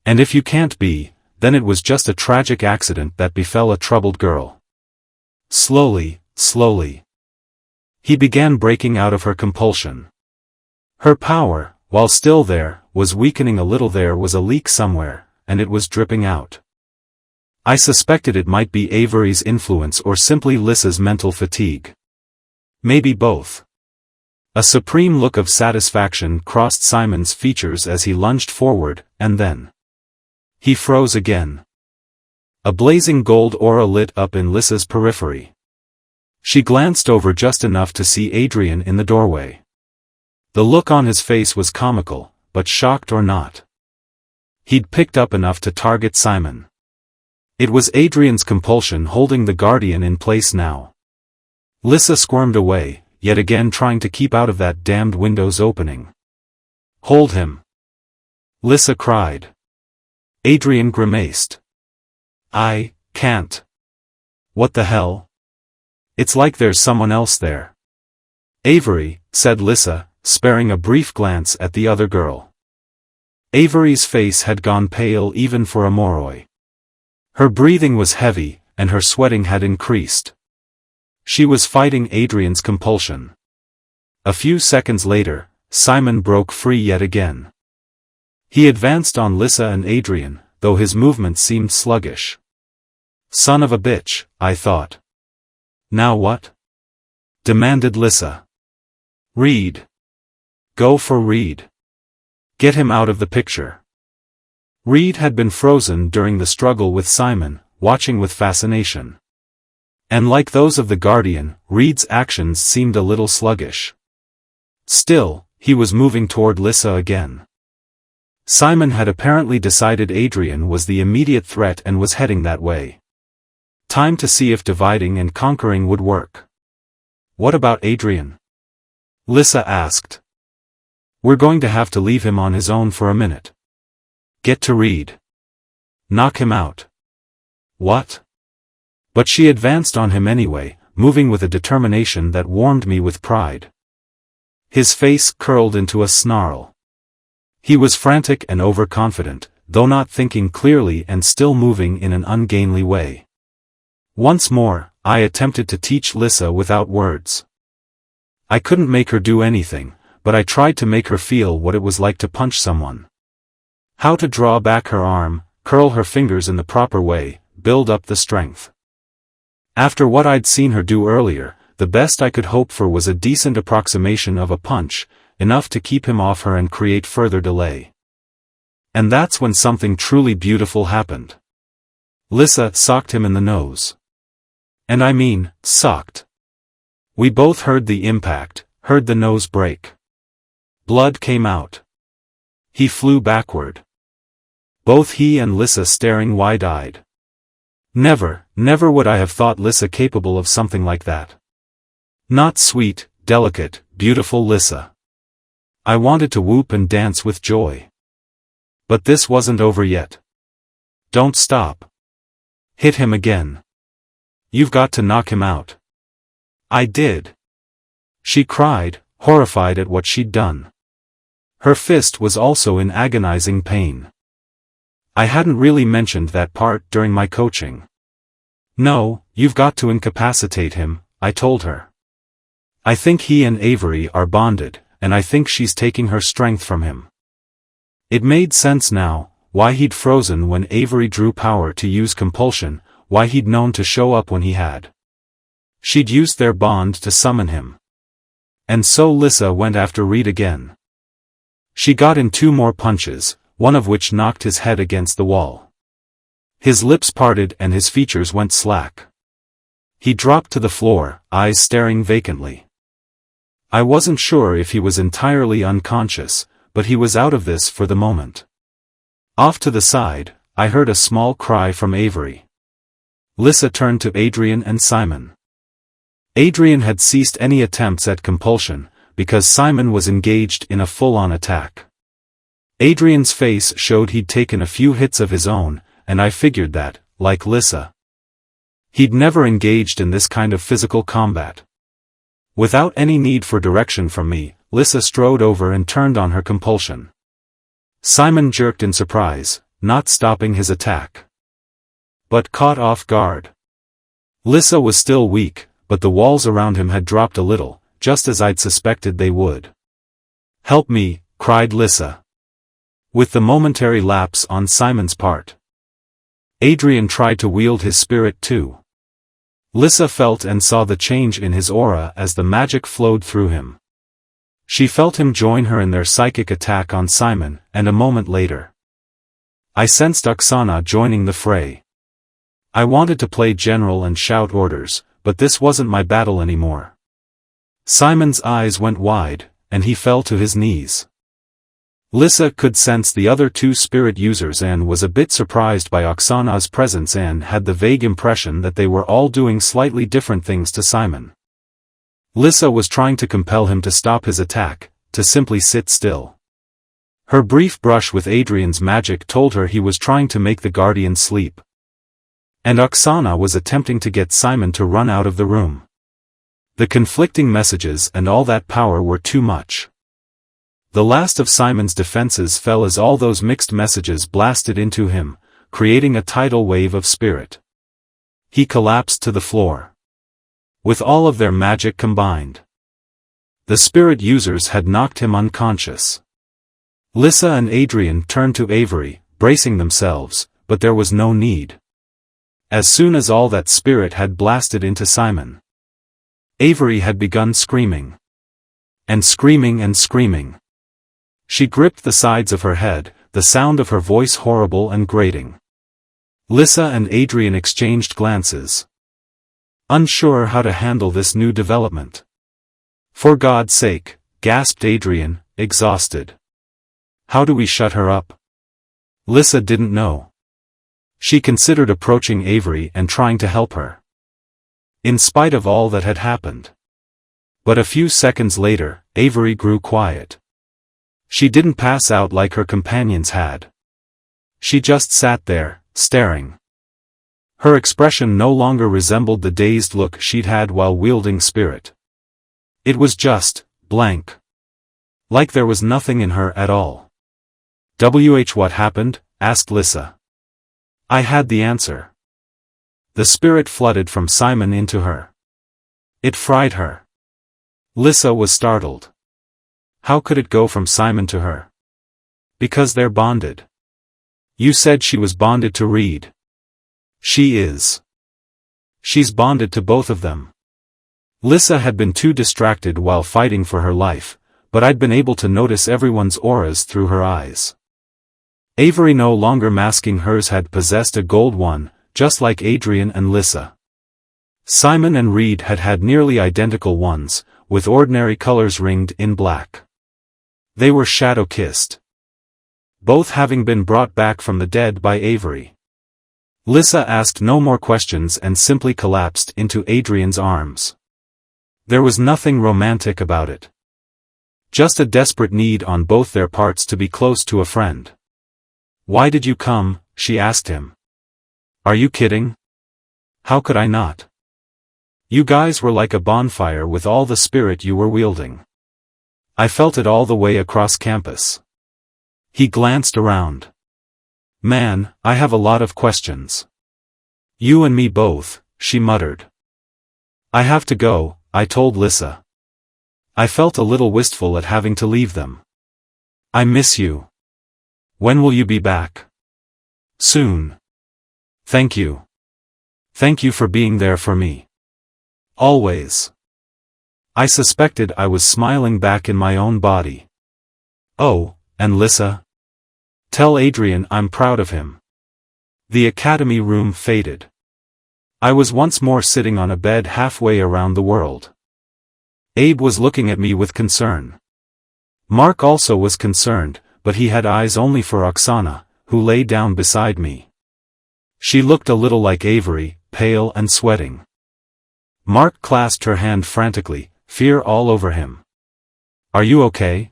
And if you can't be, then it was just a tragic accident that befell a troubled girl." Slowly, slowly. He began breaking out of her compulsion. Her power, while still there, was weakening a little. There was a leak somewhere, and it was dripping out. I suspected it might be Avery's influence or simply Lissa's mental fatigue. Maybe both. A supreme look of satisfaction crossed Simon's features as he lunged forward, and then he froze again. A blazing gold aura lit up in Lissa's periphery. She glanced over just enough to see Adrian in the doorway. The look on his face was comical, but shocked or not, he'd picked up enough to target Simon. It was Adrian's compulsion holding the guardian in place now. Lissa squirmed away, yet again trying to keep out of that damned window's opening. "Hold him!" Lissa cried. Adrian grimaced. "I can't." "What the hell? It's like there's someone else there." "Avery," said Lissa, sparing a brief glance at the other girl. Avery's face had gone pale even for a Moroi. Her breathing was heavy, and her sweating had increased. She was fighting Adrian's compulsion. A few seconds later, Simon broke free yet again. He advanced on Lissa and Adrian, though his movements seemed sluggish. "Son of a bitch," I thought. "Now what?" demanded Lissa. "Read. Go for Reed. Get him out of the picture." Reed had been frozen during the struggle with Simon, watching with fascination. And like those of the Guardian, Reed's actions seemed a little sluggish. Still, he was moving toward Lissa again. Simon had apparently decided Adrian was the immediate threat and was heading that way. Time to see if dividing and conquering would work. "What about Adrian?" Lissa asked. "We're going to have to leave him on his own for a minute. Get to Reed. Knock him out." "What?" But she advanced on him anyway, moving with a determination that warmed me with pride. His face curled into a snarl. He was frantic and overconfident, though not thinking clearly and still moving in an ungainly way. Once more, I attempted to teach Lissa without words. I couldn't make her do anything, but I tried to make her feel what it was like to punch someone. How to draw back her arm, curl her fingers in the proper way, build up the strength. After what I'd seen her do earlier, the best I could hope for was a decent approximation of a punch, enough to keep him off her and create further delay. And that's when something truly beautiful happened. Lissa socked him in the nose. And I mean, socked. We both heard the impact, heard the nose break. Blood came out. He flew backward. Both he and Lissa staring wide-eyed. Never would I have thought Lissa capable of something like that. Not sweet, delicate, beautiful Lissa. I wanted to whoop and dance with joy. But this wasn't over yet. "Don't stop. Hit him again. You've got to knock him out." "I did," she cried, horrified at what she'd done. Her fist was also in agonizing pain. I hadn't really mentioned that part during my coaching. "No, you've got to incapacitate him," I told her. "I think he and Avery are bonded, and I think she's taking her strength from him." It made sense now, why he'd frozen when Avery drew power to use compulsion, why he'd known to show up when he had. She'd used their bond to summon him. And so Lissa went after Reed again. She got in 2 more punches, one of which knocked his head against the wall. His lips parted and his features went slack. He dropped to the floor, eyes staring vacantly. I wasn't sure if he was entirely unconscious, but he was out of this for the moment. Off to the side, I heard a small cry from Avery. Lissa turned to Adrian and Simon. Adrian had ceased any attempts at compulsion, because Simon was engaged in a full-on attack. Adrian's face showed he'd taken a few hits of his own, and I figured that, like Lissa, he'd never engaged in this kind of physical combat. Without any need for direction from me, Lissa strode over and turned on her compulsion. Simon jerked in surprise, not stopping his attack. But caught off guard. Lissa was still weak, but the walls around him had dropped a little, just as I'd suspected they would. "Help me," cried Lissa. With the momentary lapse on Simon's part. Adrian tried to wield his spirit too. Lissa felt and saw the change in his aura as the magic flowed through him. She felt him join her in their psychic attack on Simon, and a moment later, I sensed Oksana joining the fray. I wanted to play general and shout orders, but this wasn't my battle anymore. Simon's eyes went wide, and he fell to his knees. Lissa could sense the other two spirit users and was a bit surprised by Oksana's presence and had the vague impression that they were all doing slightly different things to Simon. Lissa was trying to compel him to stop his attack, to simply sit still. Her brief brush with Adrian's magic told her he was trying to make the guardian sleep. And Oksana was attempting to get Simon to run out of the room. The conflicting messages and all that power were too much. The last of Simon's defenses fell as all those mixed messages blasted into him, creating a tidal wave of spirit. He collapsed to the floor. With all of their magic combined, the spirit users had knocked him unconscious. Lissa and Adrian turned to Avery, bracing themselves, but there was no need. As soon as all that spirit had blasted into Simon, Avery had begun screaming. And screaming and screaming. She gripped the sides of her head, the sound of her voice horrible and grating. Lissa and Adrian exchanged glances, unsure how to handle this new development. For God's sake, gasped Adrian, exhausted. How do we shut her up? Lissa didn't know. She considered approaching Avery and trying to help her, in spite of all that had happened. But a few seconds later, Avery grew quiet. She didn't pass out like her companions had. She just sat there, staring. Her expression no longer resembled the dazed look she'd had while wielding spirit. It was just blank. Like there was nothing in her at all. What happened? Asked Lissa. I had the answer. The spirit flooded from Simon into her. It fried her. Lissa was startled. How could it go from Simon to her? Because they're bonded. You said she was bonded to Reed. She is. She's bonded to both of them. Lissa had been too distracted while fighting for her life, but I'd been able to notice everyone's auras through her eyes. Avery, no longer masking hers, had possessed a gold one, just like Adrian and Lissa. Simon and Reed had had nearly identical ones, with ordinary colors ringed in black. They were shadow-kissed, both having been brought back from the dead by Avery. Lissa asked no more questions and simply collapsed into Adrian's arms. There was nothing romantic about it. Just a desperate need on both their parts to be close to a friend. Why did you come? She asked him. Are you kidding? How could I not? You guys were like a bonfire with all the spirit you were wielding. I felt it all the way across campus. He glanced around. Man, I have a lot of questions. You and me both, she muttered. I have to go, I told Lissa. I felt a little wistful at having to leave them. I miss you. When will you be back? Soon. Thank you. Thank you for being there for me. Always. I suspected I was smiling back in my own body. Oh, and Lissa? Tell Adrian I'm proud of him. The academy room faded. I was once more sitting on a bed halfway around the world. Abe was looking at me with concern. Mark also was concerned, but he had eyes only for Oksana, who lay down beside me. She looked a little like Avery, pale and sweating. Mark clasped her hand frantically, fear all over him. Are you okay?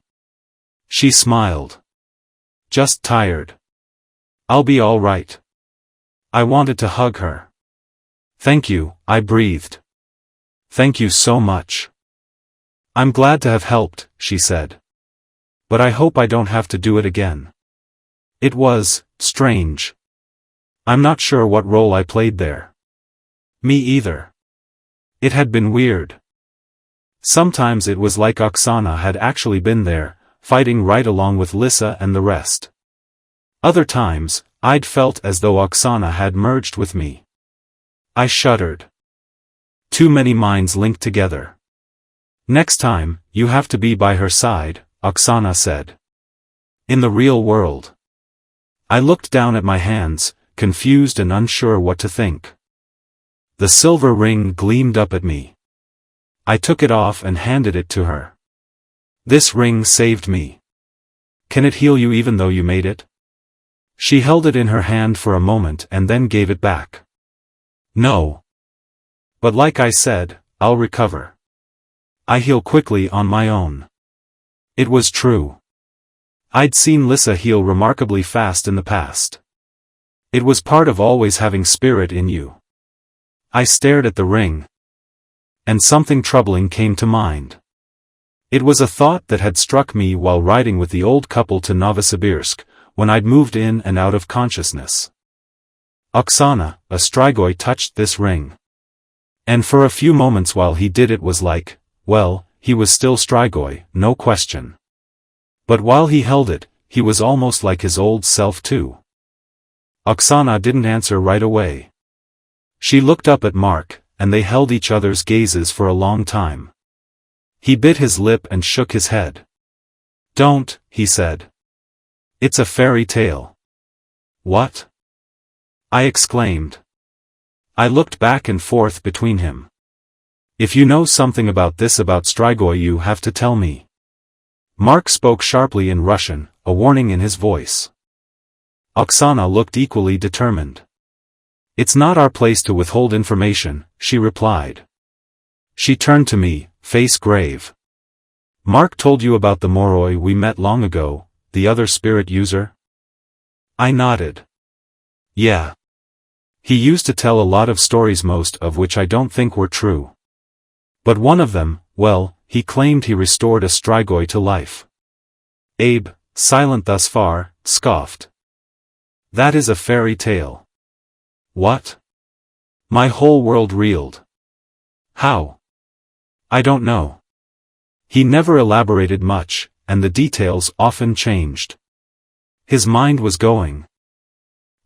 She smiled. Just tired. I'll be all right. I wanted to hug her. Thank you, I breathed. Thank you so much. I'm glad to have helped, she said. But I hope I don't have to do it again. It was strange. I'm not sure what role I played there. Me either. It had been weird. Sometimes it was like Oksana had actually been there, fighting right along with Lissa and the rest. Other times, I'd felt as though Oksana had merged with me. I shuddered. Too many minds linked together. Next time, you have to be by her side, Oksana said. In the real world. I looked down at my hands, confused and unsure what to think. The silver ring gleamed up at me. I took it off and handed it to her. This ring saved me. Can it heal you even though you made it? She held it in her hand for a moment and then gave it back. No. But like I said, I'll recover. I heal quickly on my own. It was true. I'd seen Lissa heal remarkably fast in the past. It was part of always having spirit in you. I stared at the ring. And something troubling came to mind. It was a thought that had struck me while riding with the old couple to Novosibirsk, when I'd moved in and out of consciousness. Oksana, a Strigoi, touched this ring. And for a few moments while he did it was like, well, he was still Strigoi, no question. But while he held it, he was almost like his old self too. Oksana didn't answer right away. She looked up at Mark, and they held each other's gazes for a long time. He bit his lip and shook his head. Don't, he said. It's a fairy tale. What? I exclaimed. I looked back and forth between him. If you know something about this about Strigoi, you have to tell me. Mark spoke sharply in Russian, a warning in his voice. Oksana looked equally determined. It's not our place to withhold information, she replied. She turned to me, face grave. Mark told you about the Moroi we met long ago, the other spirit user? I nodded. Yeah. He used to tell a lot of stories, most of which I don't think were true. But one of them, well, he claimed he restored a Strigoi to life. Abe, silent thus far, scoffed. That is a fairy tale. What? My whole world reeled. How? I don't know. He never elaborated much, and the details often changed. His mind was going.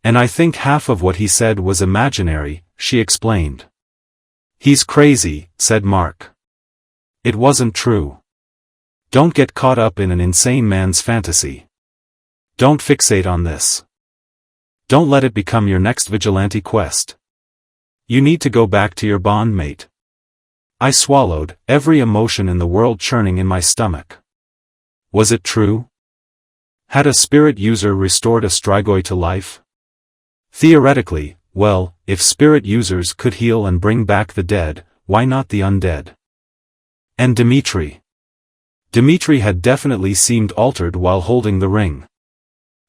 And I think half of what he said was imaginary, she explained. He's crazy, said Mark. It wasn't true. Don't get caught up in an insane man's fantasy. Don't fixate on this. Don't let it become your next vigilante quest. You need to go back to your bondmate. I swallowed, every emotion in the world churning in my stomach. Was it true? Had a spirit user restored a Strigoi to life? Theoretically, well, if spirit users could heal and bring back the dead, why not the undead? And Dimitri? Dimitri had definitely seemed altered while holding the ring.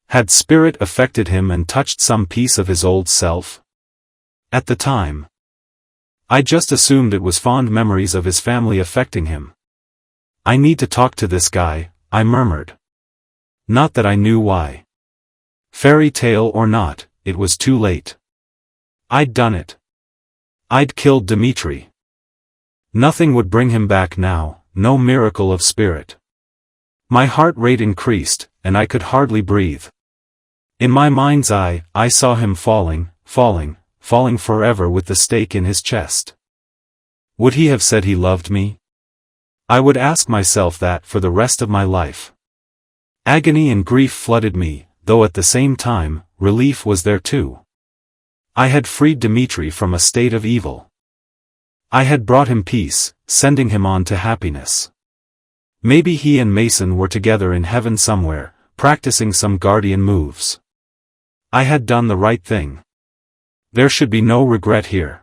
Had spirit affected him and touched some piece of his old self? At the time, I just assumed it was fond memories of his family affecting him. I need to talk to this guy, I murmured. Not that I knew why. Fairy tale or not, it was too late. I'd done it. I'd killed Dimitri. Nothing would bring him back now, no miracle of spirit. My heart rate increased, and I could hardly breathe. In my mind's eye, I saw him falling forever with the stake in his chest. Would he have said he loved me? I would ask myself that for the rest of my life. Agony and grief flooded me, though at the same time, relief was there too. I had freed Dimitri from a state of evil. I had brought him peace, sending him on to happiness. Maybe he and Mason were together in heaven somewhere, practicing some guardian moves. I had done the right thing. There should be no regret here.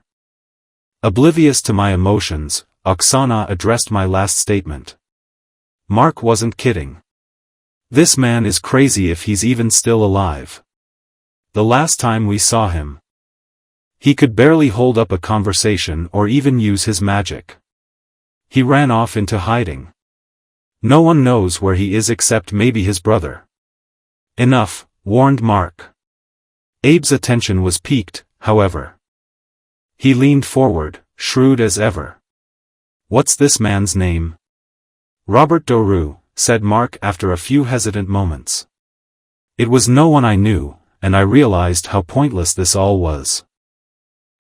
Oblivious to my emotions, Oksana addressed my last statement. Mark wasn't kidding. This man is crazy if he's even still alive. The last time we saw him, he could barely hold up a conversation or even use his magic. He ran off into hiding. No one knows where he is except maybe his brother. Enough, warned Mark. Abe's attention was piqued, however. He leaned forward, shrewd as ever. What's this man's name? Robert Doru, said Mark after a few hesitant moments. It was no one I knew, and I realized how pointless this all was.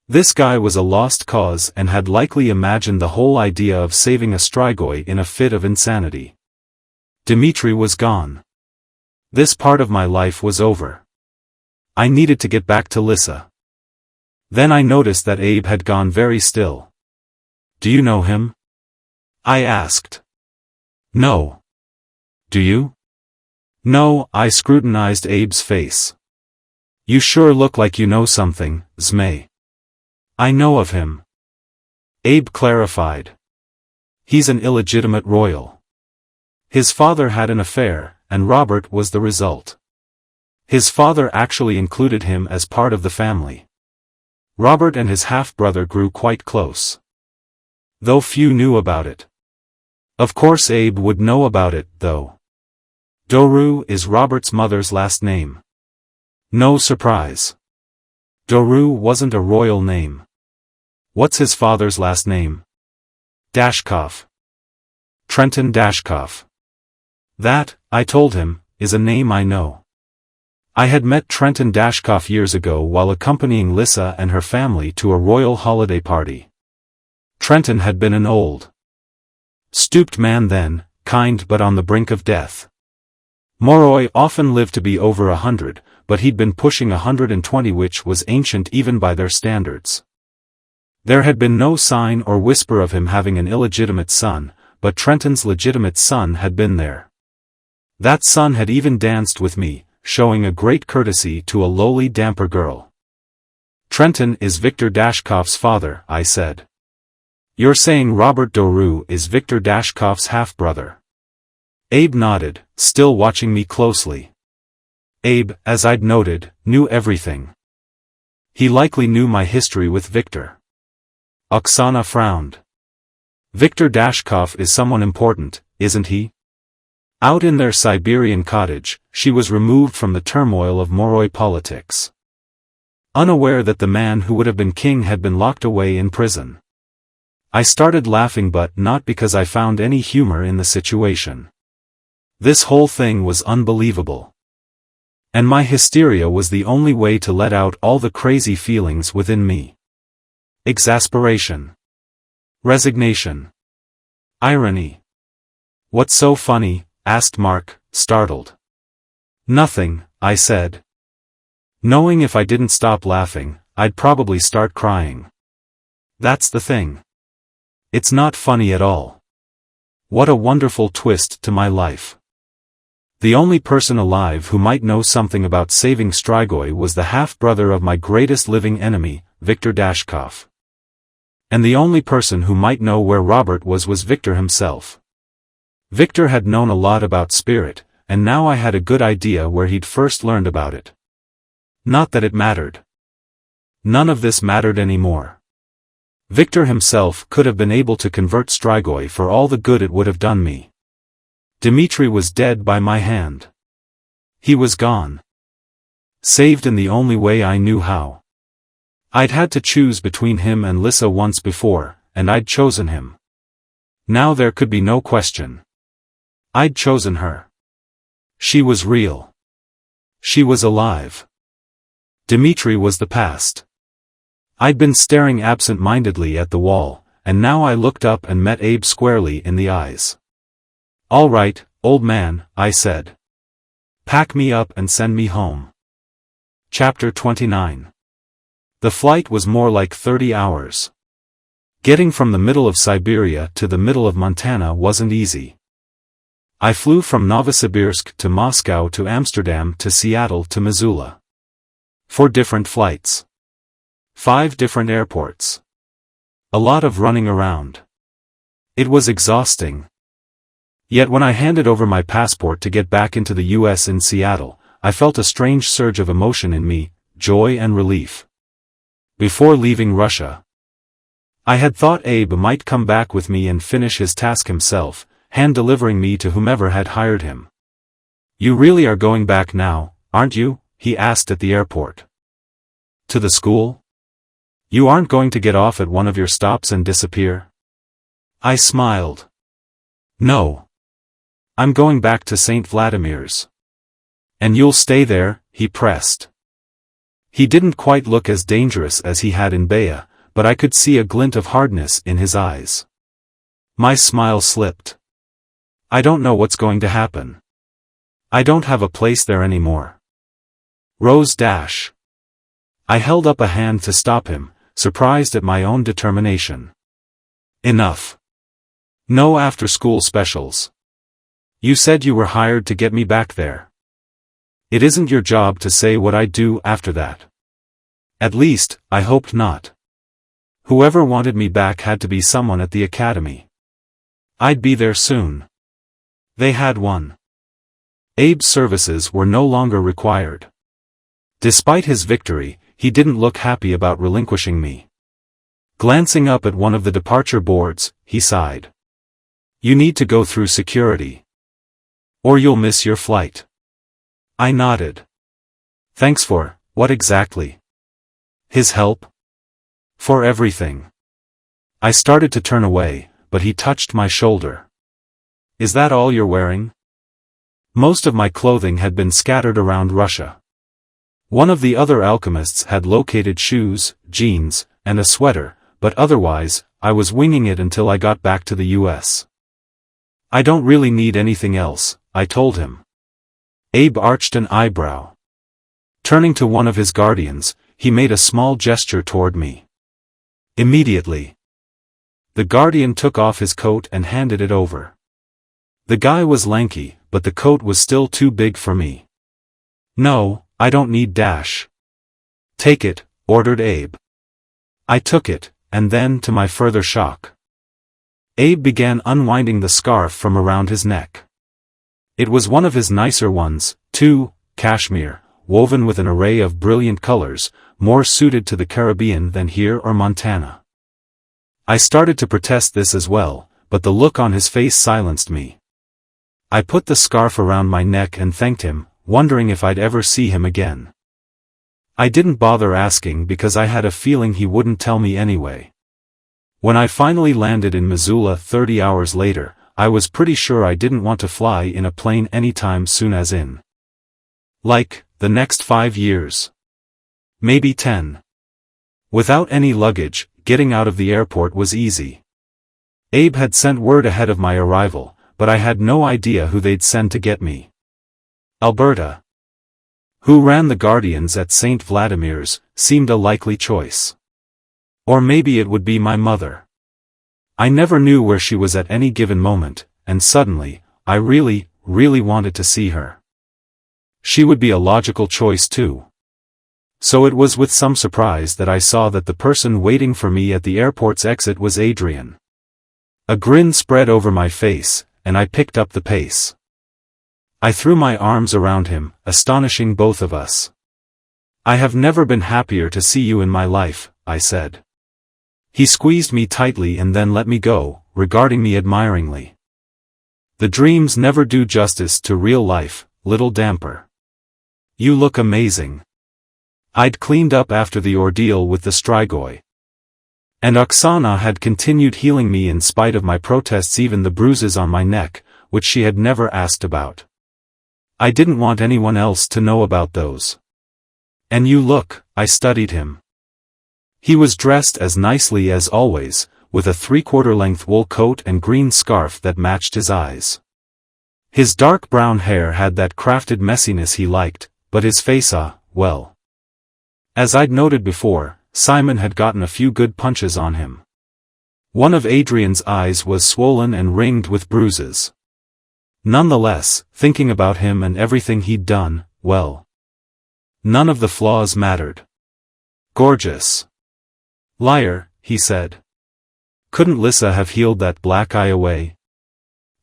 This guy was a lost cause and had likely imagined the whole idea of saving a Strigoi in a fit of insanity. Dimitri was gone. This part of my life was over. I needed to get back to Lissa. Then I noticed that Abe had gone very still. Do you know him? I asked. No. Do you? No, I scrutinized Abe's face. You sure look like you know something, Zmay. I know of him. Abe clarified. He's an illegitimate royal. His father had an affair, and Robert was the result. His father actually included him as part of the family. Robert and his half-brother grew quite close. Though few knew about it. Of course Abe would know about it, though. Doru is Robert's mother's last name. No surprise. Doru wasn't a royal name. What's his father's last name? Dashkoff. Trenton Dashkoff. That, I told him, is a name I know. I had met Trenton Dashkoff years ago while accompanying Lissa and her family to a royal holiday party. Trenton had been an old, stooped man then, kind but on the brink of death. Moroi often lived to be over 100, but he'd been pushing 120, which was ancient even by their standards. There had been no sign or whisper of him having an illegitimate son, but Trenton's legitimate son had been there. That son had even danced with me, showing a great courtesy to a lowly damper girl. Trenton is Victor Dashkoff's father, I said. You're saying Robert Doru is Victor Dashkoff's half-brother? Abe nodded, still watching me closely. Abe, as I'd noted, knew everything. He likely knew my history with Victor. Oksana frowned. Victor Dashkoff is someone important, isn't he? Out in their Siberian cottage, she was removed from the turmoil of Moroi politics. Unaware that the man who would have been king had been locked away in prison. I started laughing, but not because I found any humor in the situation. This whole thing was unbelievable. And my hysteria was the only way to let out all the crazy feelings within me. Exasperation. Resignation. Irony. What's so funny? Asked Mark, startled. Nothing, I said. Knowing if I didn't stop laughing, I'd probably start crying. That's the thing. It's not funny at all. What a wonderful twist to my life. The only person alive who might know something about saving Strigoi was the half-brother of my greatest living enemy, Victor Dashkoff. And the only person who might know where Robert was Victor himself. Victor had known a lot about spirit, and now I had a good idea where he'd first learned about it. Not that it mattered. None of this mattered anymore. Victor himself could have been able to convert Strigoi for all the good it would have done me. Dimitri was dead by my hand. He was gone. Saved in the only way I knew how. I'd had to choose between him and Lissa once before, and I'd chosen him. Now there could be no question. I'd chosen her. She was real. She was alive. Dimitri was the past. I'd been staring absent-mindedly at the wall, and now I looked up and met Abe squarely in the eyes. All right, old man, I said. Pack me up and send me home. Chapter 29. The flight was more like 30 hours. Getting from the middle of Siberia to the middle of Montana wasn't easy. I flew from Novosibirsk to Moscow to Amsterdam to Seattle to Missoula. 4 different flights. 5 different airports. A lot of running around. It was exhausting. Yet when I handed over my passport to get back into the U.S. in Seattle, I felt a strange surge of emotion in me, joy and relief. Before leaving Russia, I had thought Abe might come back with me and finish his task himself, hand-delivering me to whomever had hired him. You really are going back now, aren't you? He asked at the airport. To the school? You aren't going to get off at one of your stops and disappear? I smiled. No. I'm going back to St. Vladimir's. And you'll stay there? He pressed. He didn't quite look as dangerous as he had in Baya, but I could see a glint of hardness in his eyes. My smile slipped. I don't know what's going to happen. I don't have a place there anymore. Rose dash. I held up a hand to stop him, surprised at my own determination. Enough. No after-school specials. You said you were hired to get me back there. It isn't your job to say what I'd do after that. At least, I hoped not. Whoever wanted me back had to be someone at the academy. I'd be there soon. They had one. Abe's services were no longer required. Despite his victory, he didn't look happy about relinquishing me. Glancing up at one of the departure boards, he sighed. You need to go through security. Or you'll miss your flight. I nodded. Thanks for, what exactly? His help? For everything. I started to turn away, but he touched my shoulder. Is that all you're wearing? Most of my clothing had been scattered around Russia. One of the other alchemists had located shoes, jeans, and a sweater, but otherwise, I was winging it until I got back to the US. I don't really need anything else, I told him. Abe arched an eyebrow. Turning to one of his guardians, he made a small gesture toward me. Immediately. The guardian took off his coat and handed it over. The guy was lanky, but the coat was still too big for me. No, I don't need dash. Take it, ordered Abe. I took it, and then to my further shock. Abe began unwinding the scarf from around his neck. It was one of his nicer ones, too, cashmere, woven with an array of brilliant colors, more suited to the Caribbean than here or Montana. I started to protest this as well, but the look on his face silenced me. I put the scarf around my neck and thanked him, wondering if I'd ever see him again. I didn't bother asking because I had a feeling he wouldn't tell me anyway. When I finally landed in Missoula 30 hours later, I was pretty sure I didn't want to fly in a plane anytime soon, as in, like, the next 5 years. Maybe 10. Without any luggage, getting out of the airport was easy. Abe had sent word ahead of my arrival, but I had no idea who they'd send to get me. Alberta, who ran the Guardians at St. Vladimir's, seemed a likely choice. Or maybe it would be my mother. I never knew where she was at any given moment, and suddenly, I really wanted to see her. She would be a logical choice too. So it was with some surprise that I saw that the person waiting for me at the airport's exit was Adrian. A grin spread over my face, and I picked up the pace. I threw my arms around him, astonishing both of us. I have never been happier to see you in my life, I said. He squeezed me tightly and then let me go, regarding me admiringly. The dreams never do justice to real life, little damper. You look amazing. I'd cleaned up after the ordeal with the Strigoi. And Oksana had continued healing me in spite of my protests, even the bruises on my neck, which she had never asked about. I didn't want anyone else to know about those. And you look, I studied him. He was dressed as nicely as always, with a 3/4-length wool coat and green scarf that matched his eyes. His dark brown hair had that crafted messiness he liked, but his face, well. As I'd noted before, Simon had gotten a few good punches on him. One of Adrian's eyes was swollen and ringed with bruises. Nonetheless, thinking about him and everything he'd done, well, none of the flaws mattered. Gorgeous. Liar, he said. Couldn't Lissa have healed that black eye away?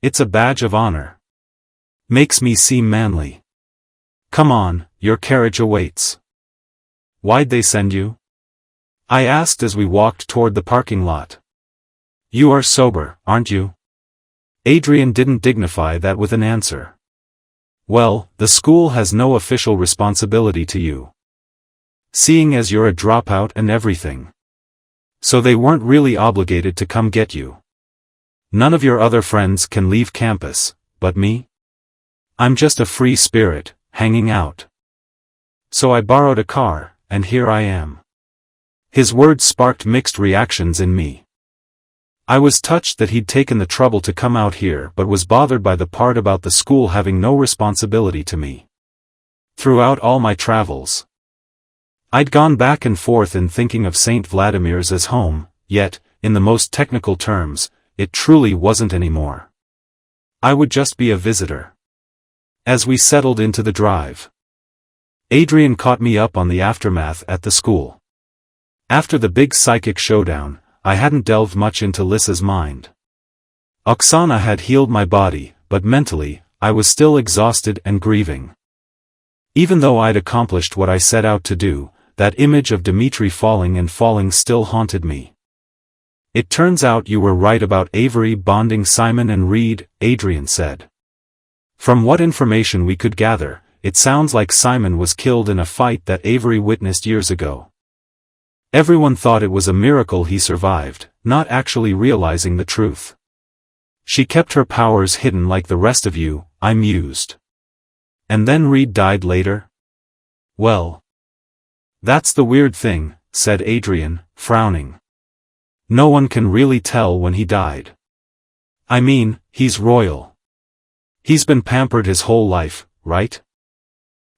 It's a badge of honor. Makes me seem manly. Come on, your carriage awaits. Why'd they send you? I asked as we walked toward the parking lot. You are sober, aren't you? Adrian didn't dignify that with an answer. Well, the school has no official responsibility to you. Seeing as you're a dropout and everything. So they weren't really obligated to come get you. None of your other friends can leave campus, but me? I'm just a free spirit, hanging out. So I borrowed a car, and here I am. His words sparked mixed reactions in me. I was touched that he'd taken the trouble to come out here, but was bothered by the part about the school having no responsibility to me. Throughout all my travels, I'd gone back and forth in thinking of St. Vladimir's as home, yet, in the most technical terms, it truly wasn't anymore. I would just be a visitor. As we settled into the drive, Adrian caught me up on the aftermath at the school. After the big psychic showdown, I hadn't delved much into Lissa's mind. Oksana had healed my body, but mentally, I was still exhausted and grieving. Even though I'd accomplished what I set out to do, that image of Dimitri falling still haunted me. It turns out you were right about Avery bonding Simon and Reed, Adrian said. From what information we could gather, it sounds like Simon was killed in a fight that Avery witnessed years ago. Everyone thought it was a miracle he survived, not actually realizing the truth. She kept her powers hidden like the rest of you, I mused. And then Reed died later? Well, that's the weird thing, said Adrian, frowning. No one can really tell when he died. I mean, he's royal. He's been pampered his whole life, right?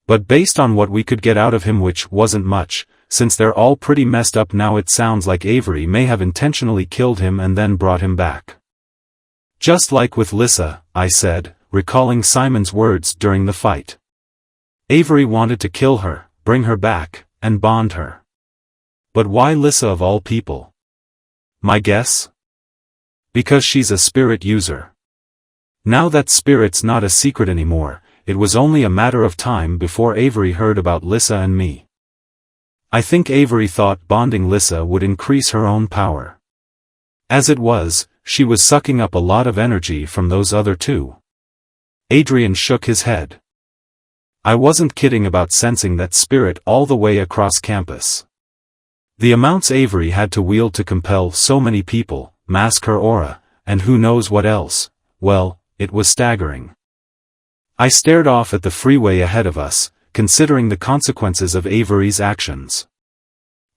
But based on what we could get out of him, which wasn't much, since they're all pretty messed up now, it sounds like Avery may have intentionally killed him and then brought him back. Just like with Lissa, I said, recalling Simon's words during the fight. Avery wanted to kill her, bring her back, and bond her. But why Lissa of all people? My guess? Because she's a spirit user. Now that spirit's not a secret anymore, it was only a matter of time before Avery heard about Lissa and me. I think Avery thought bonding Lissa would increase her own power. As it was, she was sucking up a lot of energy from those other two. Adrian shook his head. I wasn't kidding about sensing that spirit all the way across campus. The amounts Avery had to wield to compel so many people, mask her aura, and who knows what else, well, it was staggering. I stared off at the freeway ahead of us, considering the consequences of Avery's actions.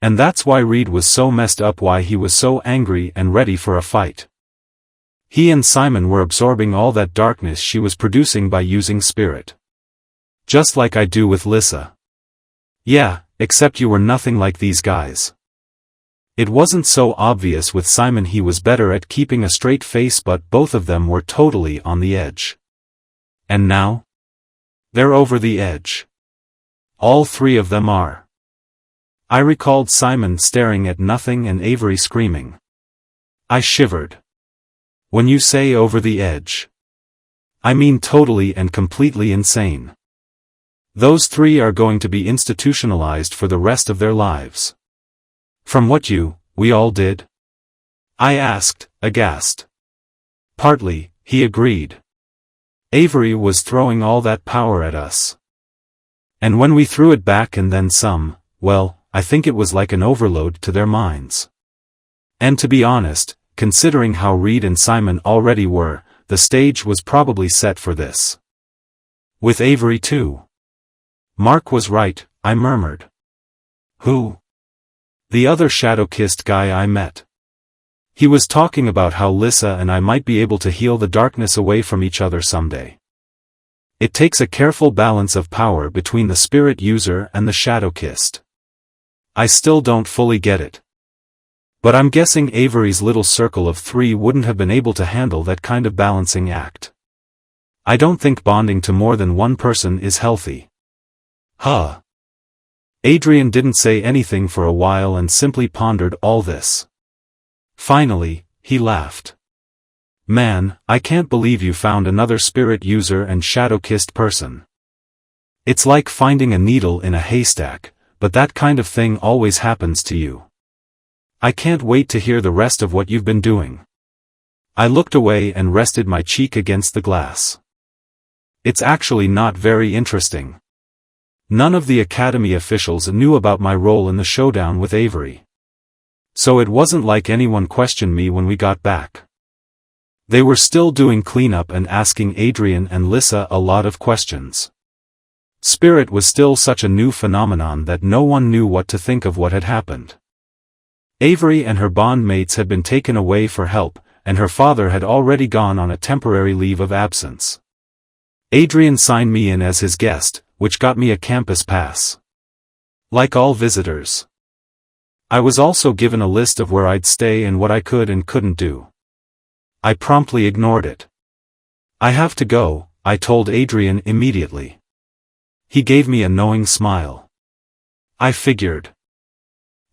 And that's why Reed was so messed up, why he was so angry and ready for a fight. He and Simon were absorbing all that darkness she was producing by using spirit. Just like I do with Lissa. Yeah, except you were nothing like these guys. It wasn't so obvious with Simon, he was better at keeping a straight face, but both of them were totally on the edge. And now? They're over the edge. All three of them are. I recalled Simon staring at nothing and Avery screaming. I shivered. When you say over the edge, I mean totally and completely insane. Those three are going to be institutionalized for the rest of their lives. From what we all did? I asked, aghast. Partly, he agreed. Avery was throwing all that power at us. And when we threw it back and then some, well, I think it was like an overload to their minds. And to be honest, considering how Reed and Simon already were, the stage was probably set for this. With Avery too. Mark was right, I murmured. Who? The other shadow-kissed guy I met. He was talking about how Lissa and I might be able to heal the darkness away from each other someday. It takes a careful balance of power between the spirit user and the shadow-kissed. I still don't fully get it. But I'm guessing Avery's little circle of three wouldn't have been able to handle that kind of balancing act. I don't think bonding to more than one person is healthy. Huh. Adrian didn't say anything for a while and simply pondered all this. Finally, he laughed. Man, I can't believe you found another spirit user and shadow-kissed person. It's like finding a needle in a haystack, but that kind of thing always happens to you. I can't wait to hear the rest of what you've been doing. I looked away and rested my cheek against the glass. It's actually not very interesting. None of the Academy officials knew about my role in the showdown with Avery. So it wasn't like anyone questioned me when we got back. They were still doing cleanup and asking Adrian and Lissa a lot of questions. Spirit was still such a new phenomenon that no one knew what to think of what had happened. Avery and her bondmates had been taken away for help, and her father had already gone on a temporary leave of absence. Adrian signed me in as his guest, which got me a campus pass. Like all visitors. I was also given a list of where I'd stay and what I could and couldn't do. I promptly ignored it. I have to go, I told Adrian immediately. He gave me a knowing smile. I figured.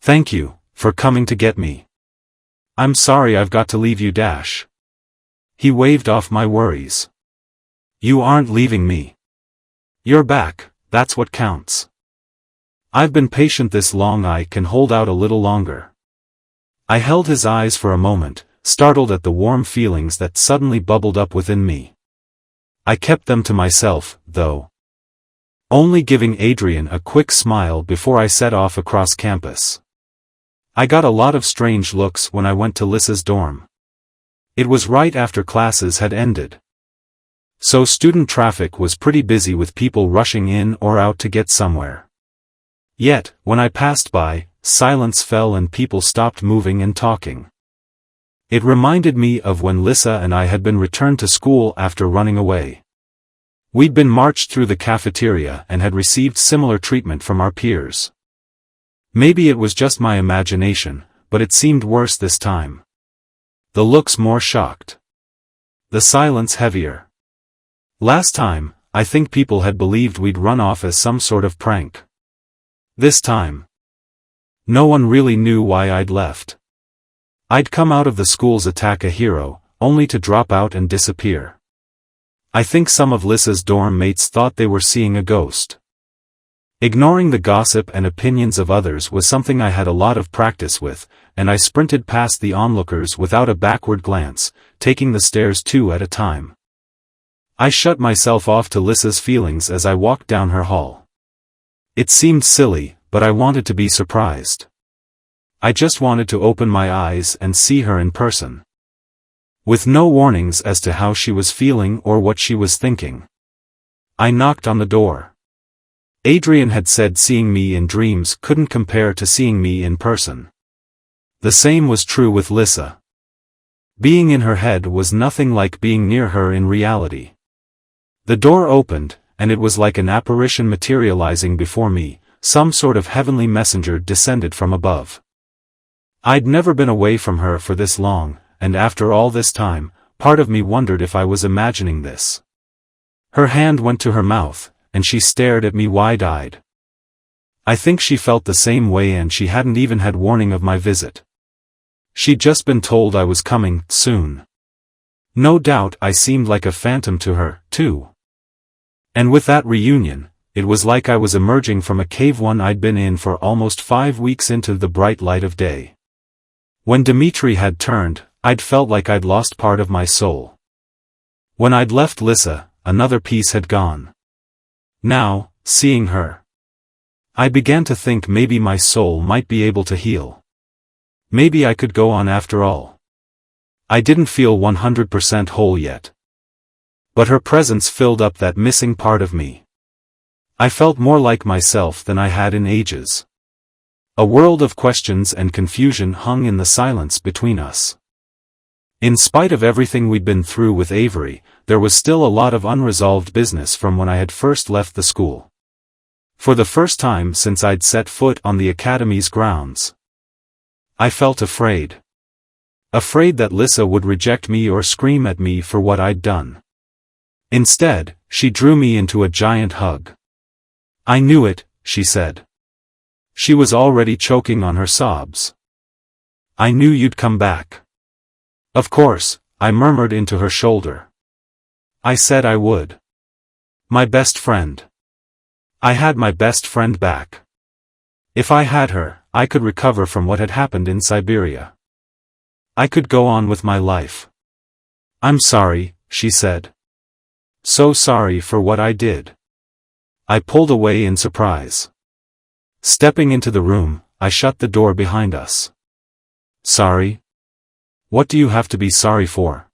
Thank you, for coming to get me. I'm sorry I've got to leave you. He waved off my worries. You aren't leaving me. You're back, that's what counts. I've been patient this long, I can hold out a little longer. I held his eyes for a moment, startled at the warm feelings that suddenly bubbled up within me. I kept them to myself, though. Only giving Adrian a quick smile before I set off across campus. I got a lot of strange looks when I went to Lissa's dorm. It was right after classes had ended. So student traffic was pretty busy with people rushing in or out to get somewhere. Yet, when I passed by, silence fell and people stopped moving and talking. It reminded me of when Lissa and I had been returned to school after running away. We'd been marched through the cafeteria and had received similar treatment from our peers. Maybe it was just my imagination, but it seemed worse this time. The looks more shocked. The silence heavier. Last time, I think people had believed we'd run off as some sort of prank. This time, no one really knew why I'd left. I'd come out of the school's attack a hero, only to drop out and disappear. I think some of Lissa's dorm mates thought they were seeing a ghost. Ignoring the gossip and opinions of others was something I had a lot of practice with, and I sprinted past the onlookers without a backward glance, taking the stairs 2 at a time. I shut myself off to Lissa's feelings as I walked down her hall. It seemed silly, but I wanted to be surprised. I just wanted to open my eyes and see her in person. With no warnings as to how she was feeling or what she was thinking. I knocked on the door. Adrian had said seeing me in dreams couldn't compare to seeing me in person. The same was true with Lissa. Being in her head was nothing like being near her in reality. The door opened, and it was like an apparition materializing before me, some sort of heavenly messenger descended from above. I'd never been away from her for this long, and after all this time, part of me wondered if I was imagining this. Her hand went to her mouth, and she stared at me wide-eyed. I think she felt the same way and she hadn't even had warning of my visit. She'd just been told I was coming, soon. No doubt I seemed like a phantom to her, too. And with that reunion, it was like I was emerging from a cave one I'd been in for almost 5 weeks into the bright light of day. When Dimitri had turned, I'd felt like I'd lost part of my soul. When I'd left Lissa, another piece had gone. Now, seeing her, I began to think maybe my soul might be able to heal. Maybe I could go on after all. I didn't feel 100% whole yet. But her presence filled up that missing part of me. I felt more like myself than I had in ages. A world of questions and confusion hung in the silence between us. In spite of everything we'd been through with Avery, there was still a lot of unresolved business from when I had first left the school. For the first time since I'd set foot on the academy's grounds, I felt afraid. Afraid that Lissa would reject me or scream at me for what I'd done. Instead, she drew me into a giant hug. I knew it, she said. She was already choking on her sobs. I knew you'd come back. Of course, I murmured into her shoulder. I said I would. My best friend. I had my best friend back. If I had her, I could recover from what had happened in Siberia. I could go on with my life. I'm sorry, she said. So sorry for what I did. I pulled away in surprise. Stepping into the room, I shut the door behind us. Sorry? What do you have to be sorry for?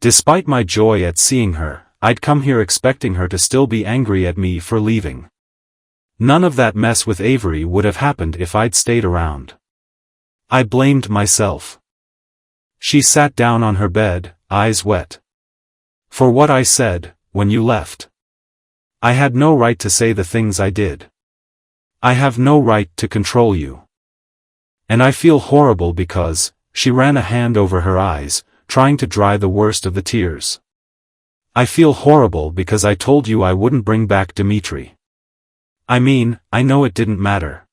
Despite my joy at seeing her, I'd come here expecting her to still be angry at me for leaving. None of that mess with Avery would have happened if I'd stayed around. I blamed myself. She sat down on her bed, eyes wet. For what I said, when you left. I had no right to say the things I did. I have no right to control you. And I feel horrible because, she ran a hand over her eyes, trying to dry the worst of the tears. I feel horrible because I told you I wouldn't bring back Dimitri. I mean, I know it didn't matter.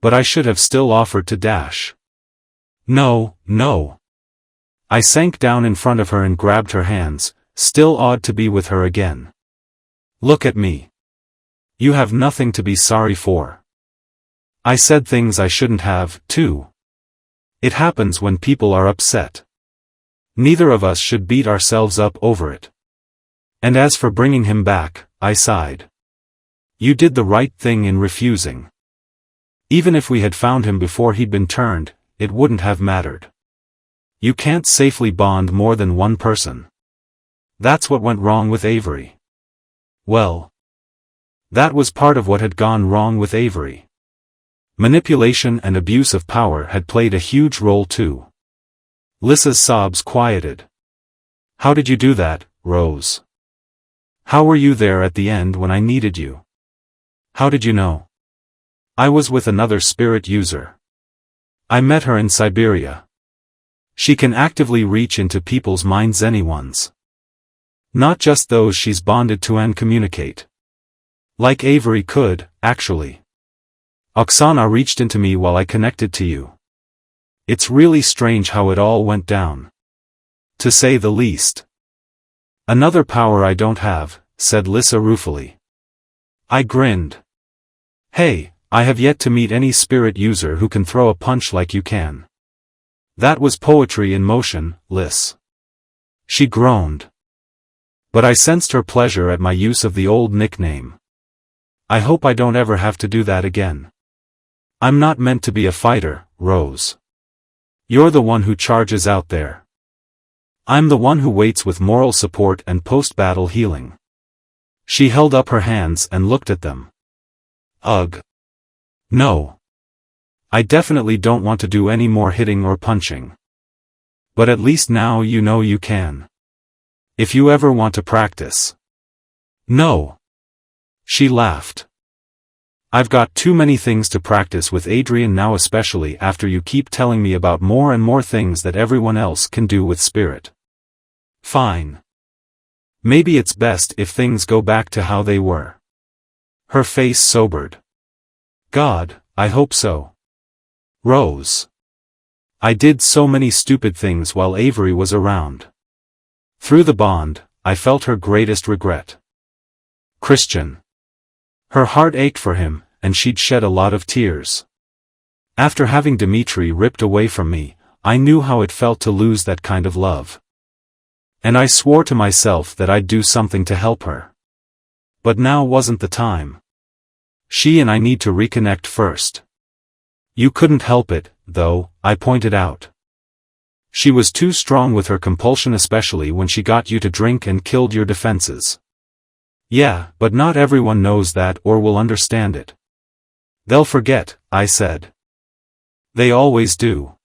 But I should have still offered to dash. No, no. I sank down in front of her and grabbed her hands, still awed to be with her again. Look at me. You have nothing to be sorry for. I said things I shouldn't have, too. It happens when people are upset. Neither of us should beat ourselves up over it. And as for bringing him back, I sighed. You did the right thing in refusing. Even if we had found him before he'd been turned, it wouldn't have mattered. You can't safely bond more than one person. That's what went wrong with Avery. Well, that was part of what had gone wrong with Avery. Manipulation and abuse of power had played a huge role too. Lissa's sobs quieted. How did you do that, Rose? How were you there at the end when I needed you? How did you know? I was with another spirit user. I met her in Siberia. She can actively reach into people's minds, anyone's. Not just those she's bonded to and communicate. Like Avery could, actually. Oksana reached into me while I connected to you. It's really strange how it all went down. To say the least. Another power I don't have, said Lissa ruefully. I grinned. Hey, I have yet to meet any spirit user who can throw a punch like you can. That was poetry in motion, Liss. She groaned. But I sensed her pleasure at my use of the old nickname. I hope I don't ever have to do that again. I'm not meant to be a fighter, Rose. You're the one who charges out there. I'm the one who waits with moral support and post-battle healing. She held up her hands and looked at them. Ugh. No. I definitely don't want to do any more hitting or punching. But at least now you know you can. If you ever want to practice. No. She laughed. I've got too many things to practice with Adrian now, especially after you keep telling me about more and more things that everyone else can do with spirit. Fine. Maybe it's best if things go back to how they were. Her face sobered. God, I hope so. Rose. I did so many stupid things while Avery was around. Through the bond, I felt her greatest regret. Christian. Her heart ached for him, and she'd shed a lot of tears. After having Dimitri ripped away from me, I knew how it felt to lose that kind of love. And I swore to myself that I'd do something to help her. But now wasn't the time. She and I need to reconnect first. You couldn't help it, though, I pointed out. She was too strong with her compulsion, especially when she got you to drink and killed your defenses. Yeah, but not everyone knows that or will understand it. They'll forget, I said. They always do.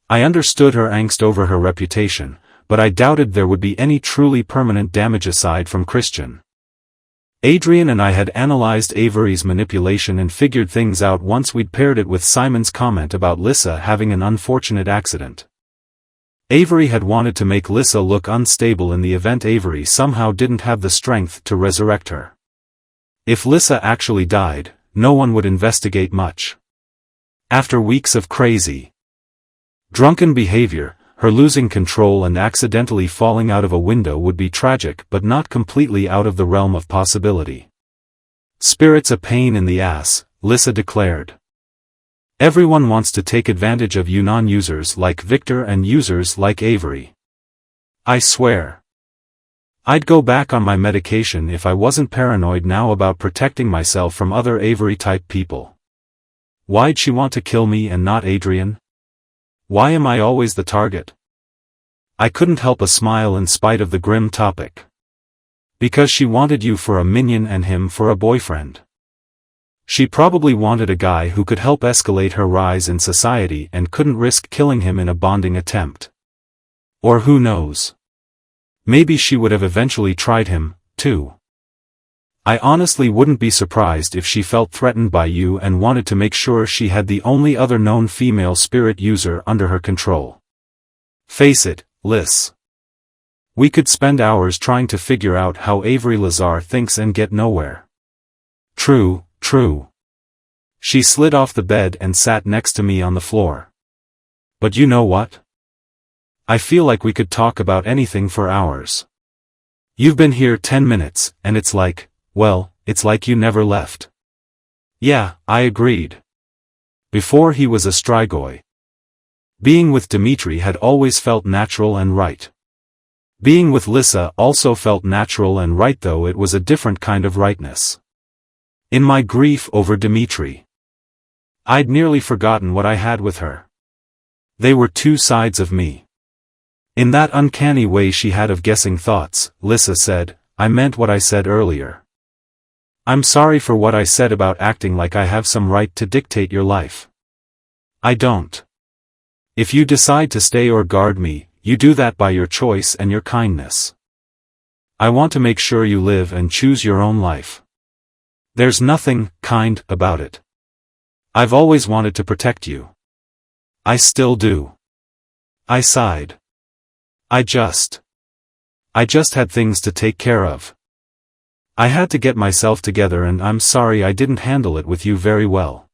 I understood her angst over her reputation, but I doubted there would be any truly permanent damage aside from Christian. Adrian and I had analyzed Avery's manipulation and figured things out once we'd paired it with Simon's comment about Lissa having an unfortunate accident. Avery had wanted to make Lissa look unstable in the event Avery somehow didn't have the strength to resurrect her. If Lissa actually died, no one would investigate much. After weeks of crazy, drunken behavior, her losing control and accidentally falling out of a window would be tragic but not completely out of the realm of possibility. Spirit's a pain in the ass, Lissa declared. Everyone wants to take advantage of you non-users like Victor and users like Avery. I swear. I'd go back on my medication if I wasn't paranoid now about protecting myself from other Avery-type people. Why'd she want to kill me and not Adrian? Why am I always the target? I couldn't help a smile in spite of the grim topic. Because she wanted you for a minion and him for a boyfriend. She probably wanted a guy who could help escalate her rise in society and couldn't risk killing him in a bonding attempt. Or who knows? Maybe she would have eventually tried him, too. I honestly wouldn't be surprised if she felt threatened by you and wanted to make sure she had the only other known female spirit user under her control. Face it, Liss. We could spend hours trying to figure out how Avery Lazar thinks and get nowhere. True, true. She slid off the bed and sat next to me on the floor. But you know what? I feel like we could talk about anything for hours. You've been here 10 minutes, and it's like, well, it's like you never left. Yeah, I agreed. Before he was a Strigoi. Being with Dimitri had always felt natural and right. Being with Lissa also felt natural and right, though it was a different kind of rightness. In my grief over Dimitri, I'd nearly forgotten what I had with her. They were two sides of me. In that uncanny way she had of guessing thoughts, Lissa said, I meant what I said earlier. I'm sorry for what I said about acting like I have some right to dictate your life. I don't. If you decide to stay or guard me, you do that by your choice and your kindness. I want to make sure you live and choose your own life. There's nothing kind about it. I've always wanted to protect you. I still do. I sighed. I just had things to take care of. I had to get myself together, and I'm sorry I didn't handle it with you very well.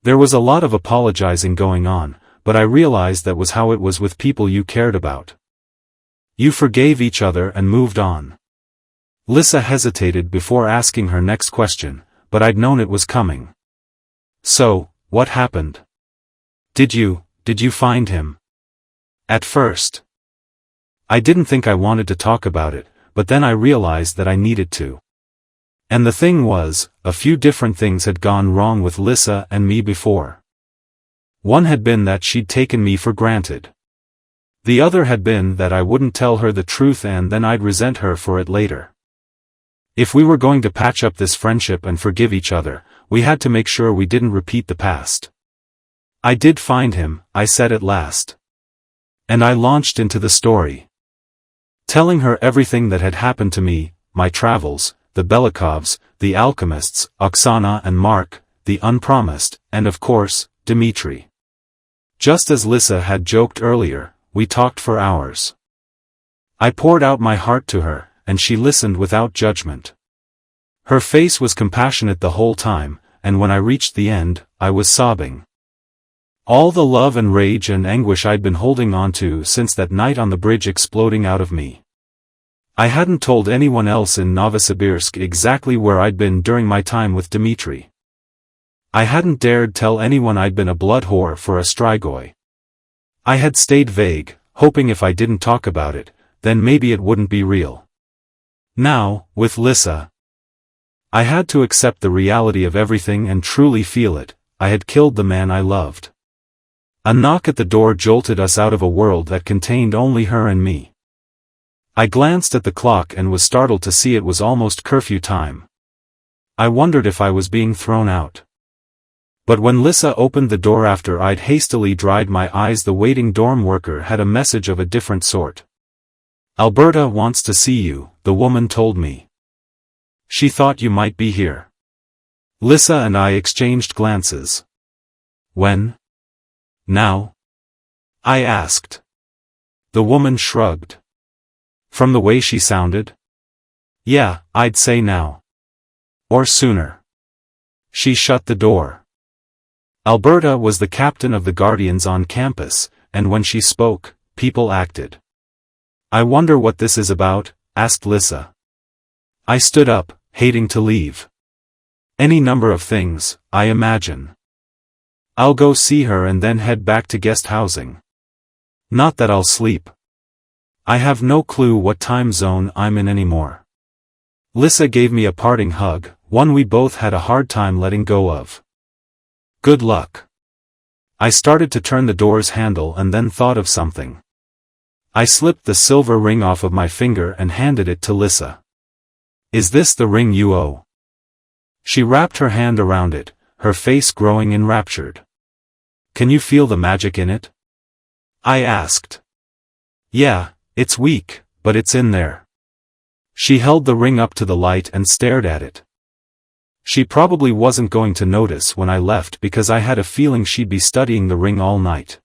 There was a lot of apologizing going on, but I realized that was how it was with people you cared about. You forgave each other and moved on. Lissa hesitated before asking her next question, but I'd known it was coming. So, what happened? Did you find him? At first, I didn't think I wanted to talk about it, but then I realized that I needed to. And the thing was, a few different things had gone wrong with Lissa and me before. One had been that she'd taken me for granted. The other had been that I wouldn't tell her the truth, and then I'd resent her for it later. If we were going to patch up this friendship and forgive each other, we had to make sure we didn't repeat the past. I did find him, I said at last. And I launched into the story. Telling her everything that had happened to me, my travels, the Belikovs, the alchemists, Oksana and Mark, the unpromised, and of course, Dimitri. Just as Lissa had joked earlier, we talked for hours. I poured out my heart to her, and she listened without judgment. Her face was compassionate the whole time, and when I reached the end, I was sobbing. All the love and rage and anguish I'd been holding on to since that night on the bridge exploding out of me. I hadn't told anyone else in Novosibirsk exactly where I'd been during my time with Dimitri. I hadn't dared tell anyone I'd been a blood whore for a Strigoi. I had stayed vague, hoping if I didn't talk about it, then maybe it wouldn't be real. Now, with Lissa, I had to accept the reality of everything and truly feel it. I had killed the man I loved. A knock at the door jolted us out of a world that contained only her and me. I glanced at the clock and was startled to see it was almost curfew time. I wondered if I was being thrown out. But when Lissa opened the door after I'd hastily dried my eyes, the waiting dorm worker had a message of a different sort. Alberta wants to see you, the woman told me. She thought you might be here. Lissa and I exchanged glances. When? Now? I asked. The woman shrugged. From the way she sounded? Yeah, I'd say now. Or sooner. She shut the door. Alberta was the captain of the Guardians on campus, and when she spoke, people acted. I wonder what this is about, asked Lissa. I stood up, hating to leave. Any number of things, I imagine. I'll go see her and then head back to guest housing. Not that I'll sleep. I have no clue what time zone I'm in anymore. Lissa gave me a parting hug, one we both had a hard time letting go of. Good luck. I started to turn the door's handle and then thought of something. I slipped the silver ring off of my finger and handed it to Lissa. Is this the ring you owe? She wrapped her hand around it, her face growing enraptured. Can you feel the magic in it? I asked. Yeah, it's weak, but it's in there. She held the ring up to the light and stared at it. She probably wasn't going to notice when I left because I had a feeling she'd be studying the ring all night.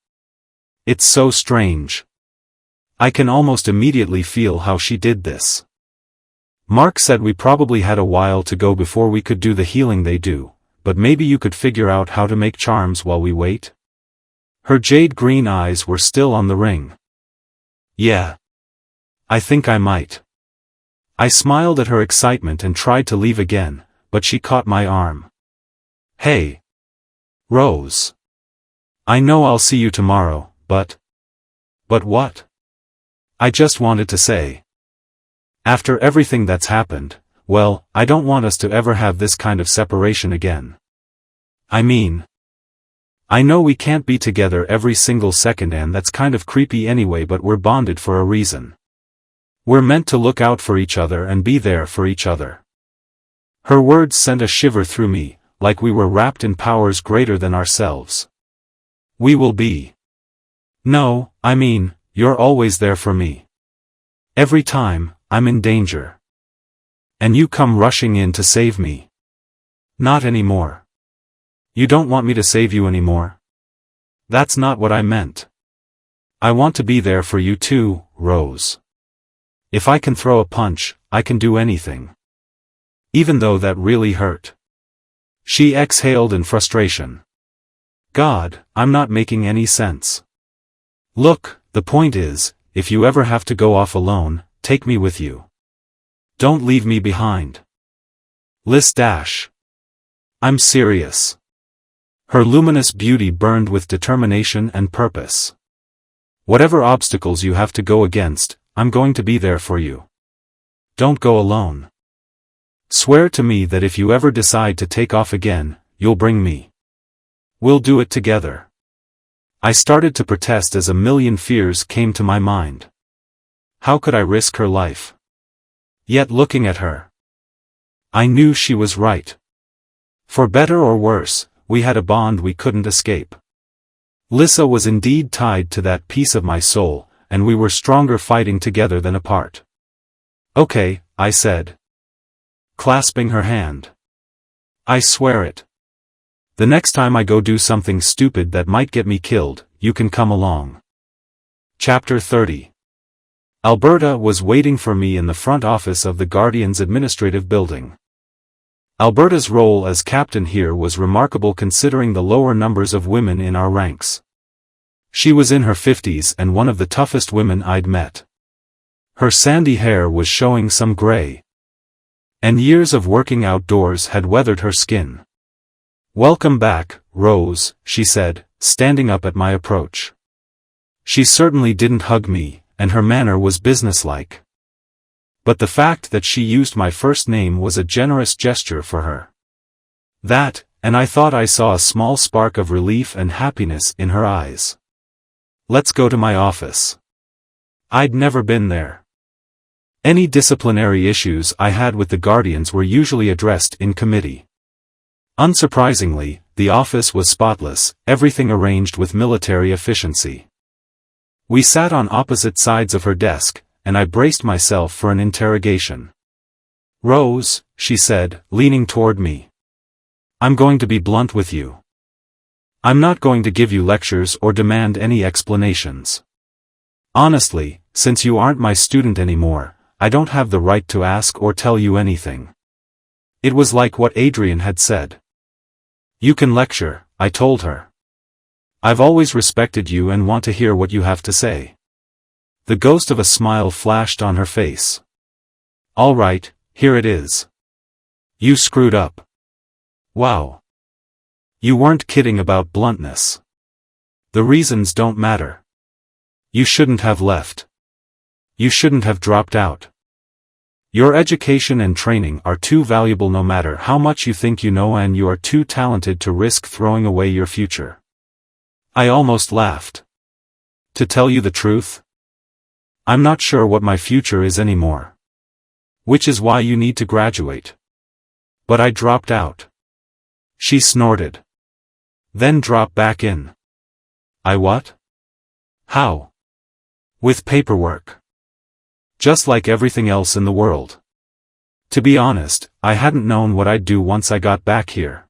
It's so strange. I can almost immediately feel how she did this. Mark said we probably had a while to go before we could do the healing they do, but maybe you could figure out how to make charms while we wait? Her jade green eyes were still on the ring. Yeah. I think I might. I smiled at her excitement and tried to leave again, but she caught my arm. Hey. Rose. I know I'll see you tomorrow, but... But what? I just wanted to say. After everything that's happened, well, I don't want us to ever have this kind of separation again. I mean... I know we can't be together every single second and that's kind of creepy anyway, but we're bonded for a reason. We're meant to look out for each other and be there for each other. Her words sent a shiver through me, like we were wrapped in powers greater than ourselves. We will be. No, I mean, you're always there for me. Every time, I'm in danger. And you come rushing in to save me. Not anymore. You don't want me to save you anymore? That's not what I meant. I want to be there for you too, Rose. If I can throw a punch, I can do anything. Even though that really hurt. She exhaled in frustration. God, I'm not making any sense. Look, the point is, if you ever have to go off alone, take me with you. Don't leave me behind. Liz dash. I'm serious. Her luminous beauty burned with determination and purpose. Whatever obstacles you have to go against, I'm going to be there for you. Don't go alone. Swear to me that if you ever decide to take off again, you'll bring me. We'll do it together. I started to protest as a million fears came to my mind. How could I risk her life? Yet looking at her, I knew she was right. For better or worse, we had a bond we couldn't escape. Lissa was indeed tied to that piece of my soul, and we were stronger fighting together than apart. Okay, I said, clasping her hand. I swear it. The next time I go do something stupid that might get me killed, you can come along. Chapter 30. Alberta was waiting for me in the front office of the Guardian's administrative building. Alberta's role as captain here was remarkable considering the lower numbers of women in our ranks. She was in her 50s and one of the toughest women I'd met. Her sandy hair was showing some gray. And years of working outdoors had weathered her skin. Welcome back, Rose, she said, standing up at my approach. She certainly didn't hug me, and her manner was businesslike. But the fact that she used my first name was a generous gesture for her. That, and I thought I saw a small spark of relief and happiness in her eyes. Let's go to my office. I'd never been there. Any disciplinary issues I had with the Guardians were usually addressed in committee. Unsurprisingly, the office was spotless, everything arranged with military efficiency. We sat on opposite sides of her desk, and I braced myself for an interrogation. Rose, she said, leaning toward me. I'm going to be blunt with you. I'm not going to give you lectures or demand any explanations. Honestly, since you aren't my student anymore, I don't have the right to ask or tell you anything. It was like what Adrian had said. You can lecture, I told her. I've always respected you and want to hear what you have to say. The ghost of a smile flashed on her face. All right, here it is. You screwed up. Wow. You weren't kidding about bluntness. The reasons don't matter. You shouldn't have left. You shouldn't have dropped out. Your education and training are too valuable no matter how much you think you know, and you are too talented to risk throwing away your future. I almost laughed. To tell you the truth, I'm not sure what my future is anymore. Which is why you need to graduate. But I dropped out. She snorted. Then dropped back in. I what? How? With paperwork. Just like everything else in the world. To be honest, I hadn't known what I'd do once I got back here.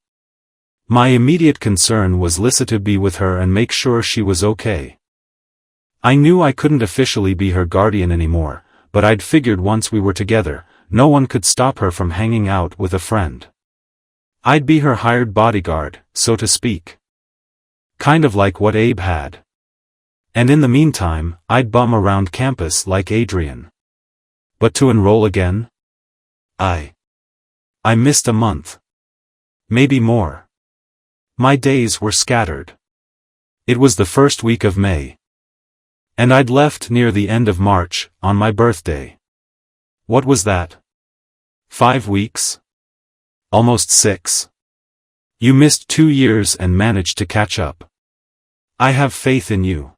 My immediate concern was Lissa, to be with her and make sure she was okay. I knew I couldn't officially be her guardian anymore, but I'd figured once we were together, no one could stop her from hanging out with a friend. I'd be her hired bodyguard, so to speak. Kind of like what Abe had. And in the meantime, I'd bum around campus like Adrian. But to enroll again? I missed a month. Maybe more. My days were scattered. It was the first week of May. And I'd left near the end of March, on my birthday. What was that? 5 weeks? Almost 6. You missed 2 years and managed to catch up. I have faith in you.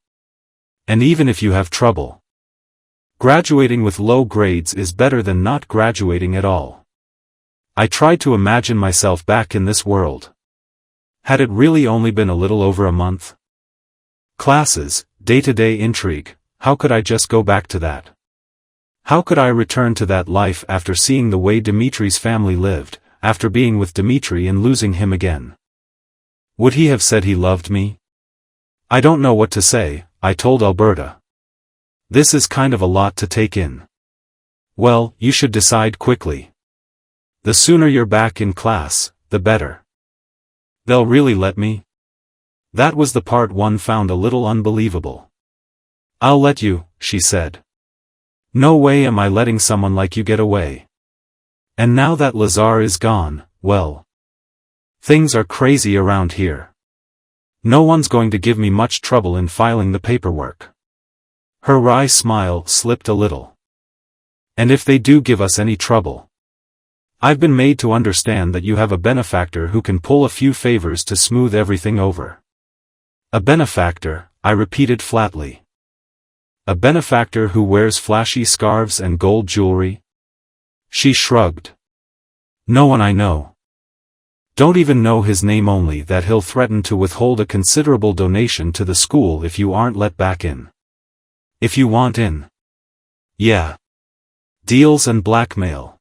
And even if you have trouble, graduating with low grades is better than not graduating at all. I tried to imagine myself back in this world. Had it really only been a little over a month? Classes, day-to-day intrigue, how could I just go back to that? How could I return to that life after seeing the way Dimitri's family lived, after being with Dimitri and losing him again? Would he have said he loved me? I don't know what to say, I told Alberta. This is kind of a lot to take in. Well, you should decide quickly. The sooner you're back in class, the better. They'll really let me? That was the part one found a little unbelievable. I'll let you, she said. No way am I letting someone like you get away. And now that Lazar is gone, well. Things are crazy around here. No one's going to give me much trouble in filing the paperwork. Her wry smile slipped a little. And if they do give us any trouble, I've been made to understand that you have a benefactor who can pull a few favors to smooth everything over. A benefactor, I repeated flatly. A benefactor who wears flashy scarves and gold jewelry? She shrugged. No one I know. Don't even know his name, only that he'll threaten to withhold a considerable donation to the school if you aren't let back in. If you want in. Yeah. Deals and blackmail.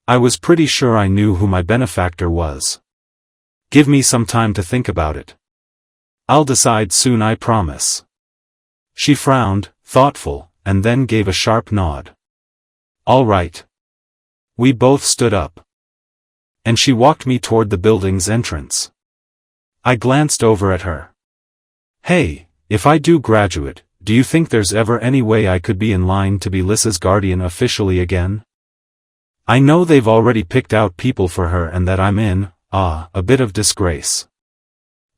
I was pretty sure I knew who my benefactor was. Give me some time to think about it. I'll decide soon, I promise. She frowned, thoughtful, and then gave a sharp nod. All right. We both stood up. And she walked me toward the building's entrance. I glanced over at her. Hey, if I do graduate, do you think there's ever any way I could be in line to be Lissa's guardian officially again? I know they've already picked out people for her and that I'm in, a bit of disgrace.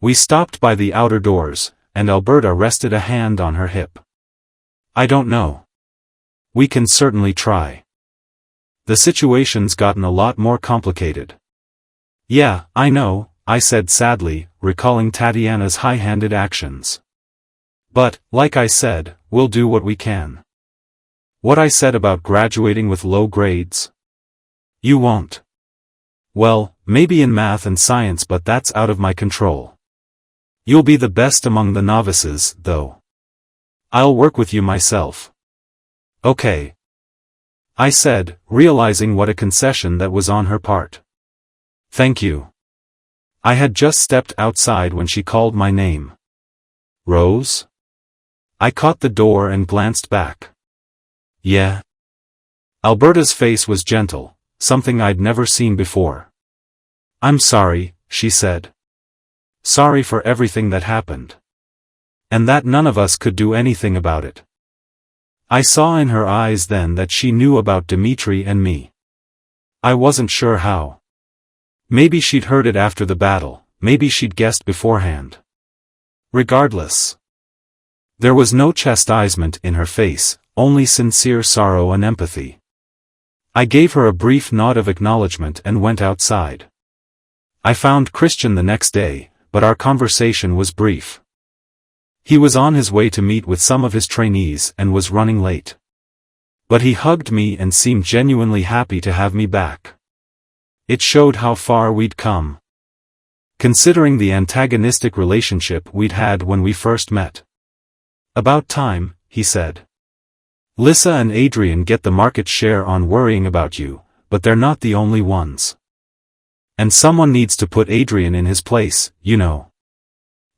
We stopped by the outer doors, and Alberta rested a hand on her hip. I don't know. We can certainly try. The situation's gotten a lot more complicated. Yeah, I know, I said sadly, recalling Tatiana's high-handed actions. But, like I said, we'll do what we can. What I said about graduating with low grades? You won't. Well, maybe in math and science, but that's out of my control. You'll be the best among the novices, though. I'll work with you myself. Okay. I said, realizing what a concession that was on her part. Thank you. I had just stepped outside when she called my name. Rose? I caught the door and glanced back. Yeah. Alberta's face was gentle, something I'd never seen before. I'm sorry, she said. Sorry for everything that happened. And that none of us could do anything about it. I saw in her eyes then that she knew about Dimitri and me. I wasn't sure how. Maybe she'd heard it after the battle, maybe she'd guessed beforehand. Regardless, there was no chastisement in her face, only sincere sorrow and empathy. I gave her a brief nod of acknowledgement and went outside. I found Christian the next day, but our conversation was brief. He was on his way to meet with some of his trainees and was running late. But he hugged me and seemed genuinely happy to have me back. It showed how far we'd come, considering the antagonistic relationship we'd had when we first met. About time, he said. Lissa and Adrian get the market share on worrying about you, but they're not the only ones. And someone needs to put Adrian in his place, you know.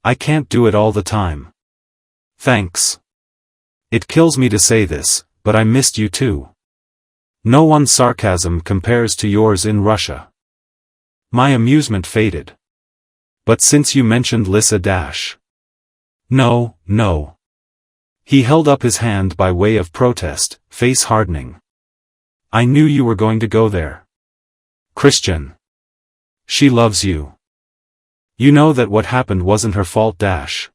I can't do it all the time. Thanks. It kills me to say this, but I missed you too. No one's sarcasm compares to yours in Russia. My amusement faded. But since you mentioned Lissa dash. No, no. He held up his hand by way of protest, face hardening. I knew you were going to go there. Christian. She loves you. You know that what happened wasn't her fault dash.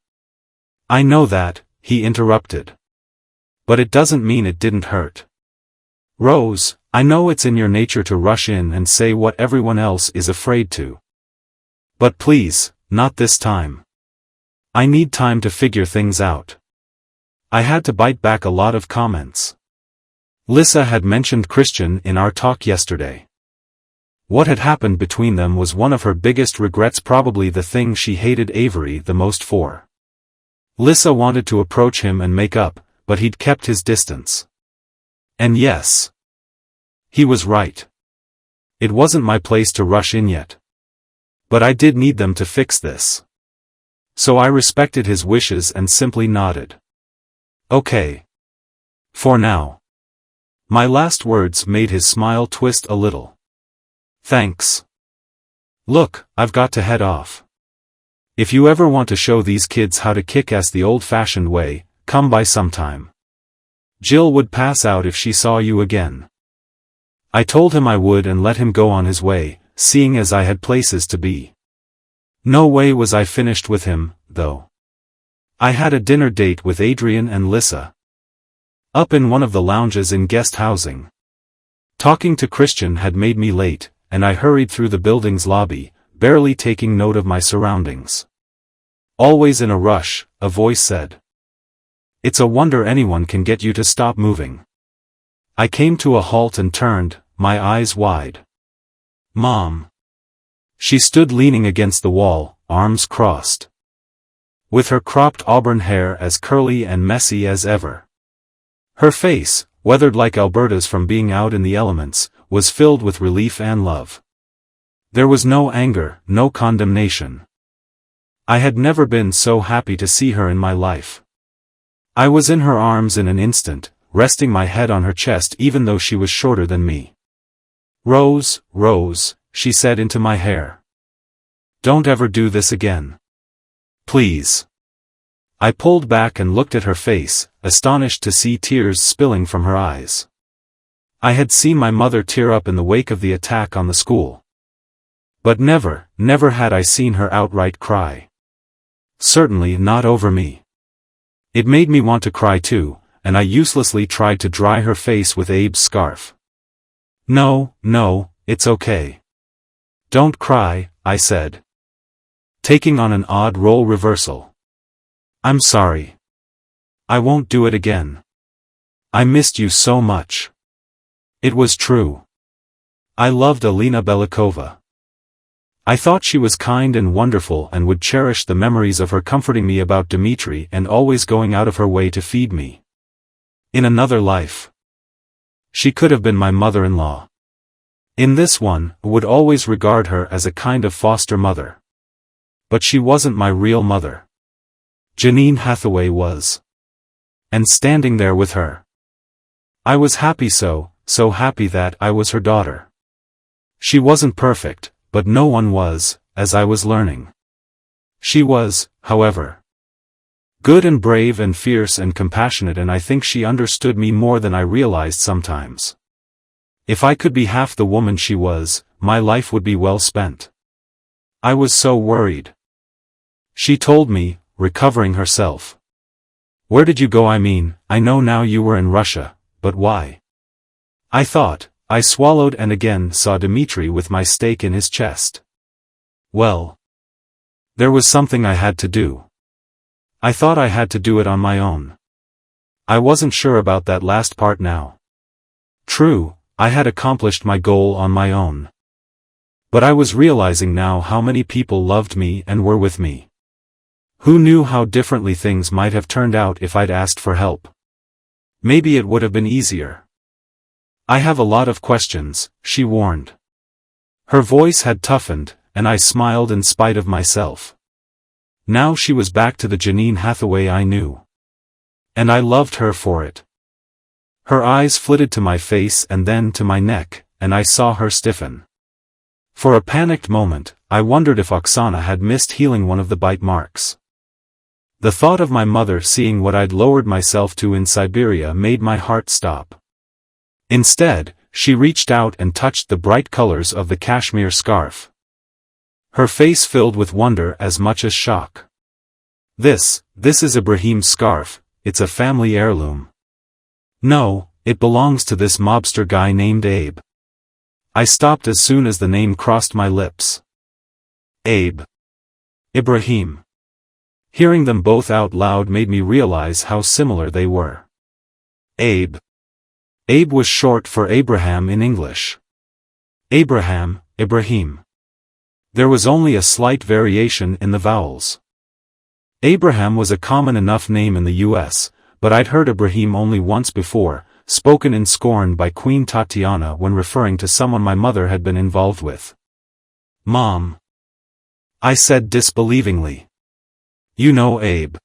I know that, he interrupted. But it doesn't mean it didn't hurt. Rose, I know it's in your nature to rush in and say what everyone else is afraid to. But please, not this time. I need time to figure things out. I had to bite back a lot of comments. Lissa had mentioned Christian in our talk yesterday. What had happened between them was one of her biggest regrets, probably the thing she hated Avery the most for. Lissa wanted to approach him and make up, but he'd kept his distance. And yes. He was right. It wasn't my place to rush in yet. But I did need them to fix this. So I respected his wishes and simply nodded. Okay. For now. My last words made his smile twist a little. Thanks. Look, I've got to head off. If you ever want to show these kids how to kick ass the old-fashioned way, come by sometime. Jill would pass out if she saw you again. I told him I would and let him go on his way, seeing as I had places to be. No way was I finished with him, though. I had a dinner date with Adrian and Lissa. Up in one of the lounges in guest housing. Talking to Christian had made me late, and I hurried through the building's lobby, barely taking note of my surroundings. Always in a rush, a voice said. It's a wonder anyone can get you to stop moving. I came to a halt and turned, my eyes wide. Mom. She stood leaning against the wall, arms crossed. With her cropped auburn hair as curly and messy as ever. Her face, weathered like Alberta's from being out in the elements, was filled with relief and love. There was no anger, no condemnation. I had never been so happy to see her in my life. I was in her arms in an instant, resting my head on her chest even though she was shorter than me. Rose, Rose, she said into my hair. Don't ever do this again. Please. I pulled back and looked at her face, astonished to see tears spilling from her eyes. I had seen my mother tear up in the wake of the attack on the school. But never had I seen her outright cry. Certainly not over me. It made me want to cry too, and I uselessly tried to dry her face with Abe's scarf. No, it's okay. Don't cry, I said. Taking on an odd role reversal. I'm sorry. I won't do it again. I missed you so much. It was true. I loved Alina Belikova. I thought she was kind and wonderful and would cherish the memories of her comforting me about Dimitri and always going out of her way to feed me. In another life. She could have been my mother-in-law. In this one, I would always regard her as a kind of foster mother. But she wasn't my real mother. Janine Hathaway was. And standing there with her. I was happy, so happy that I was her daughter. She wasn't perfect, but no one was, as I was learning. She was, however, good and brave and fierce and compassionate, and I think she understood me more than I realized sometimes. If I could be half the woman she was, my life would be well spent. I was so worried. She told me, recovering herself. Where did you go? I mean, I know now you were in Russia, but why? I thought. I swallowed and again saw Dimitri with my stake in his chest. Well. There was something I had to do. I thought I had to do it on my own. I wasn't sure about that last part now. True, I had accomplished my goal on my own. But I was realizing now how many people loved me and were with me. Who knew how differently things might have turned out if I'd asked for help? Maybe it would have been easier. I have a lot of questions, she warned. Her voice had toughened, and I smiled in spite of myself. Now she was back to the Janine Hathaway I knew. And I loved her for it. Her eyes flitted to my face and then to my neck, and I saw her stiffen. For a panicked moment, I wondered if Oksana had missed healing one of the bite marks. The thought of my mother seeing what I'd lowered myself to in Siberia made my heart stop. Instead, she reached out and touched the bright colors of the cashmere scarf. Her face filled with wonder as much as shock. This is Ibrahim's scarf, it's a family heirloom. No, it belongs to this mobster guy named Abe. I stopped as soon as the name crossed my lips. Abe. Ibrahim. Hearing them both out loud made me realize how similar they were. Abe. Abe was short for Abraham in English. Abraham, Ibrahim. There was only a slight variation in the vowels. Abraham was a common enough name in the US, but I'd heard Ibrahim only once before, spoken in scorn by Queen Tatiana when referring to someone my mother had been involved with. Mom. I said disbelievingly. You know Abe.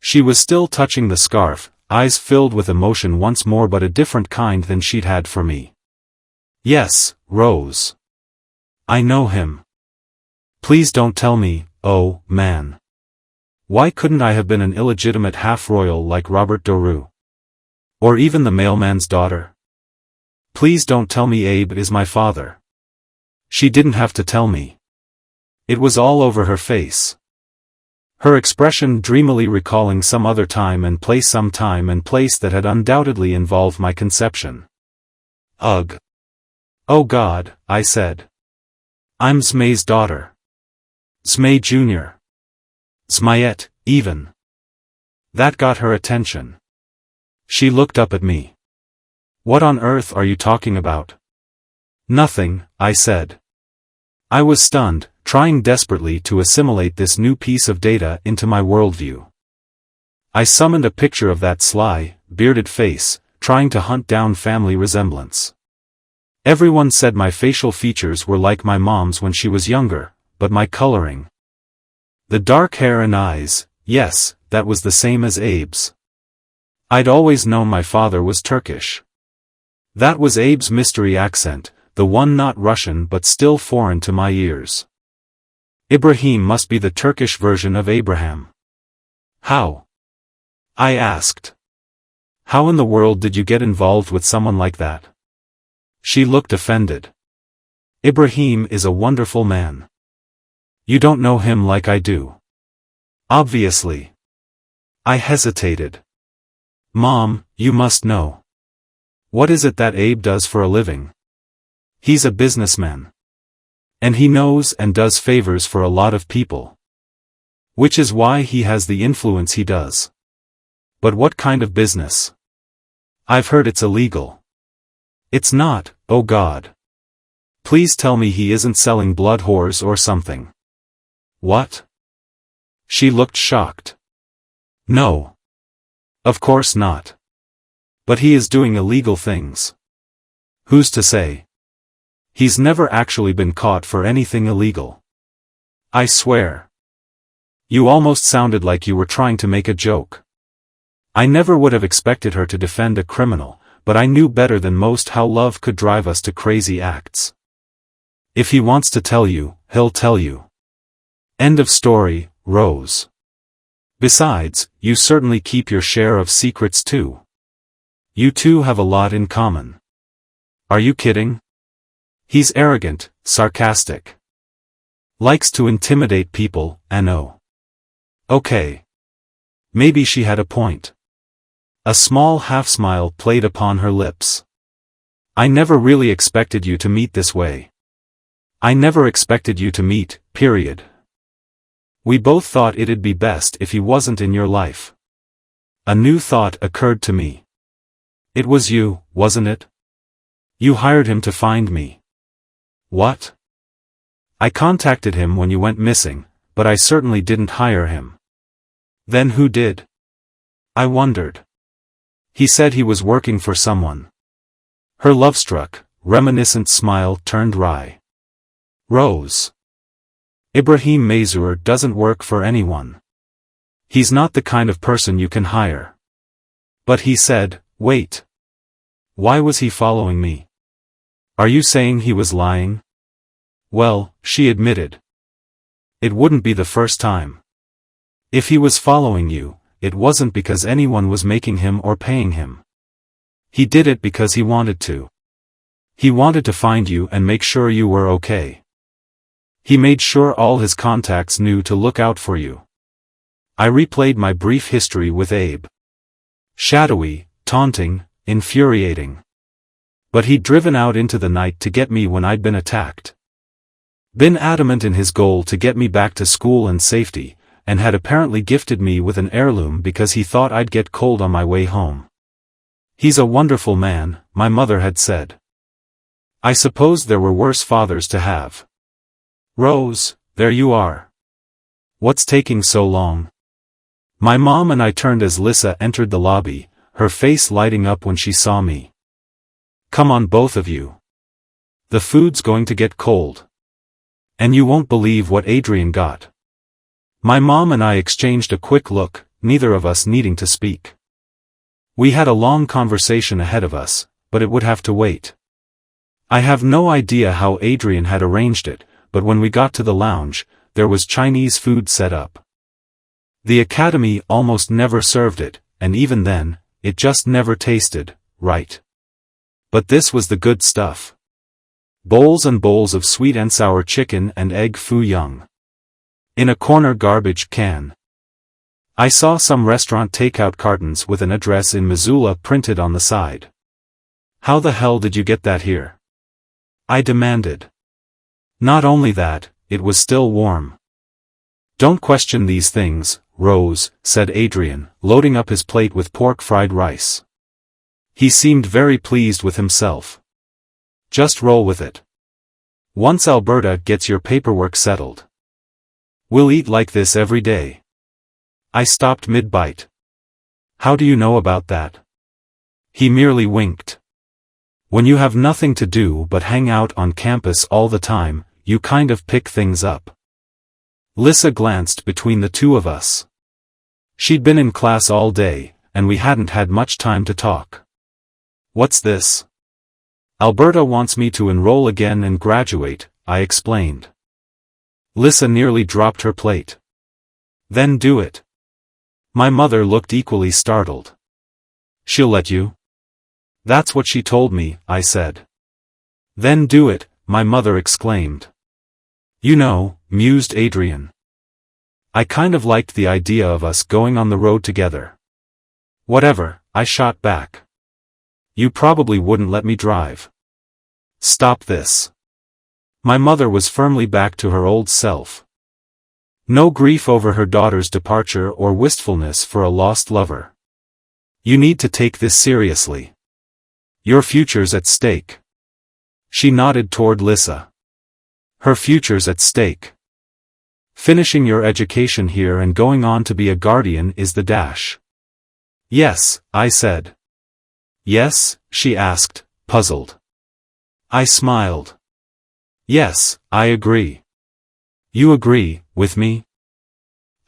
She was still touching the scarf, eyes filled with emotion once more, but a different kind than she'd had for me. Yes, Rose. I know him. Please don't tell me, oh, man. Why couldn't I have been an illegitimate half-royal like Robert Doru? Or even the mailman's daughter? Please don't tell me Abe is my father. She didn't have to tell me. It was all over her face. Her expression dreamily recalling some other time and place that had undoubtedly involved my conception. Ugh. Oh God, I said. I'm Zmay's daughter. Zmay Jr. Zmayet, even. That got her attention. She looked up at me. What on earth are you talking about? Nothing, I said. I was stunned, trying desperately to assimilate this new piece of data into my worldview. I summoned a picture of that sly, bearded face, trying to hunt down family resemblance. Everyone said my facial features were like my mom's when she was younger, but my coloring. The dark hair and eyes, yes, that was the same as Abe's. I'd always known my father was Turkish. That was Abe's mystery accent, the one not Russian but still foreign to my ears. Ibrahim must be the Turkish version of Abraham. How? I asked. How in the world did you get involved with someone like that? She looked offended. Ibrahim is a wonderful man. You don't know him like I do. Obviously. I hesitated. Mom, you must know. What is it that Abe does for a living? He's a businessman. And he knows and does favors for a lot of people. Which is why he has the influence he does. But what kind of business? I've heard it's illegal. It's not, oh God. Please tell me he isn't selling blood whores or something. What? She looked shocked. No. Of course not. But he is doing illegal things. Who's to say? He's never actually been caught for anything illegal. I swear. You almost sounded like you were trying to make a joke. I never would have expected her to defend a criminal, but I knew better than most how love could drive us to crazy acts. If he wants to tell you, he'll tell you. End of story, Rose. Besides, you certainly keep your share of secrets too. You two have a lot in common. Are you kidding? He's arrogant, sarcastic. Likes to intimidate people, I know. Okay. Maybe she had a point. A small half-smile played upon her lips. I never really expected you to meet this way. I never expected you to meet, period. We both thought it'd be best if he wasn't in your life. A new thought occurred to me. It was you, wasn't it? You hired him to find me. What? I contacted him when you went missing, but I certainly didn't hire him. Then who did? I wondered. He said he was working for someone. Her love-struck, reminiscent smile turned wry. Rose. Ibrahim Mazur doesn't work for anyone. He's not the kind of person you can hire. But he said, wait. Why was he following me? Are you saying he was lying? Well, she admitted. It wouldn't be the first time. If he was following you, it wasn't because anyone was making him or paying him. He did it because he wanted to. He wanted to find you and make sure you were okay. He made sure all his contacts knew to look out for you. I replayed my brief history with Abe. Shadowy, taunting, infuriating. But he'd driven out into the night to get me when I'd been attacked. Been adamant in his goal to get me back to school and safety, and had apparently gifted me with an heirloom because he thought I'd get cold on my way home. He's a wonderful man, my mother had said. I suppose there were worse fathers to have. Rose, there you are. What's taking so long? My mom and I turned as Lissa entered the lobby, her face lighting up when she saw me. Come on, both of you. The food's going to get cold. And you won't believe what Adrian got. My mom and I exchanged a quick look, neither of us needing to speak. We had a long conversation ahead of us, but it would have to wait. I have no idea how Adrian had arranged it, but when we got to the lounge, there was Chinese food set up. The academy almost never served it, and even then, it just never tasted right. But this was the good stuff. Bowls and bowls of sweet and sour chicken and egg foo young. In a corner garbage can. I saw some restaurant takeout cartons with an address in Missoula printed on the side. How the hell did you get that here? I demanded. Not only that, it was still warm. Don't question these things, Rose, said Adrian, loading up his plate with pork fried rice. He seemed very pleased with himself. Just roll with it. Once Alberta gets your paperwork settled. We'll eat like this every day. I stopped mid-bite. How do you know about that? He merely winked. When you have nothing to do but hang out on campus all the time, you kind of pick things up. Lissa glanced between the two of us. She'd been in class all day, and we hadn't had much time to talk. What's this? Alberta wants me to enroll again and graduate, I explained. Lissa nearly dropped her plate. Then do it. My mother looked equally startled. She'll let you? That's what she told me, I said. Then do it, my mother exclaimed. You know, mused Adrian. I kind of liked the idea of us going on the road together. Whatever, I shot back. You probably wouldn't let me drive. Stop this. My mother was firmly back to her old self. No grief over her daughter's departure or wistfulness for a lost lover. You need to take this seriously. Your future's at stake. She nodded toward Lissa. Her future's at stake. Finishing your education here and going on to be a guardian is the dash. Yes, I said. Yes, she asked, puzzled. I smiled. Yes, I agree. You agree, with me?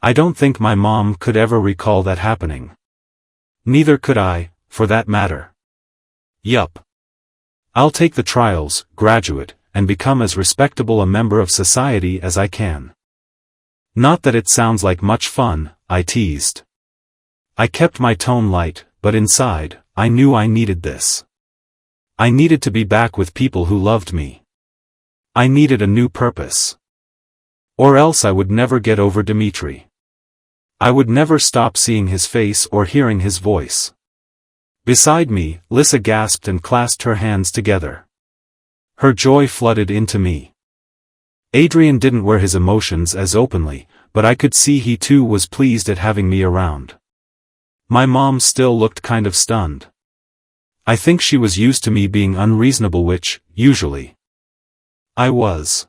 I don't think my mom could ever recall that happening. Neither could I, for that matter. Yup. I'll take the trials, graduate, and become as respectable a member of society as I can. Not that it sounds like much fun, I teased. I kept my tone light, but inside, I knew I needed this. I needed to be back with people who loved me. I needed a new purpose. Or else I would never get over Dimitri. I would never stop seeing his face or hearing his voice. Beside me, Lissa gasped and clasped her hands together. Her joy flooded into me. Adrian didn't wear his emotions as openly, but I could see he too was pleased at having me around. My mom still looked kind of stunned. I think she was used to me being unreasonable, which, usually, I was.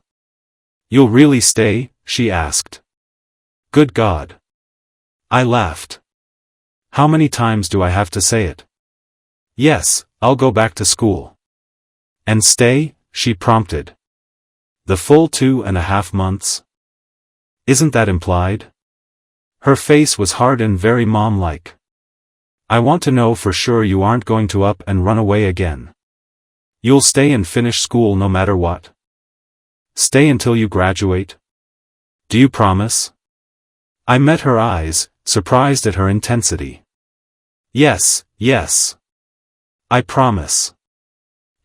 You'll really stay? She asked. Good God. I laughed. How many times do I have to say it? Yes, I'll go back to school. And stay? She prompted. The full 2.5 months? Isn't that implied? Her face was hard and very mom-like. I want to know for sure you aren't going to up and run away again. You'll stay and finish school no matter what? Stay until you graduate? Do you promise? I met her eyes, surprised at her intensity. Yes, yes. I promise.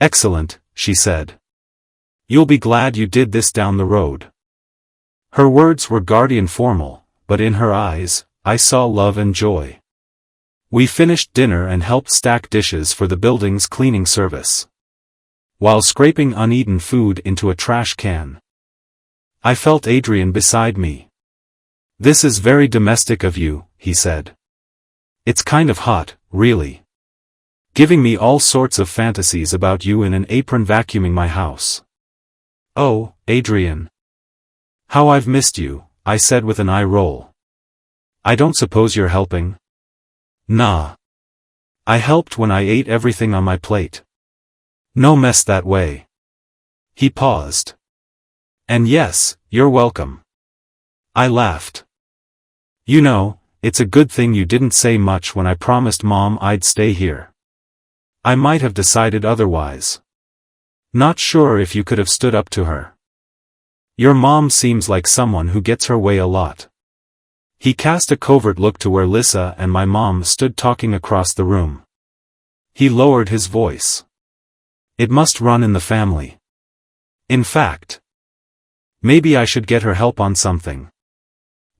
Excellent, she said. You'll be glad you did this down the road. Her words were guardian formal, but in her eyes, I saw love and joy. We finished dinner and helped stack dishes for the building's cleaning service, while scraping uneaten food into a trash can. I felt Adrian beside me. This is very domestic of you, he said. It's kind of hot, really. Giving me all sorts of fantasies about you in an apron vacuuming my house. Oh, Adrian. How I've missed you, I said with an eye roll. I don't suppose you're helping? Nah. I helped when I ate everything on my plate. No mess that way. He paused. And yes, you're welcome. I laughed. You know, it's a good thing you didn't say much when I promised Mom I'd stay here. I might have decided otherwise. Not sure if you could have stood up to her. Your mom seems like someone who gets her way a lot. He cast a covert look to where Lissa and my mom stood talking across the room. He lowered his voice. It must run in the family. In fact, maybe I should get her help on something.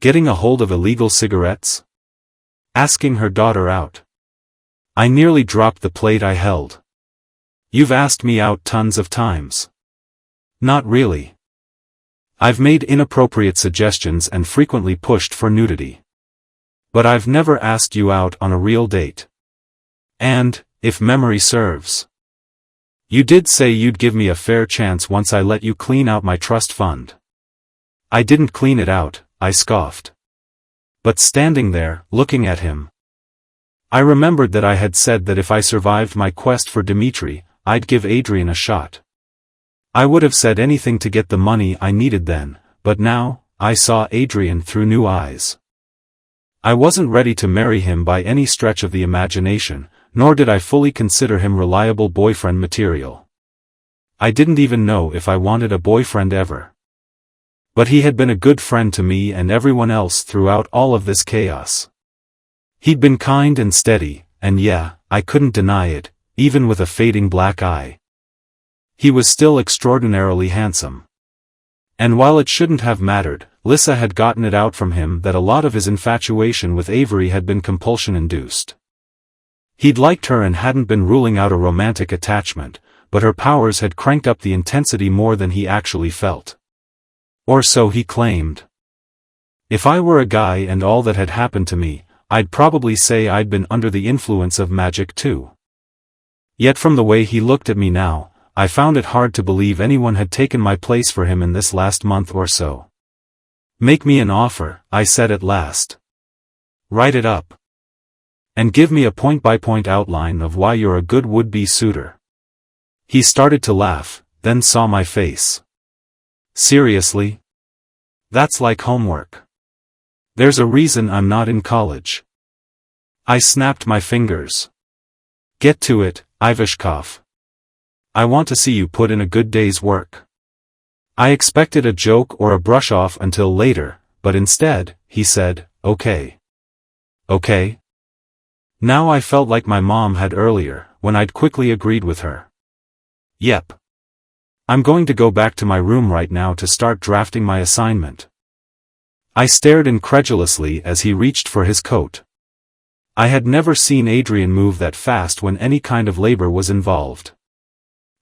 Getting a hold of illegal cigarettes? Asking her daughter out. I nearly dropped the plate I held. You've asked me out tons of times. Not really. I've made inappropriate suggestions and frequently pushed for nudity. But I've never asked you out on a real date. And, if memory serves, you did say you'd give me a fair chance once I let you clean out my trust fund. I didn't clean it out, I scoffed. But standing there, looking at him, I remembered that I had said that if I survived my quest for Dimitri, I'd give Adrian a shot. I would have said anything to get the money I needed then, but now, I saw Adrian through new eyes. I wasn't ready to marry him by any stretch of the imagination, nor did I fully consider him reliable boyfriend material. I didn't even know if I wanted a boyfriend ever. But he had been a good friend to me and everyone else throughout all of this chaos. He'd been kind and steady, and yeah, I couldn't deny it, even with a fading black eye. He was still extraordinarily handsome. And while it shouldn't have mattered, Lissa had gotten it out from him that a lot of his infatuation with Avery had been compulsion-induced. He'd liked her and hadn't been ruling out a romantic attachment, but her powers had cranked up the intensity more than he actually felt. Or so he claimed. If I were a guy and all that had happened to me, I'd probably say I'd been under the influence of magic too. Yet from the way he looked at me now, I found it hard to believe anyone had taken my place for him in this last month or so. Make me an offer, I said at last. Write it up. And give me a point-by-point outline of why you're a good would-be suitor. He started to laugh, then saw my face. Seriously? That's like homework. There's a reason I'm not in college. I snapped my fingers. Get to it, Ivashkov. I want to see you put in a good day's work. I expected a joke or a brush-off until later, but instead, he said, okay. Okay? Now I felt like my mom had earlier, when I'd quickly agreed with her. Yep. I'm going to go back to my room right now to start drafting my assignment. I stared incredulously as he reached for his coat. I had never seen Adrian move that fast when any kind of labor was involved.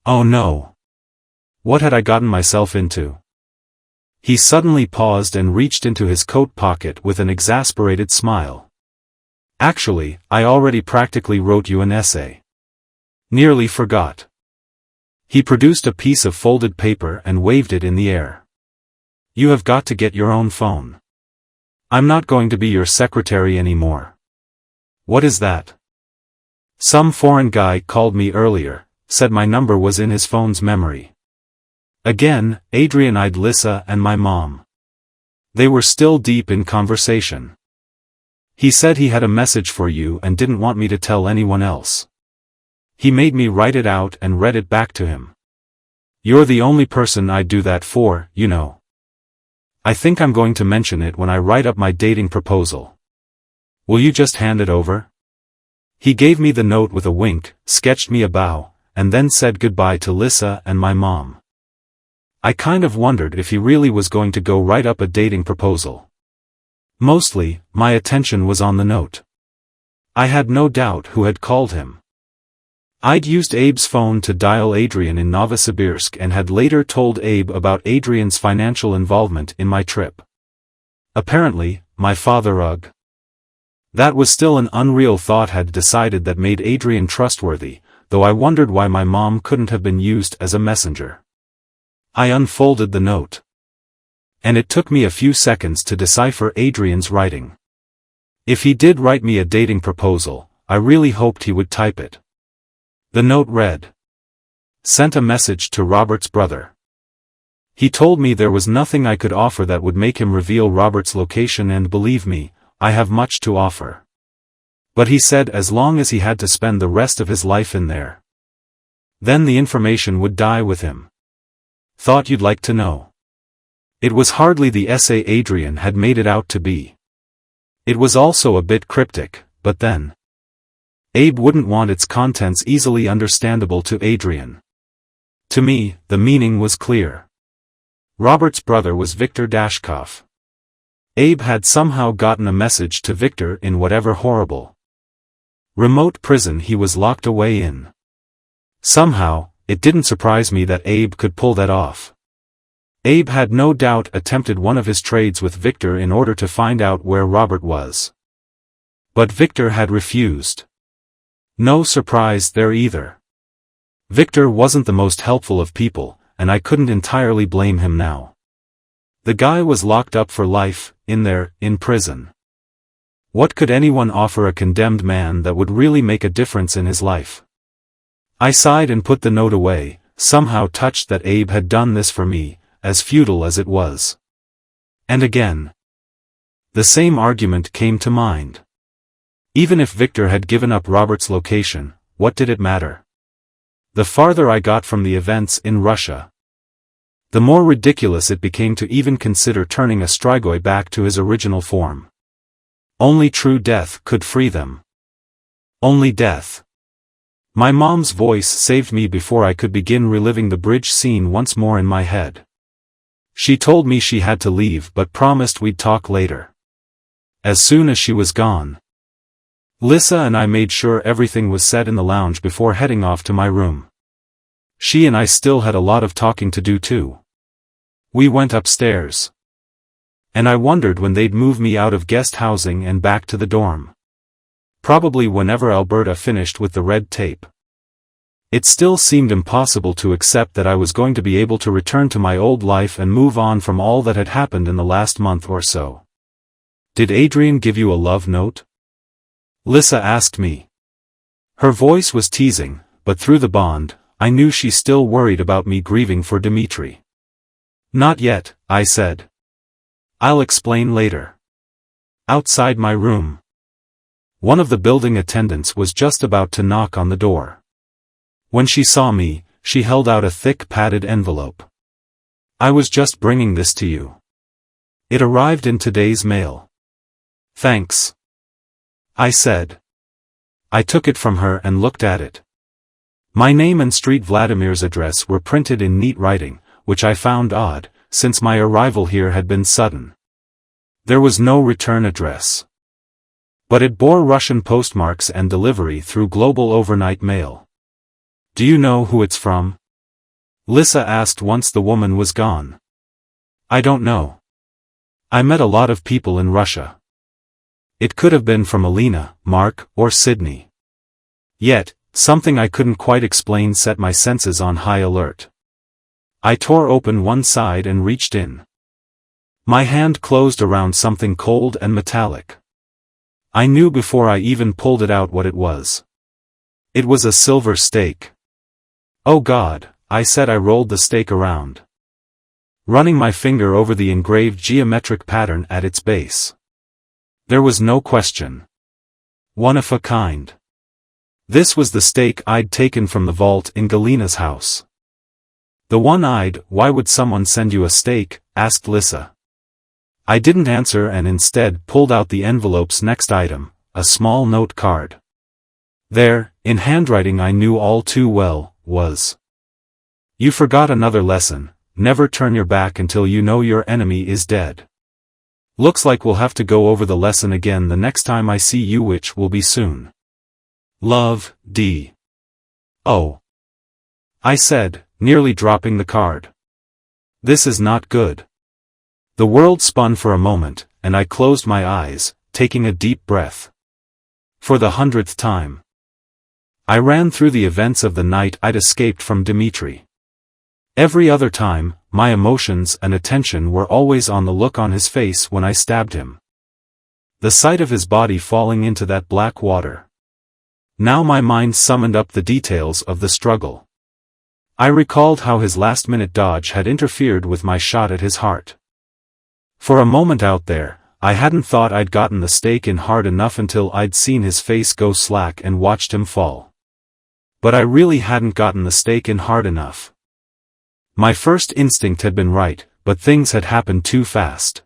Oh no. What had I gotten myself into? He suddenly paused and reached into his coat pocket with an exasperated smile. Actually, I already practically wrote you an essay. Nearly forgot. He produced a piece of folded paper and waved it in the air. You have got to get your own phone. I'm not going to be your secretary anymore. What is that? Some foreign guy called me earlier, said my number was in his phone's memory. Again, Adrian eyed Lissa and my mom. They were still deep in conversation. He said he had a message for you and didn't want me to tell anyone else. He made me write it out and read it back to him. You're the only person I'd do that for, you know. I think I'm going to mention it when I write up my dating proposal. Will you just hand it over? He gave me the note with a wink, sketched me a bow, and then said goodbye to Lisa and my mom. I kind of wondered if he really was going to go write up a dating proposal. Mostly, my attention was on the note. I had no doubt who had called him. I'd used Abe's phone to dial Adrian in Novosibirsk and had later told Abe about Adrian's financial involvement in my trip. Apparently, my father ugh. That was still an unreal thought had decided that made Adrian trustworthy, though I wondered why my mom couldn't have been used as a messenger. I unfolded the note. And it took me a few seconds to decipher Adrian's writing. If he did write me a dating proposal, I really hoped he would type it. The note read. Sent a message to Robert's brother. He told me there was nothing I could offer that would make him reveal Robert's location, and believe me, I have much to offer. But he said as long as he had to spend the rest of his life in there, then the information would die with him. Thought you'd like to know. It was hardly the essay Adrian had made it out to be. It was also a bit cryptic, but then Abe wouldn't want its contents easily understandable to Adrian. To me, the meaning was clear. Robert's brother was Viktor Dashkov. Abe had somehow gotten a message to Viktor in whatever horrible remote prison he was locked away in. Somehow, it didn't surprise me that Abe could pull that off. Abe had no doubt attempted one of his trades with Viktor in order to find out where Robert was. But Viktor had refused. No surprise there either. Viktor wasn't the most helpful of people, and I couldn't entirely blame him now. The guy was locked up for life, in prison. What could anyone offer a condemned man that would really make a difference in his life? I sighed and put the note away, somehow touched that Abe had done this for me, as futile as it was. And again, the same argument came to mind. Even if Viktor had given up Robert's location, what did it matter? The farther I got from the events in Russia, the more ridiculous it became to even consider turning a Strigoi back to his original form. Only true death could free them. Only death. My mom's voice saved me before I could begin reliving the bridge scene once more in my head. She told me she had to leave but promised we'd talk later. As soon as she was gone, Lisa and I made sure everything was set in the lounge before heading off to my room. She and I still had a lot of talking to do too. We went upstairs. And I wondered when they'd move me out of guest housing and back to the dorm. Probably whenever Alberta finished with the red tape. It still seemed impossible to accept that I was going to be able to return to my old life and move on from all that had happened in the last month or so. Did Adrian give you a love note? Lisa asked me. Her voice was teasing, but through the bond, I knew she still worried about me grieving for Dimitri. Not yet, I said. I'll explain later. Outside my room, one of the building attendants was just about to knock on the door. When she saw me, she held out a thick padded envelope. I was just bringing this to you. It arrived in today's mail. Thanks, I said. I took it from her and looked at it. My name and Street Vladimir's address were printed in neat writing, which I found odd, since my arrival here had been sudden. There was no return address. But it bore Russian postmarks and delivery through Global Overnight Mail. Do you know who it's from? Lisa asked once the woman was gone. I don't know. I met a lot of people in Russia. It could have been from Alina, Mark, or Sydney. Yet, something I couldn't quite explain set my senses on high alert. I tore open one side and reached in. My hand closed around something cold and metallic. I knew before I even pulled it out what it was. It was a silver stake. Oh God, I said. I rolled the stake around, running my finger over the engraved geometric pattern at its base. There was no question. One of a kind. This was the steak I'd taken from the vault in Galena's house. The one-eyed, "Why would someone send you a steak?" asked Lissa. I didn't answer and instead pulled out the envelope's next item, a small note card. There, in handwriting I knew all too well, was: "You forgot another lesson, never turn your back until you know your enemy is dead. Looks like we'll have to go over the lesson again the next time I see you, which will be soon. Love, D." "Oh," I said, nearly dropping the card. "This is not good." The world spun for a moment, and I closed my eyes, taking a deep breath. For the 100th time. I ran through the events of the night I'd escaped from Dimitri. Every other time, my emotions and attention were always on the look on his face when I stabbed him. The sight of his body falling into that black water. Now my mind summoned up the details of the struggle. I recalled how his last-minute dodge had interfered with my shot at his heart. For a moment out there, I hadn't thought I'd gotten the stake in hard enough until I'd seen his face go slack and watched him fall. But I really hadn't gotten the stake in hard enough. My first instinct had been right, but things had happened too fast.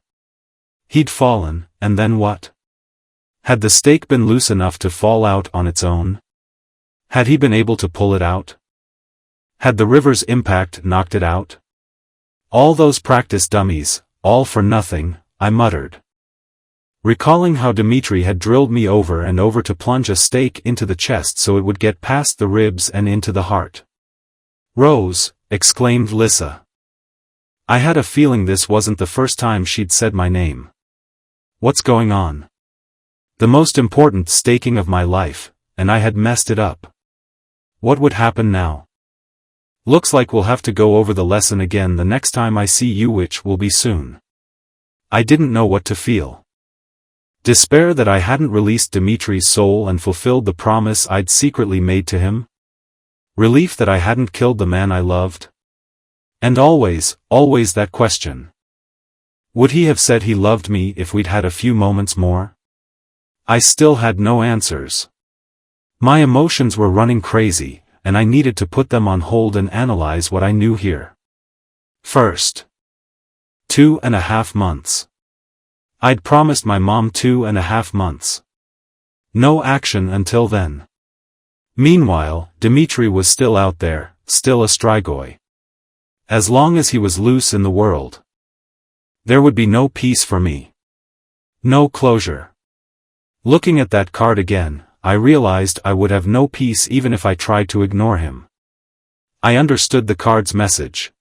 He'd fallen, and then what? Had the stake been loose enough to fall out on its own? Had he been able to pull it out? Had the river's impact knocked it out? All those practice dummies, all for nothing, I muttered. Recalling how Dimitri had drilled me over and over to plunge a stake into the chest so it would get past the ribs and into the heart. "Rose," exclaimed Lissa. I had a feeling this wasn't the first time she'd said my name. What's going on? The most important staking of my life, and I had messed it up. What would happen now? Looks like we'll have to go over the lesson again the next time I see you, which will be soon. I didn't know what to feel. Despair that I hadn't released Dimitri's soul and fulfilled the promise I'd secretly made to him? Relief that I hadn't killed the man I loved? And always that question. Would he have said he loved me if we'd had a few moments more? I still had no answers. My emotions were running crazy, and I needed to put them on hold and analyze what I knew here. First. 2.5 months. I'd promised my mom 2.5 months. No action until then. Meanwhile, Dimitri was still out there, still a Strigoi. As long as he was loose in the world, there would be no peace for me. No closure. Looking at that card again, I realized I would have no peace even if I tried to ignore him. I understood the card's message.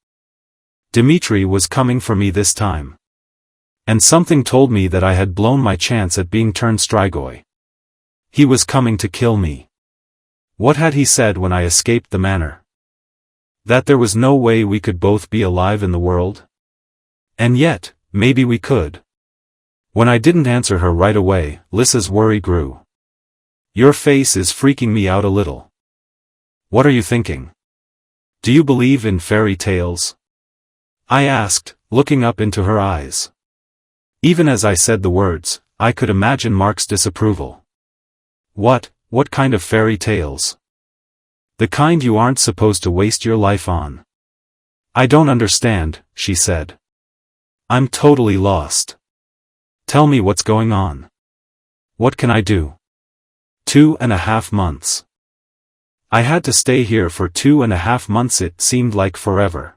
Dimitri was coming for me this time. And something told me that I had blown my chance at being turned Strigoi. He was coming to kill me. What had he said when I escaped the manor? That there was no way we could both be alive in the world? And yet, maybe we could. When I didn't answer her right away, Lissa's worry grew. "Your face is freaking me out a little. What are you thinking? Do you believe in fairy tales?" I asked, looking up into her eyes. Even as I said the words, I could imagine Mark's disapproval. What kind of fairy tales? The kind you aren't supposed to waste your life on. I don't understand, she said. I'm totally lost. Tell me what's going on. What can I do? 2.5 months. I had to stay here for 2.5 months. It seemed like forever.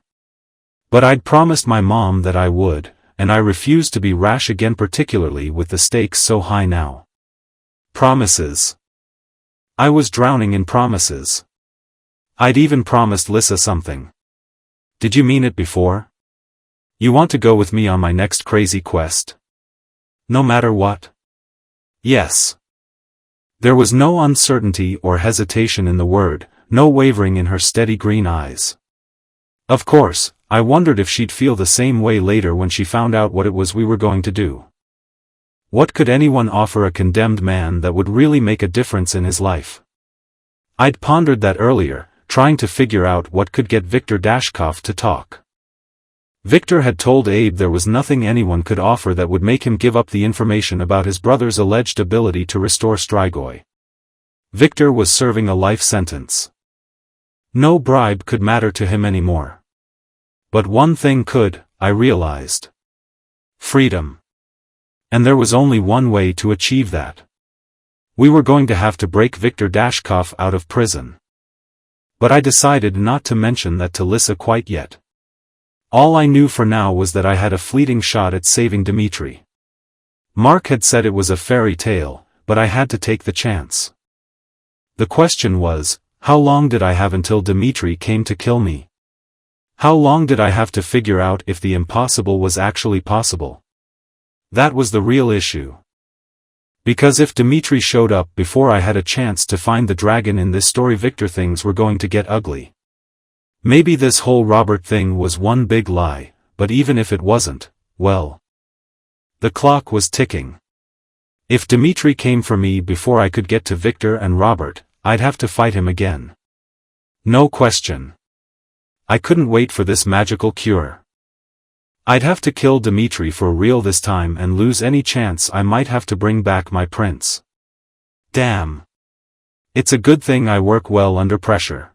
But I'd promised my mom that I would, and I refused to be rash again, particularly with the stakes so high now. Promises. I was drowning in promises. I'd even promised Lissa something. Did you mean it before? You want to go with me on my next crazy quest? No matter what? Yes. There was no uncertainty or hesitation in the word, no wavering in her steady green eyes. Of course, I wondered if she'd feel the same way later when she found out what it was we were going to do. What could anyone offer a condemned man that would really make a difference in his life? I'd pondered that earlier, trying to figure out what could get Viktor Dashkov to talk. Victor had told Abe there was nothing anyone could offer that would make him give up the information about his brother's alleged ability to restore Strigoi. Victor was serving a life sentence. No bribe could matter to him anymore. But one thing could, I realized. Freedom. And there was only one way to achieve that. We were going to have to break Viktor Dashkov out of prison. But I decided not to mention that to Lissa quite yet. All I knew for now was that I had a fleeting shot at saving Dimitri. Mark had said it was a fairy tale, but I had to take the chance. The question was, how long did I have until Dimitri came to kill me? How long did I have to figure out if the impossible was actually possible? That was the real issue. Because if Dimitri showed up before I had a chance to find the dragon in this story, Victor, things were going to get ugly. Maybe this whole Robert thing was one big lie, but even if it wasn't, well. The clock was ticking. If Dimitri came for me before I could get to Victor and Robert, I'd have to fight him again. No question. I couldn't wait for this magical cure. I'd have to kill Dimitri for real this time and lose any chance I might have to bring back my prince. Damn. It's a good thing I work well under pressure.